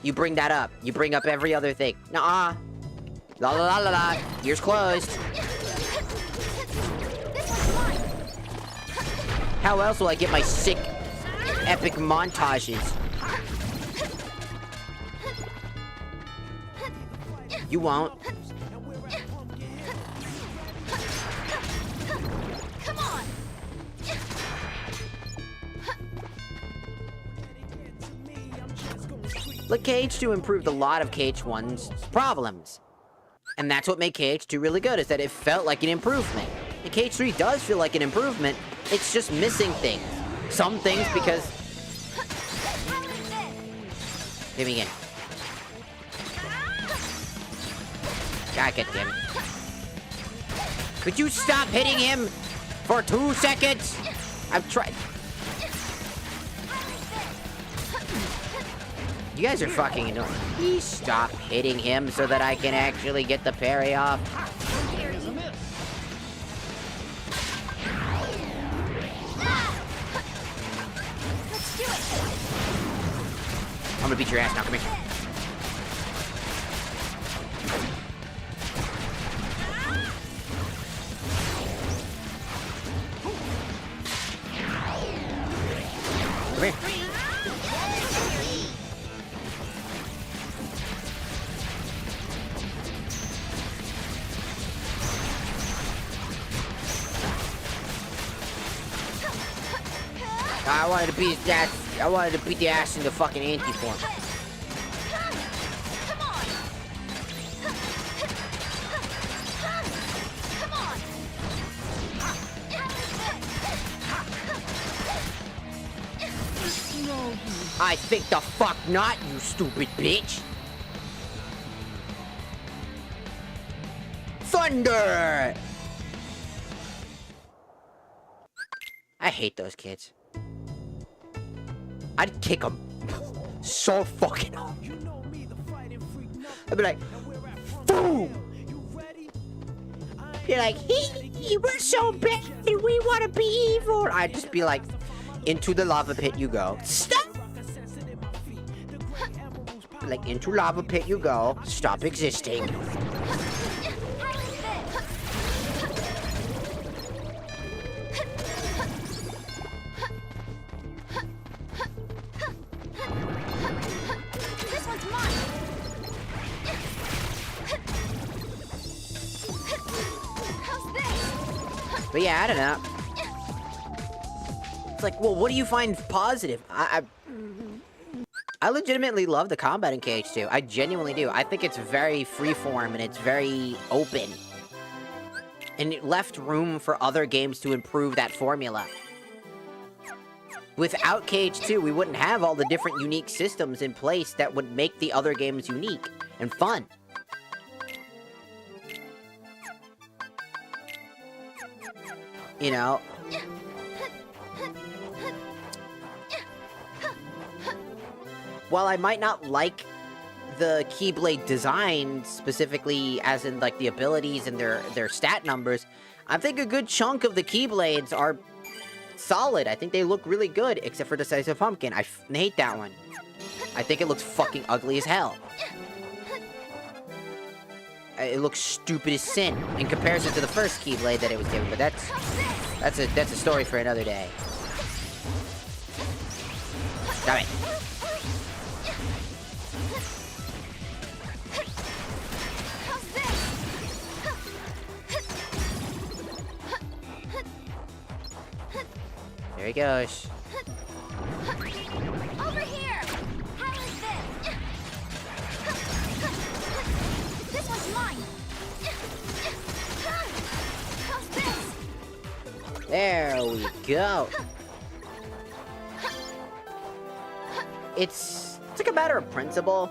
You bring that up. You bring up every other thing. Nuh-uh. La la la la la. Ears closed. How else will I get my sick, epic montages? You won't. Come on! Look, KH2 improved a lot of KH1's problems. And that's what made KH2 really good, is that it felt like an improvement. And KH3 does feel like an improvement, it's just missing things. Some things because... Hit me again. God, get him. Could you stop hitting him for 2 seconds? I'm trying... You guys are fucking annoying. Please stop hitting him so that I can actually get the parry off. Let's do it! I'm gonna beat your ass now. Come here. Come here. I wanted to beat that. I wanted to beat the ass in the fucking anti-form. Come on! Come on! I think the fuck not, you stupid bitch. Thunder! I hate those kids. I'd kick them so fucking hard. I'd be like, boom! You're like, we're so bad and we want to be evil. I'd just be like, into the lava pit you go. Stop! Like, into lava pit you go. Stop existing. This one's mine! How's this? But yeah, I don't know. It's like, well, what do you find positive? I legitimately love the combat in KH2. I genuinely do. I think it's very freeform and it's very open. And it left room for other games to improve that formula. Without KH2, we wouldn't have all the different unique systems in place that would make the other games unique and fun. You know? while I might not like the Keyblade design specifically, as in like the abilities and their stat numbers, I think a good chunk of the Keyblades are solid. I think they look really good, except for Decisive Pumpkin. I hate that one. I think it looks fucking ugly as hell. It looks stupid as sin in comparison to the first Keyblade that it was given, but that's a story for another day. Damn it. There he goes. Over here! How is this? This one's mine! How's this? There we go. It's like a matter of principle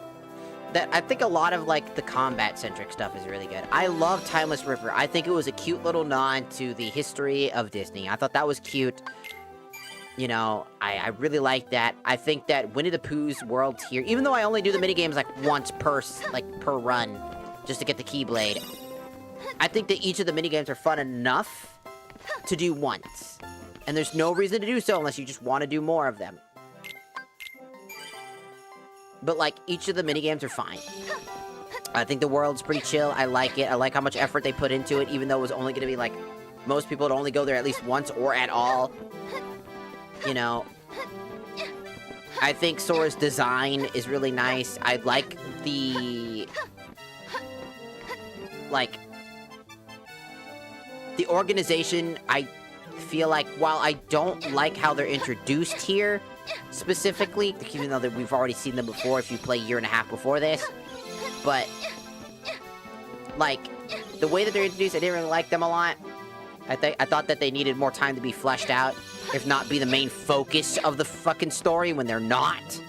that I think a lot of like the combat-centric stuff is really good. I love Timeless River. I think it was a cute little nod to the history of Disney. I thought that was cute. You know, I really like that. I think that Winnie the Pooh's World Tier, even though I only do the minigames like once per run, just to get the Keyblade, I think that each of the minigames are fun enough to do once. And there's no reason to do so unless you just want to do more of them. But like, each of the minigames are fine. I think the world's pretty chill. I like it. I like how much effort they put into it, even though it was only going to be like, most people would only go there at least once or at all. You know, I think Sora's design is really nice. I like the organization. I feel like, while I don't like how they're introduced here, specifically, even though that we've already seen them before if you play a year and a half before this, but, like, the way that they're introduced, I didn't really like them a lot. I thought that they needed more time to be fleshed out, if not be the main focus of the fucking story, when they're not.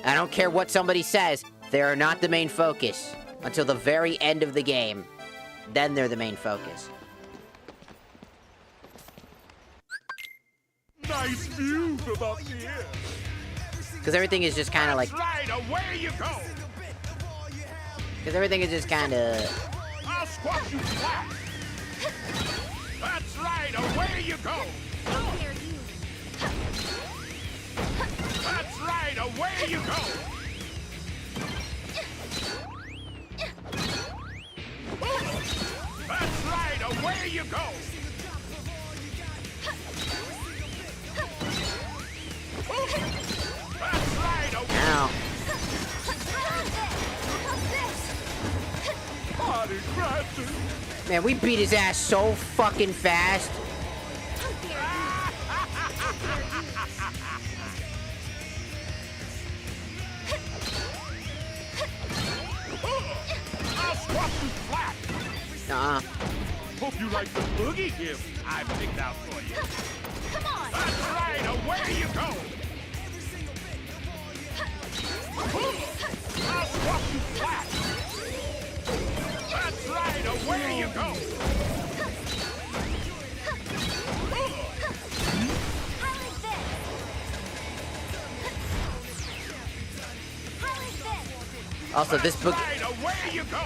I don't care what somebody says, they are not the main focus until the very end of the game. Then they're the main focus. Nice view from up here. Because everything is just kind of like... Right, away you go. Because everything is just kind of... I'll squash you flat. That's right, away you go. That's right, away you go. That's right, away you go. That's right, away. Ow. Party crashing. Man, we beat his ass so fucking fast. I'll squash you flat. Nuh-uh. Hope you like the boogie gift I picked out for you. Come on! That's right, away you go. I'll squash you flat. That's right, away you go. How is this? How is this? Also, this book... Right, away you go.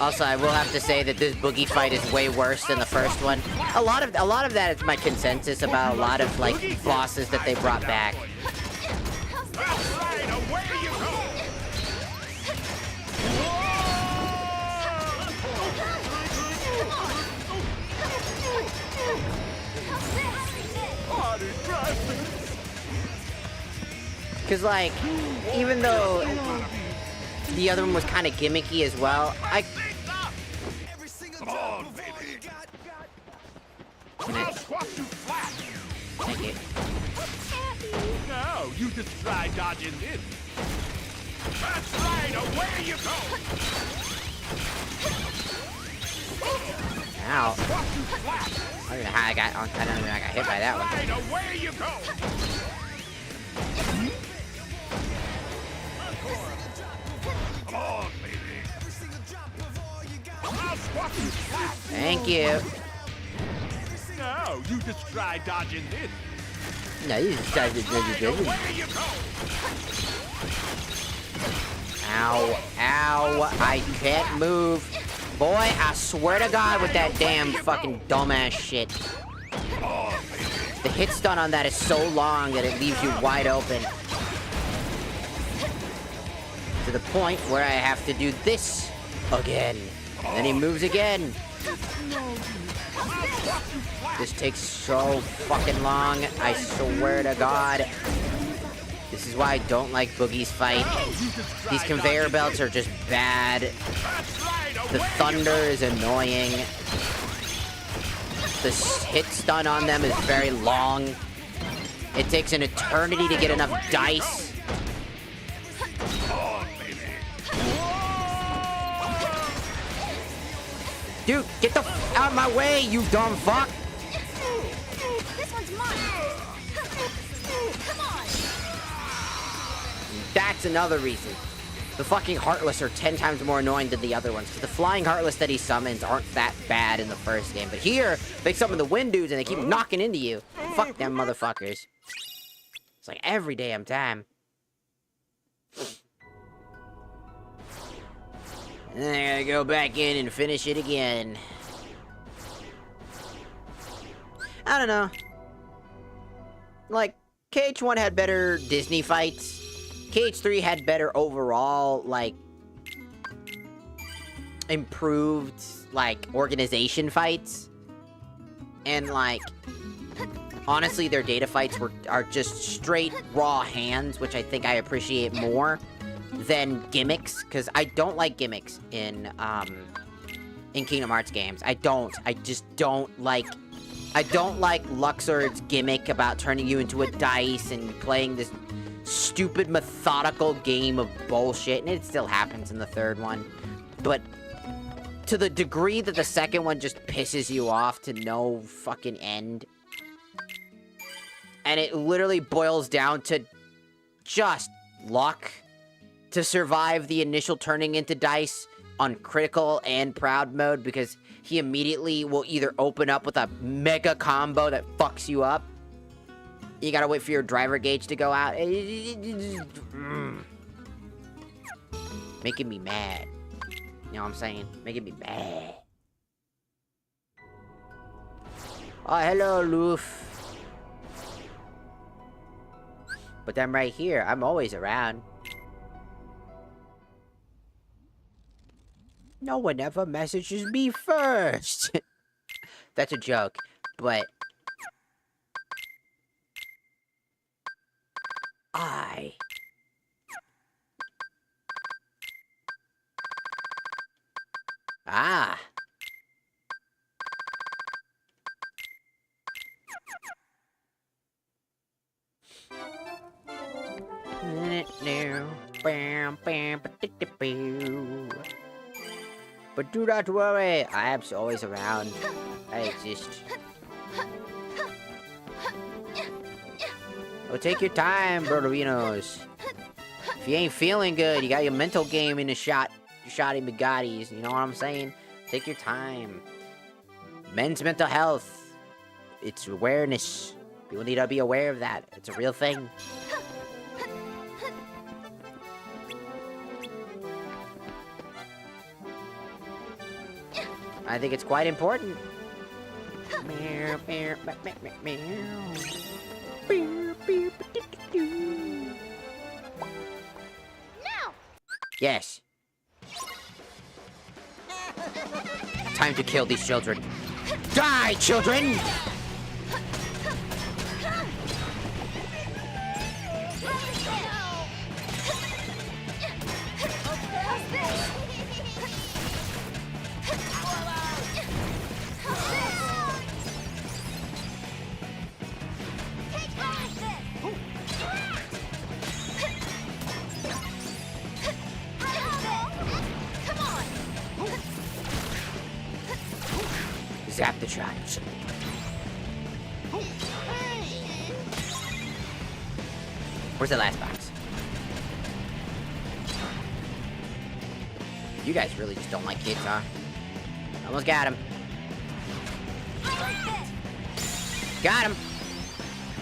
Also, I will have to say that this boogie fight is way worse than the first one. A lot of that is my consensus about a lot of, like, bosses that they brought back. That's right, away you go. Party crashing. Because, like, even though the other one was kind of gimmicky as well, Come on, baby. Can I... I'll squash you flat. Thank you. Now you just try dodging this. That's right, away you go. Ow. Squash you flat. I don't even know how I don't even know how I got hit by that one. Right, away you go. Come on, baby. I'll squash you flat. Thank you. Now you just try dodging this. No, this is Ow, ow, I can't move. Boy, I swear to God with that damn fucking dumbass shit. The hit stun on that is so long that it leaves you wide open. To the point where I have to do this again. And then he moves again. This takes so fucking long, I swear to God. This is why I don't like Boogie's fight. These conveyor belts are just bad. The thunder is annoying. The hit stun on them is very long. It takes an eternity to get enough dice. Dude, get the f out of my way, you dumb fuck! This one's mine. Come on. That's another reason. The fucking Heartless are 10 times more annoying than the other ones, because the flying Heartless that he summons aren't that bad in the first game. But here, they summon the Wind Dudes and they keep knocking into you. Fuck them motherfuckers. It's like every damn time. And then I gotta go back in and finish it again. I don't know. Like, KH1 had better Disney fights. KH3 had better overall, like, improved, like, organization fights. And, like, honestly, their data fights are just straight raw hands, which I think I appreciate more than gimmicks, because I don't like gimmicks in Kingdom Hearts games. I just don't like... I don't like Luxord's gimmick about turning you into a dice and playing this stupid methodical game of bullshit, and it still happens in the third one. But to the degree that the second one just pisses you off to no fucking end. And it literally boils down to just luck to survive the initial turning into dice on critical and proud mode, because he immediately will either open up with a mega combo that fucks you up. You gotta wait for your driver gauge to go out. Making me mad. You know what I'm saying? Making me mad. Oh, hello, Loof. But I'm right here. I'm always around. No one ever messages me first. That's a joke, but... Ah. But do not worry, I am always around. I exist. Oh, take your time, Birdinos. If you ain't feeling good, you got your mental game in the shot. Shotty Bugattis, you know what I'm saying? Take your time. Men's mental health. It's awareness. People need to be aware of that. It's a real thing. I think it's quite important. Now! Yes. Time to kill these children. Die, children! Zap the child. Where's the last box? You guys really just don't like kids, huh? Almost got him. Got him.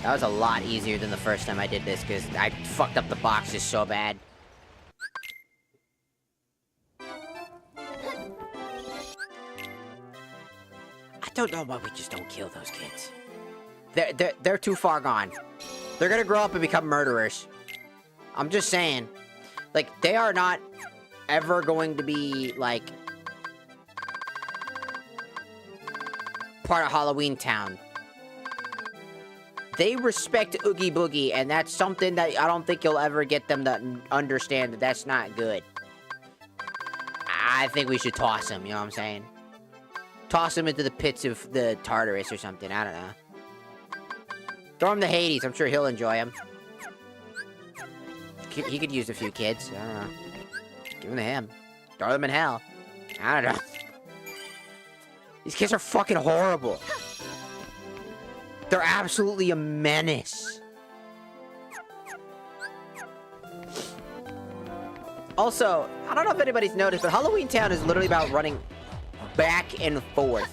That was a lot easier than the first time I did this, because I fucked up the boxes so bad. I don't know why we just don't kill those kids. They're too far gone. They're gonna grow up and become murderers. I'm just saying. Like, they are not ever going to be, like, part of Halloween Town. They respect Oogie Boogie, and that's something that I don't think you'll ever get them to understand that that's not good. I think we should toss him, you know what I'm saying? Toss him into the pits of the Tartarus or something, I don't know. Throw him to Hades, I'm sure he'll enjoy him. He could use a few kids, I don't know. Give them to him. Throw them in hell. I don't know. These kids are fucking horrible. They're absolutely a menace. Also, I don't know if anybody's noticed, but Halloween Town is literally about running back and forth.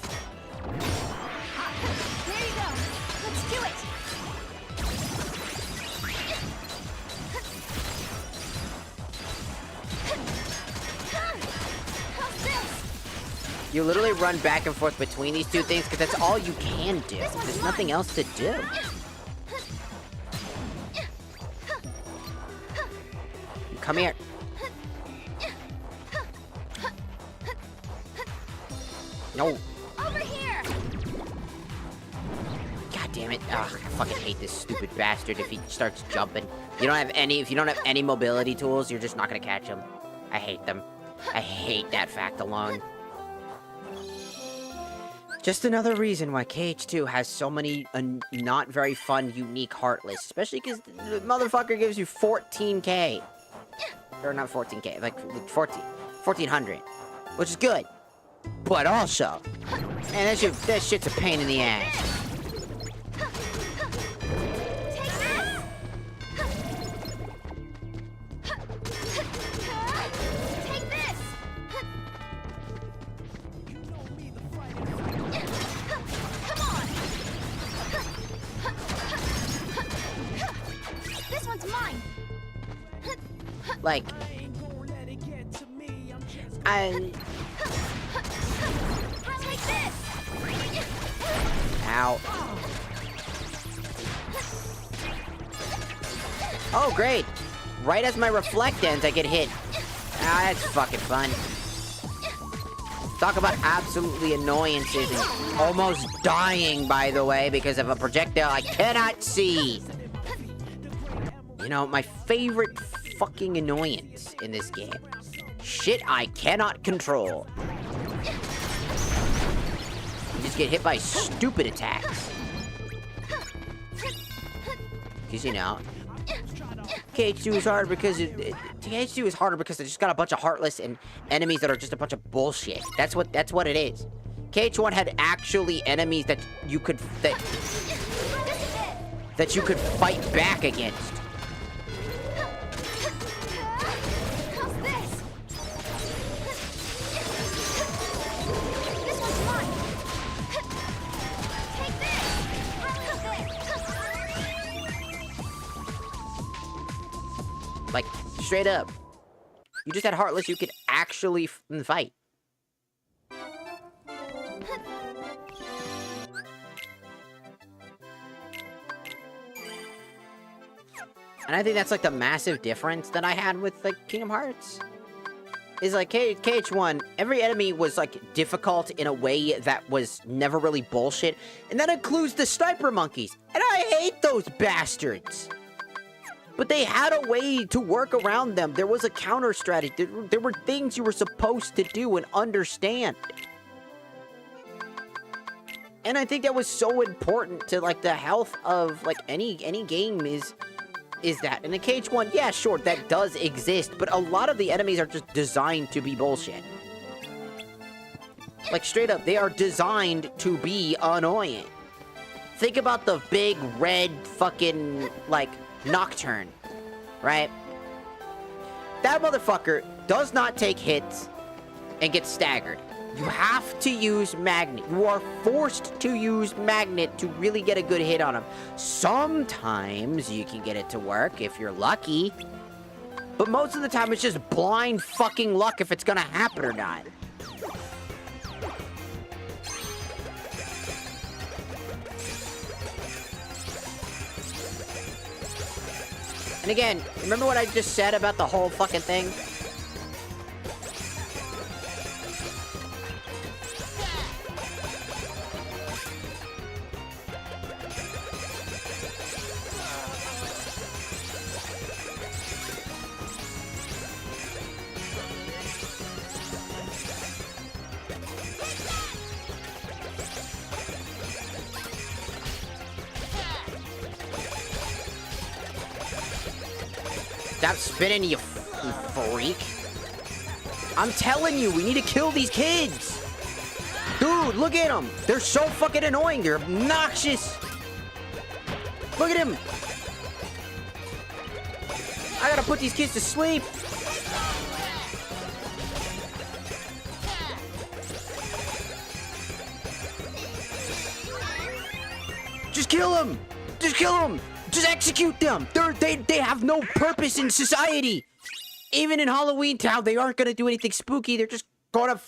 There you go. Let's do it. How's this? You literally run back and forth between these two things because that's all you can do. There's nothing else to do. Come here. No. Over here. God damn it. Ugh, I fucking hate this stupid bastard if he starts jumping. If you don't have any mobility tools, you're just not gonna catch him. I hate them. I hate that fact alone. Just another reason why KH2 has so many not very fun, unique Heartless. Especially because the motherfucker gives you 14k. Or not 14k, like 1400. Which is good. But also, man, that shit's a pain in the ass. Take this. Come on. This one's mine. Like, Take this. Ow. Oh, great. Right as my reflect ends, I get hit. Ah, that's fucking fun. Talk about absolutely annoyances and almost dying, by the way, because of a projectile I cannot see. You know, my favorite fucking annoyance in this game. Shit I cannot control. You just get hit by stupid attacks. Because, you know, KH2 is hard because KH2 is harder because they just got a bunch of Heartless and enemies that are just a bunch of bullshit. That's what it is. KH1 had actually enemies that you could that you could fight back against. How's this? This one's mine. Take this. Like, straight up. You just had Heartless you could actually fight. And I think that's like the massive difference that I had with like Kingdom Hearts. Is like KH1, every enemy was like difficult in a way that was never really bullshit. And that includes the sniper monkeys. And I hate those bastards. But they had a way to work around them. There was a counter strategy. There were things you were supposed to do and understand. And I think that was so important to like the health of like any game is that. And in KH1, yeah, sure, that does exist, but a lot of the enemies are just designed to be bullshit. Like, straight up, they are designed to be annoying. Think about the big red fucking, like, Nocturne, right? That motherfucker does not take hits and get staggered. You have to use magnet. You are forced to use magnet to really get a good hit on him. Sometimes you can get it to work if you're lucky. But most of the time, it's just blind fucking luck if it's gonna happen or not. And again, remember what I just said about the whole fucking thing? Stop spinning, you freak. I'm telling you, we need to kill these kids. Dude, look at them. They're so fucking annoying. They're obnoxious. Look at him. I gotta put these kids to sleep. Just kill them. Just kill them. Just execute them. They have no purpose in society. Even in Halloween Town, they aren't gonna do anything spooky. They're just gonna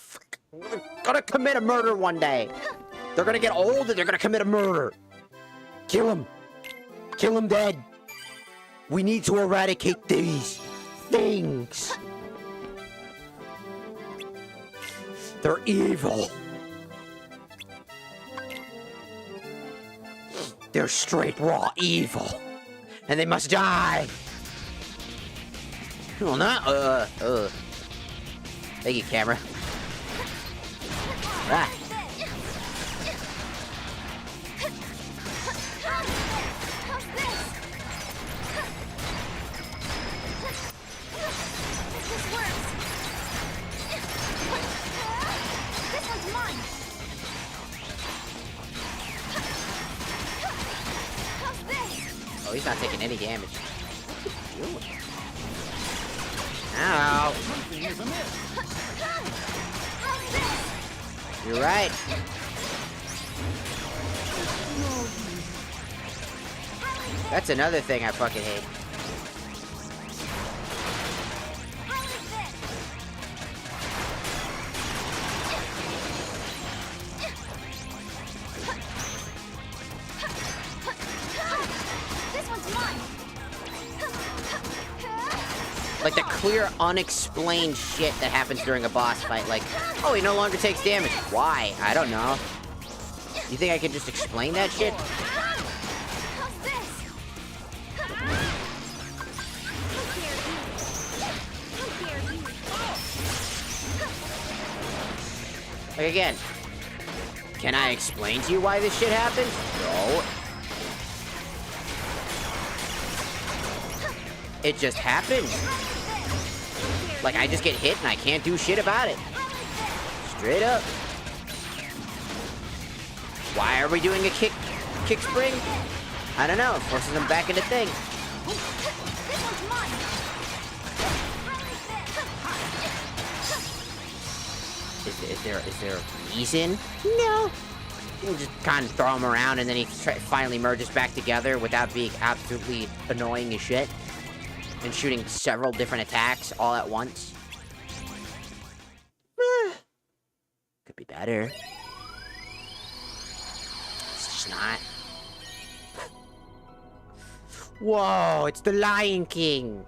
commit a murder one day. They're gonna get old and they're gonna commit a murder. Kill them. Kill them dead. We need to eradicate these things. They're evil. They're straight raw evil. And they must die. Well, not, Thank you, camera. Ah. Oh, he's not taking any damage. Ow. You're right. That's another thing I fucking hate. Like the clear, unexplained shit that happens during a boss fight. Like, oh, he no longer takes damage. Why? I don't know. You think I can just explain that shit? Like, again, can I explain to you why this shit happens? No. It just happens. Like, I just get hit and I can't do shit about it. Straight up. Why are we doing a kick spring? I don't know. It forces them back into thing. Is there a reason? No. You just kind of throw him around and then he finally merges back together without being absolutely annoying as shit. And shooting several different attacks all at once. Could be better. It's just not. Whoa, it's the Lion King.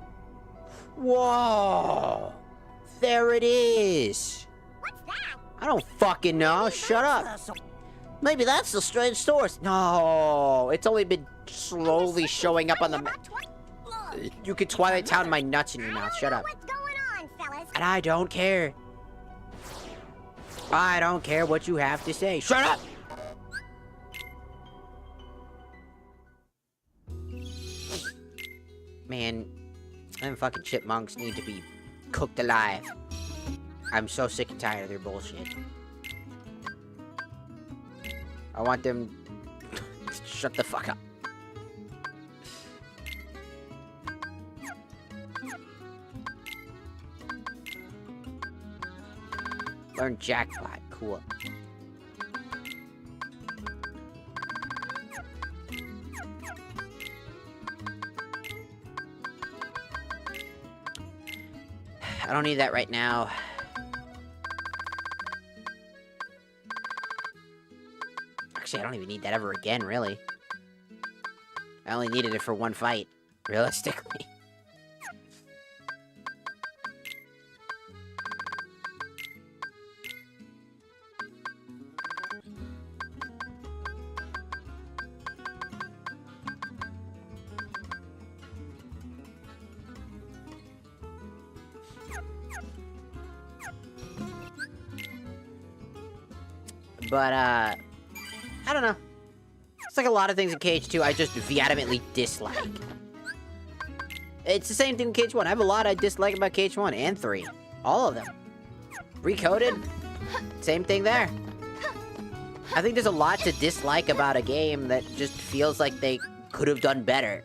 Whoa. There it is. What's that? I don't fucking know. Shut up. Maybe that's the strange source. No, it's only been slowly showing up on the map. You could Twilight Town my nuts in your mouth. Shut up. What's going on, fellas? And I don't care. I don't care what you have to say. Shut up! Man, them fucking chipmunks need to be cooked alive. I'm so sick and tired of their bullshit. I want them... Shut the fuck up. Learn jackpot. cool. I don't need that right now. Actually, I don't even need that ever again, really. I only needed it for one fight, realistically. But, I don't know. It's like a lot of things in KH2 I just vehemently dislike. It's the same thing with KH1. I have a lot I dislike about KH1 and 3. All of them. Recoded, same thing there. I think there's a lot to dislike about a game that just feels like they could have done better.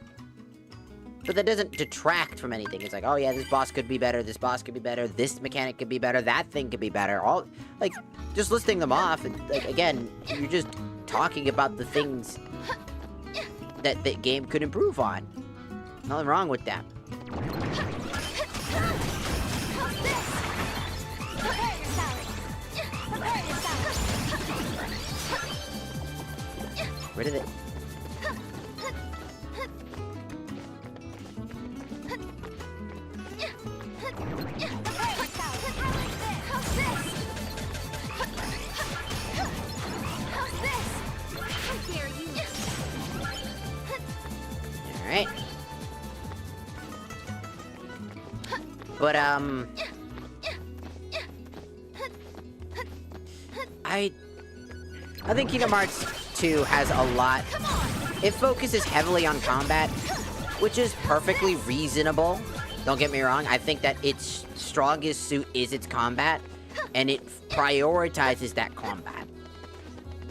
But that doesn't detract from anything. It's like, oh yeah, this boss could be better, this boss could be better, this mechanic could be better, that thing could be better. All, like, just listing them off, and, like, again, you're just talking about the things that the game could improve on. Nothing wrong with that. Where did it? Alright. But, I think Kingdom Hearts 2 has a lot. It focuses heavily on combat, which is perfectly reasonable. Don't get me wrong, I think that its strongest suit is its combat, and it prioritizes that combat,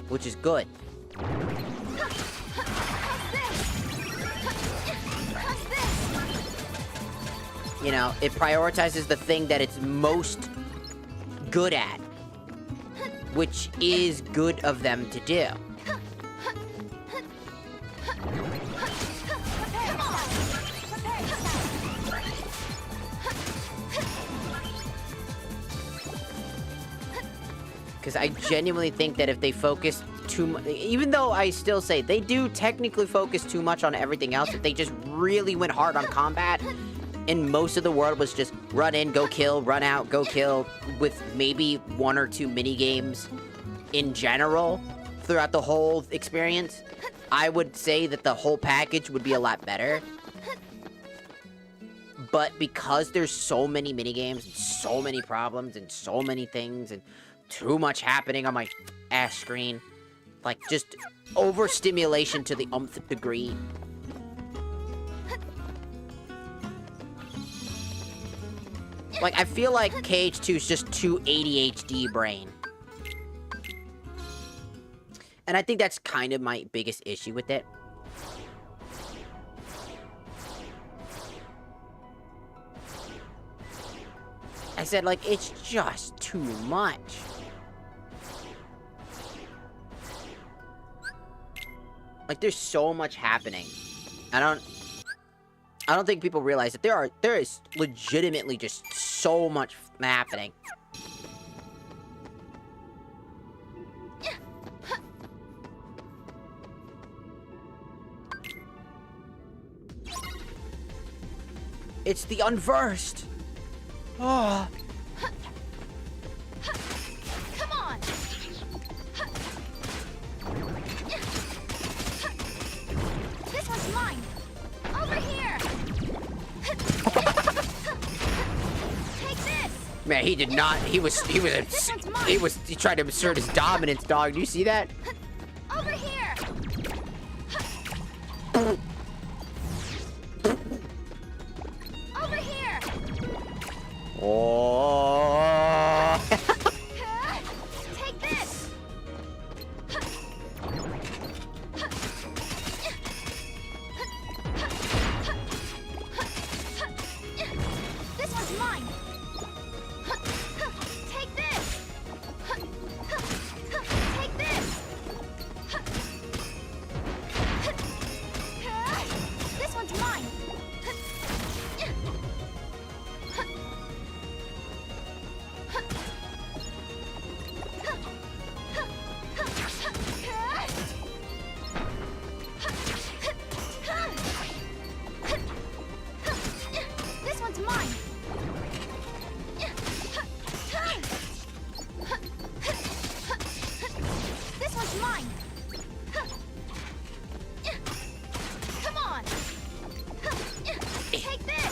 which is good. You know, it prioritizes the thing that it's most good at, which is good of them to do. Because I genuinely think that if they focus too much, even though I still say they do technically focus too much on everything else, if they just really went hard on combat, and most of the world was just run in, go kill, run out, go kill, with maybe 1 or 2 mini games in general throughout the whole experience, I would say that the whole package would be a lot better. But because there's so many mini games, and so many problems, and so many things, and too much happening on my ass screen, like just overstimulation to the umpth degree. Like, I feel like KH2 is just too ADHD brain. And I think that's kind of my biggest issue with it. I said, like, it's just too much. Like, there's so much happening. I don't think people realize that there is legitimately just so much happening. It's the unversed. Oh. Come on. This one's mine. Over here. Take this. Man, he did not. He tried to assert his dominance, dog. Do you see that? Over here. Over here. Oh. Take this. This one's mine. Take this.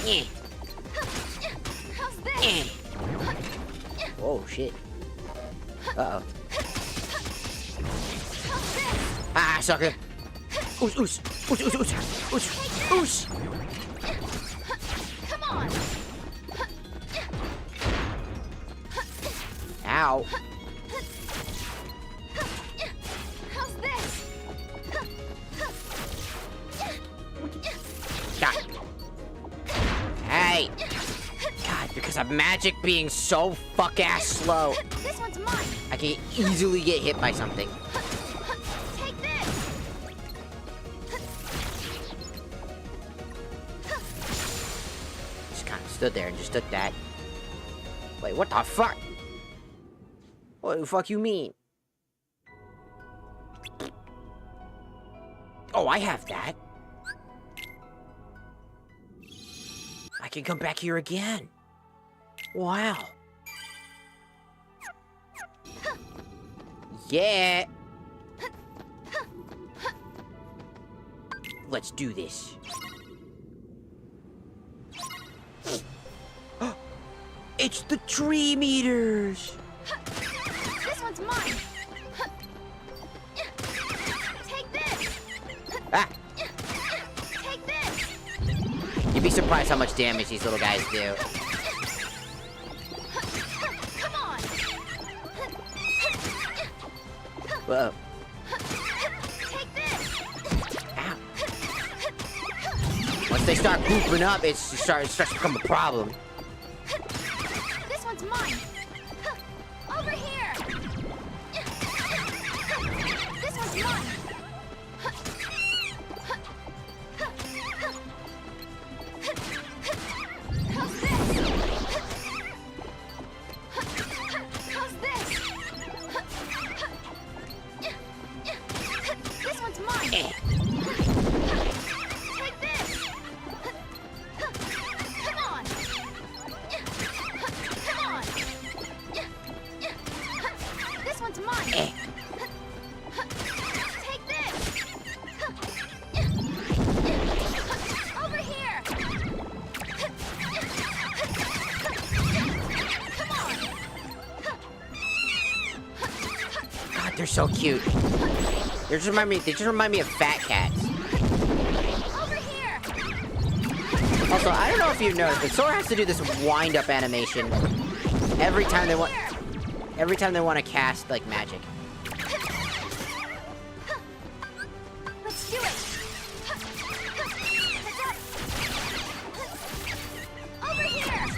Yeah. How's this? Yeah. Oh shit. Uh-oh. How's this? Ah, sucker. Oosh, oosh, oosh, oosh, oosh, oosh, oosh. Come on. Ow. How's this? God. Hey. God, because of magic being so fuck-ass slow, This one's mine. I can easily get hit by something. Take this. Just kind of stood there and just took that. Wait, what the fuck? What the fuck you mean? Oh, I have that. I can come back here again. Wow. Yeah. Let's do this. It's the tree meters. This one's mine. Take this. Ah, Take this. you'd be surprised how much damage these little guys do. Come on. Whoa. Take this. Ow. Once they start pooping up, it starts to become a problem. This one's mine. Over here. This one's mine. How's this? How's this? This one's mine. Eh. Take this. Come on. Come on. This one's mine. Eh. Take this. Over here. Come on. God, they're so cute. They just remind me of fat cats. Over here. Also, I don't know if you've noticed, but Sora has to do this wind-up animation every time they want to cast like magic. Let's do it. Heads up. Over here.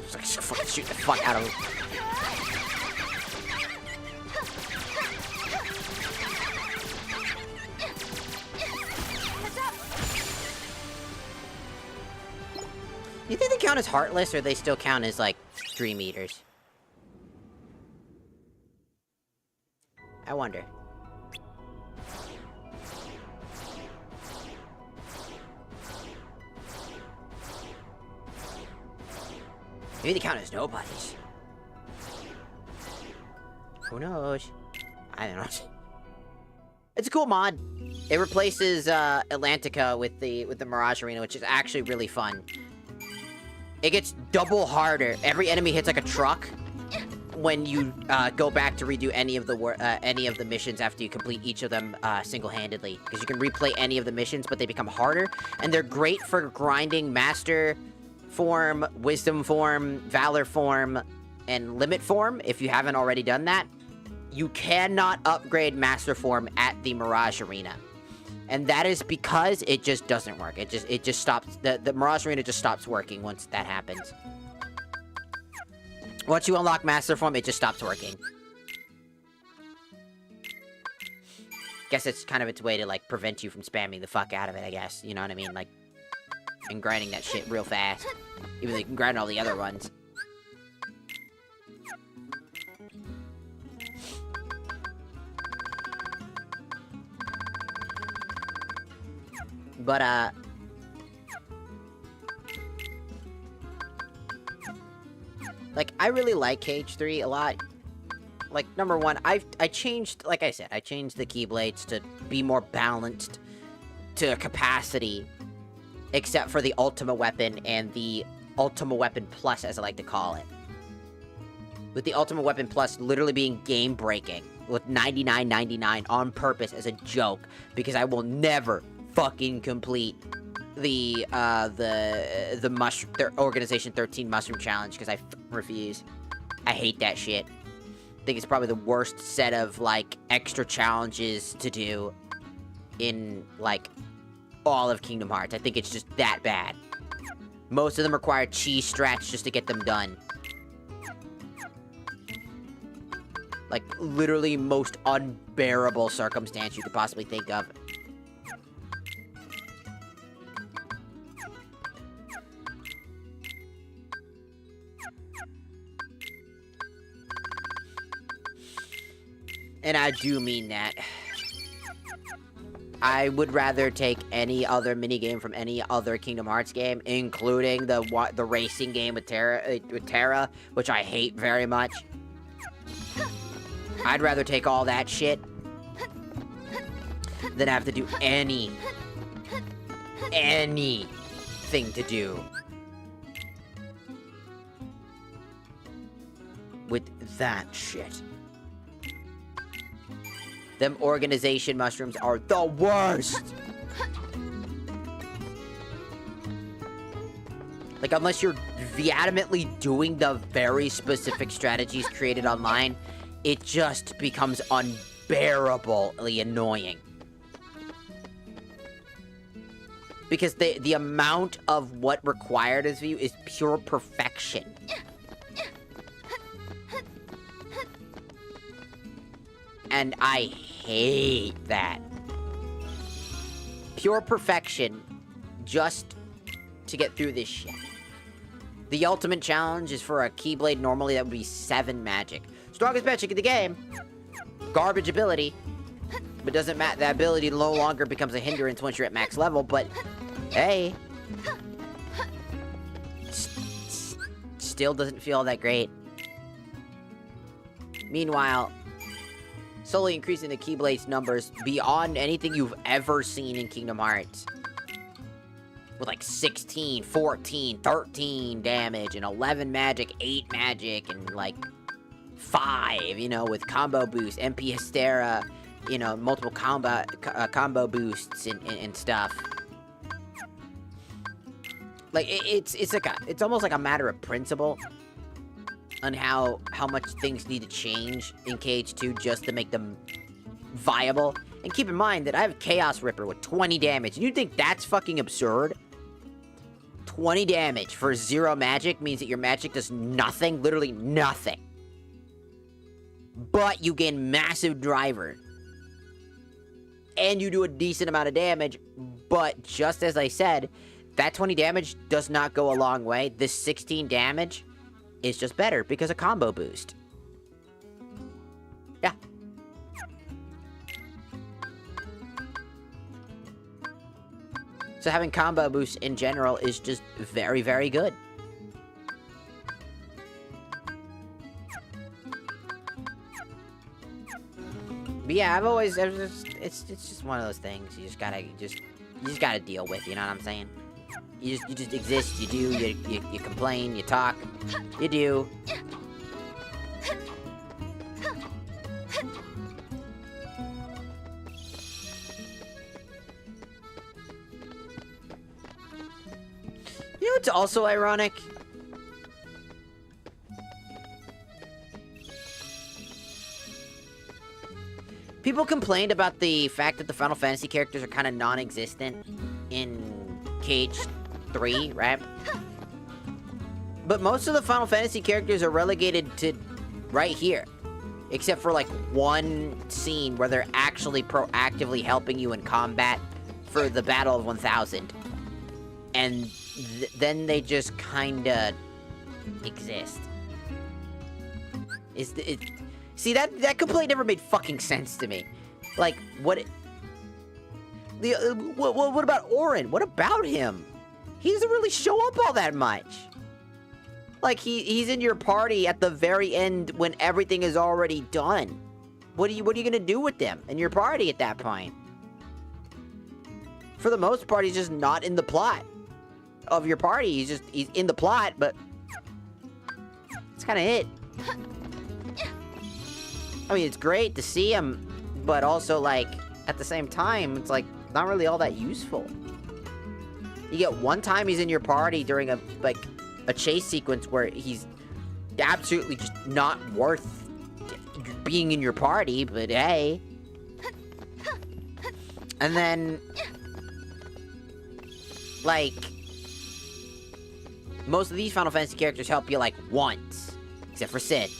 Just like fucking shoot the fuck out of him. Heads up. You think they count as heartless, or they still count as like 3 meters? I wonder. Maybe they count as nobodies. Who knows? I don't know. It's a cool mod. It replaces Atlantica with the Mirage Arena, which is actually really fun. It gets double harder. Every enemy hits like a truck when you go back to redo any of the missions after you complete each of them single-handedly, because you can replay any of the missions, but they become harder, and they're great for grinding Master Form, Wisdom Form, Valor Form, and Limit Form. If you haven't already done that, you cannot upgrade Master Form at the Mirage Arena. And that is because it just doesn't work. It just stops. The Mirage Arena just stops working once that happens. Once you unlock Master Form, it just stops working. Guess it's kind of its way to, like, prevent you from spamming the fuck out of it, I guess. You know what I mean? Like, and grinding that shit real fast. Even though you can grind all the other ones. But, Like, I really like Cage 3 a lot. Like, number one, I changed, like I said, I changed the Keyblades to be more balanced to capacity, except for the Ultimate Weapon and the Ultimate Weapon Plus, as I like to call it. With the Ultimate Weapon Plus literally being game-breaking, with 99.99 on purpose as a joke, because I will never fucking complete the Organization 13 Mushroom Challenge, because I refuse. I hate that shit. I think it's probably the worst set of, like, extra challenges to do in, like, all of Kingdom Hearts. I think it's just that bad. Most of them require cheese strats just to get them done. Like, literally most unbearable circumstance you could possibly think of. And I do mean that. I would rather take any other minigame from any other Kingdom Hearts game, including the racing game with Terra, which I hate very much. I'd rather take all that shit than have to do anything to do with that shit. Them organization mushrooms are the worst! Like, unless you're vehemently doing the very specific strategies created online, it just becomes unbearably annoying. Because the amount of what required of you is pure perfection. And I hate that. Pure perfection just to get through this shit. The ultimate challenge is for a Keyblade. Normally that would be 7 magic. Strongest magic in the game. Garbage ability. But doesn't matter. That ability no longer becomes a hindrance once you're at max level. But, hey. Still doesn't feel that great. Meanwhile, slowly increasing the Keyblade's numbers beyond anything you've ever seen in Kingdom Hearts. With like 16, 14, 13 damage, and 11 magic, 8 magic, and like 5, you know, with combo boost, MP Hystera, you know, multiple combo boosts and stuff. Like, it's almost like a matter of principle on how much things need to change in KH2 just to make them viable. And keep in mind that I have Chaos Ripper with 20 damage. And you think that's fucking absurd? 20 damage for 0 magic means that your magic does nothing, literally nothing. But you gain massive driver. And you do a decent amount of damage, but just as I said, that 20 damage does not go a long way. This 16 damage is just better because of combo boost. Yeah. So having combo boost in general is just very, very good. But yeah, it's just one of those things you just gotta deal with, you know what I'm saying? You just exist, you do, you complain, you talk, you do. You know what's also ironic? People complained about the fact that the Final Fantasy characters are kind of non-existent in Cage 3, right? But most of the Final Fantasy characters are relegated to right here. Except for, like, one scene where they're actually proactively helping you in combat for the Battle of 1000. And then they just kinda exist. See, that complaint never made fucking sense to me. Like, what about Auron? What about him? He doesn't really show up all that much. Like, he's in your party at the very end when everything is already done. What are you gonna do with them in your party at that point? For the most part, he's just not in the plot of your party. He's in the plot, but it's kind of it. I mean, it's great to see him, but also, like, at the same time, it's, like, not really all that useful. You get one time he's in your party during a chase sequence where he's absolutely just not worth being in your party, but hey. And then, like, most of these Final Fantasy characters help you, like, once. Except for Sid.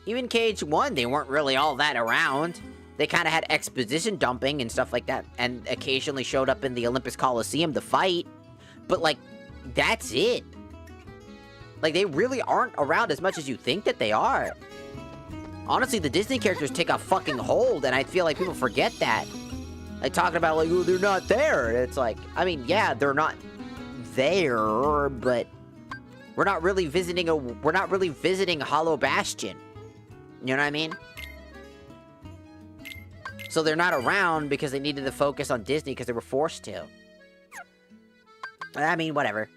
Even KH1, they weren't really all that around. They kind of had exposition dumping and stuff like that, and occasionally showed up in the Olympus Coliseum to fight. But, like, that's it. Like, they really aren't around as much as you think that they are. Honestly, the Disney characters take a fucking hold, and I feel like people forget that. Like, talking about, like, oh, they're not there. It's like, I mean, yeah, they're not there, but we're not really visiting Hollow Bastion. You know what I mean? So they're not around because they needed to focus on Disney because they were forced to. I mean, whatever.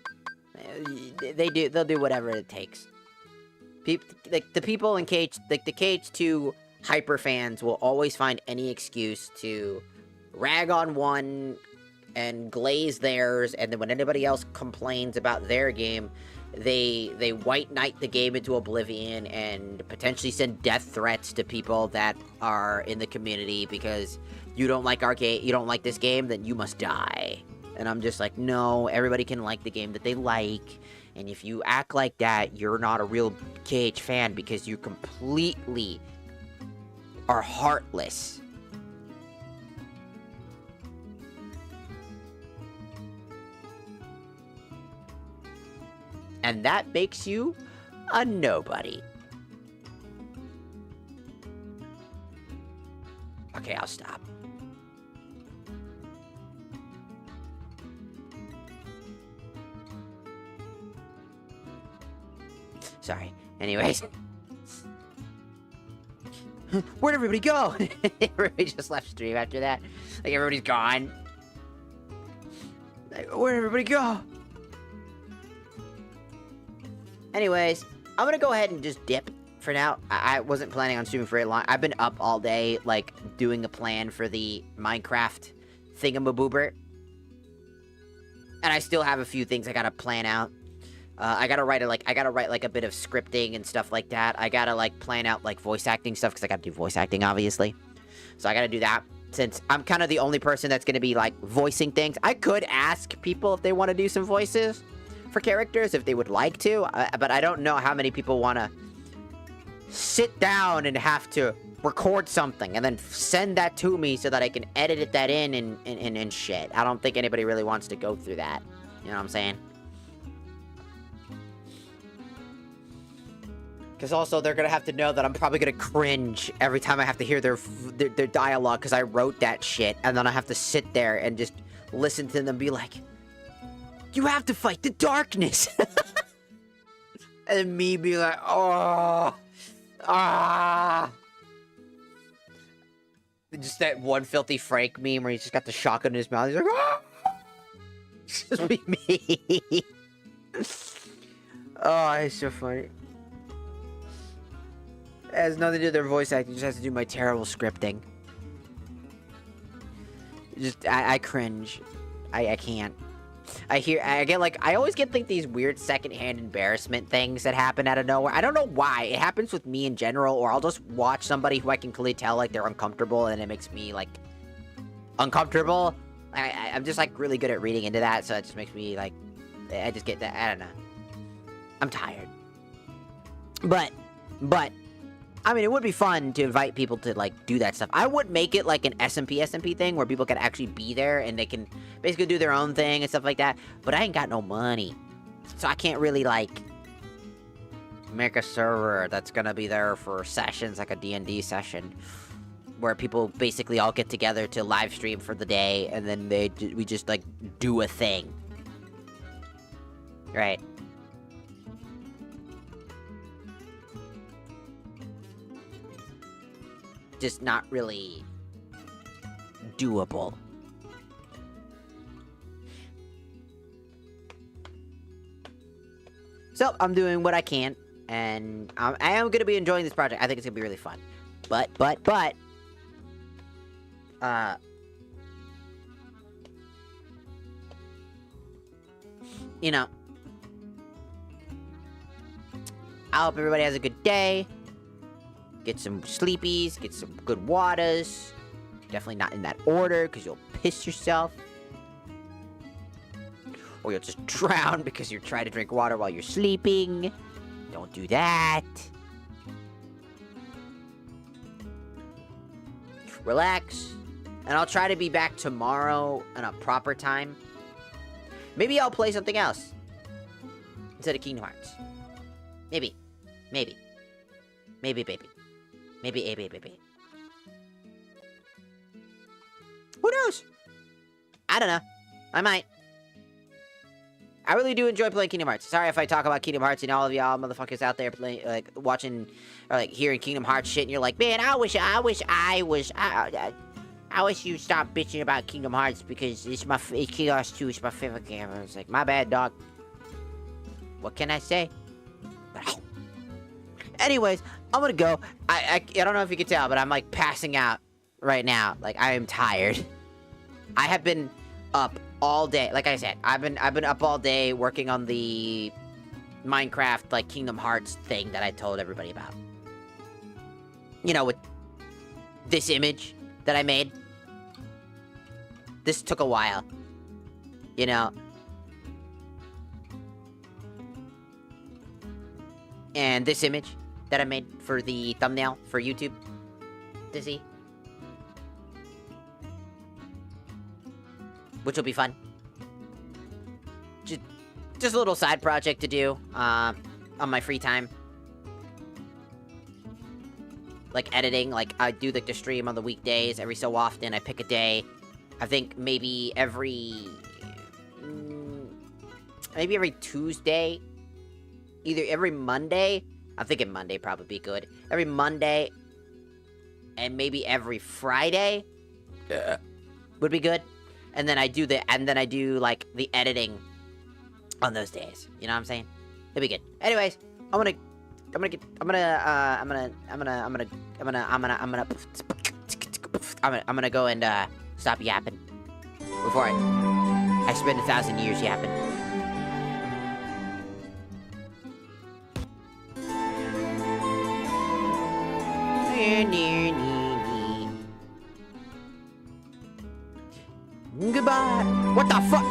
They'll do whatever it takes. Like, the people in the KH2 hyper fans will always find any excuse to rag on one and glaze theirs, and then when anybody else complains about their game, they white knight the game into oblivion and potentially send death threats to people that are in the community because you don't like our game, you don't like this game, then you must die. And I'm just like, no, everybody can like the game that they like, and if you act like that, you're not a real KH fan because you completely are heartless. And that makes you a nobody. Okay, I'll stop. Sorry. Anyways. Where'd everybody go? Everybody just left stream after that. Like, everybody's gone. Like, where'd everybody go? Anyways, I'm gonna go ahead and just dip for now. I wasn't planning on streaming for very long. I've been up all day, like, doing a plan for the Minecraft thingamaboober. And I still have a few things I gotta plan out. I gotta write a bit of scripting and stuff like that. I gotta, like, plan out, like, voice acting stuff, because I gotta do voice acting, obviously. So I gotta do that, since I'm kind of the only person that's gonna be, like, voicing things. I could ask people if they want to do some voices for characters, if they would like to, but I don't know how many people want to sit down and have to record something and then send that to me so that I can edit that in and shit. I don't think anybody really wants to go through that. You know what I'm saying? Because also, they're gonna have to know that I'm probably gonna cringe every time I have to hear their dialogue, because I wrote that shit, and then I have to sit there and just listen to them be like, you have to fight the darkness! And me be like, oh, just that one Filthy Frank meme where he's just got the shotgun in his mouth, he's like, ah! Just be me. Oh, it's so funny. It has nothing to do with their voice acting, it just has to do with my terrible scripting. I cringe. I can't. I always get, like, these weird secondhand embarrassment things that happen out of nowhere. I don't know why. It happens with me in general, or I'll just watch somebody who I can clearly tell, like, they're uncomfortable, and it makes me, like, uncomfortable. I'm just, like, really good at reading into that, so it just makes me, like, I just get that, I don't know. I'm tired. But, I mean, it would be fun to invite people to, like, do that stuff. I would make it, like, an SMP thing where people can actually be there and they can basically do their own thing and stuff like that. But I ain't got no money. So I can't really, like, make a server that's gonna be there for sessions, like a D&D session, where people basically all get together to live stream for the day, and then we just, like, do a thing. Right. just not really doable. So, I'm doing what I can, and I am going to be enjoying this project. I think it's going to be really fun. But, you know, I hope everybody has a good day. Get some sleepies, get some good waters. Definitely not in that order, because you'll piss yourself. Or you'll just drown because you're trying to drink water while you're sleeping. Don't do that. Relax. And I'll try to be back tomorrow at a proper time. Maybe I'll play something else instead of Kingdom Hearts. Maybe. Maybe, baby. Maybe a baby. Who knows? I don't know. I might. I really do enjoy playing Kingdom Hearts. Sorry if I talk about Kingdom Hearts and all of y'all motherfuckers out there playing, like, watching, or, like, hearing Kingdom Hearts shit, and you're like, man, I wish you stopped bitching about Kingdom Hearts because Kingdom Hearts 2 is my favorite game. It's like, my bad, dog. What can I say? Anyways, I'm gonna go. I don't know if you can tell, but I'm, like, passing out right now. Like, I am tired. I have been up all day. Like I said, I've been up all day working on the Minecraft, like, Kingdom Hearts thing that I told everybody about. You know, with this image that I made. This took a while. You know. And this image that I made for the thumbnail for YouTube to see. Which will be fun. Just a little side project to do on my free time. Like every like I do like the stream on the weekdays every so often. I pick a day. I think maybe every Tuesday. Either every Monday. I'm thinking Monday probably be good. Every Monday and maybe every Friday would be good. And then I do like the editing on those days. You know what I'm saying? It'd be good. Anyways, I'm gonna go and stop yapping before I spend 1,000 years yapping. Goodbye. What the fuck?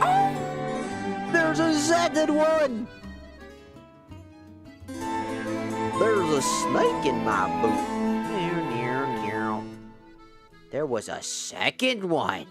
Oh, there's a second one. There's a snake in my boot. There was a second one.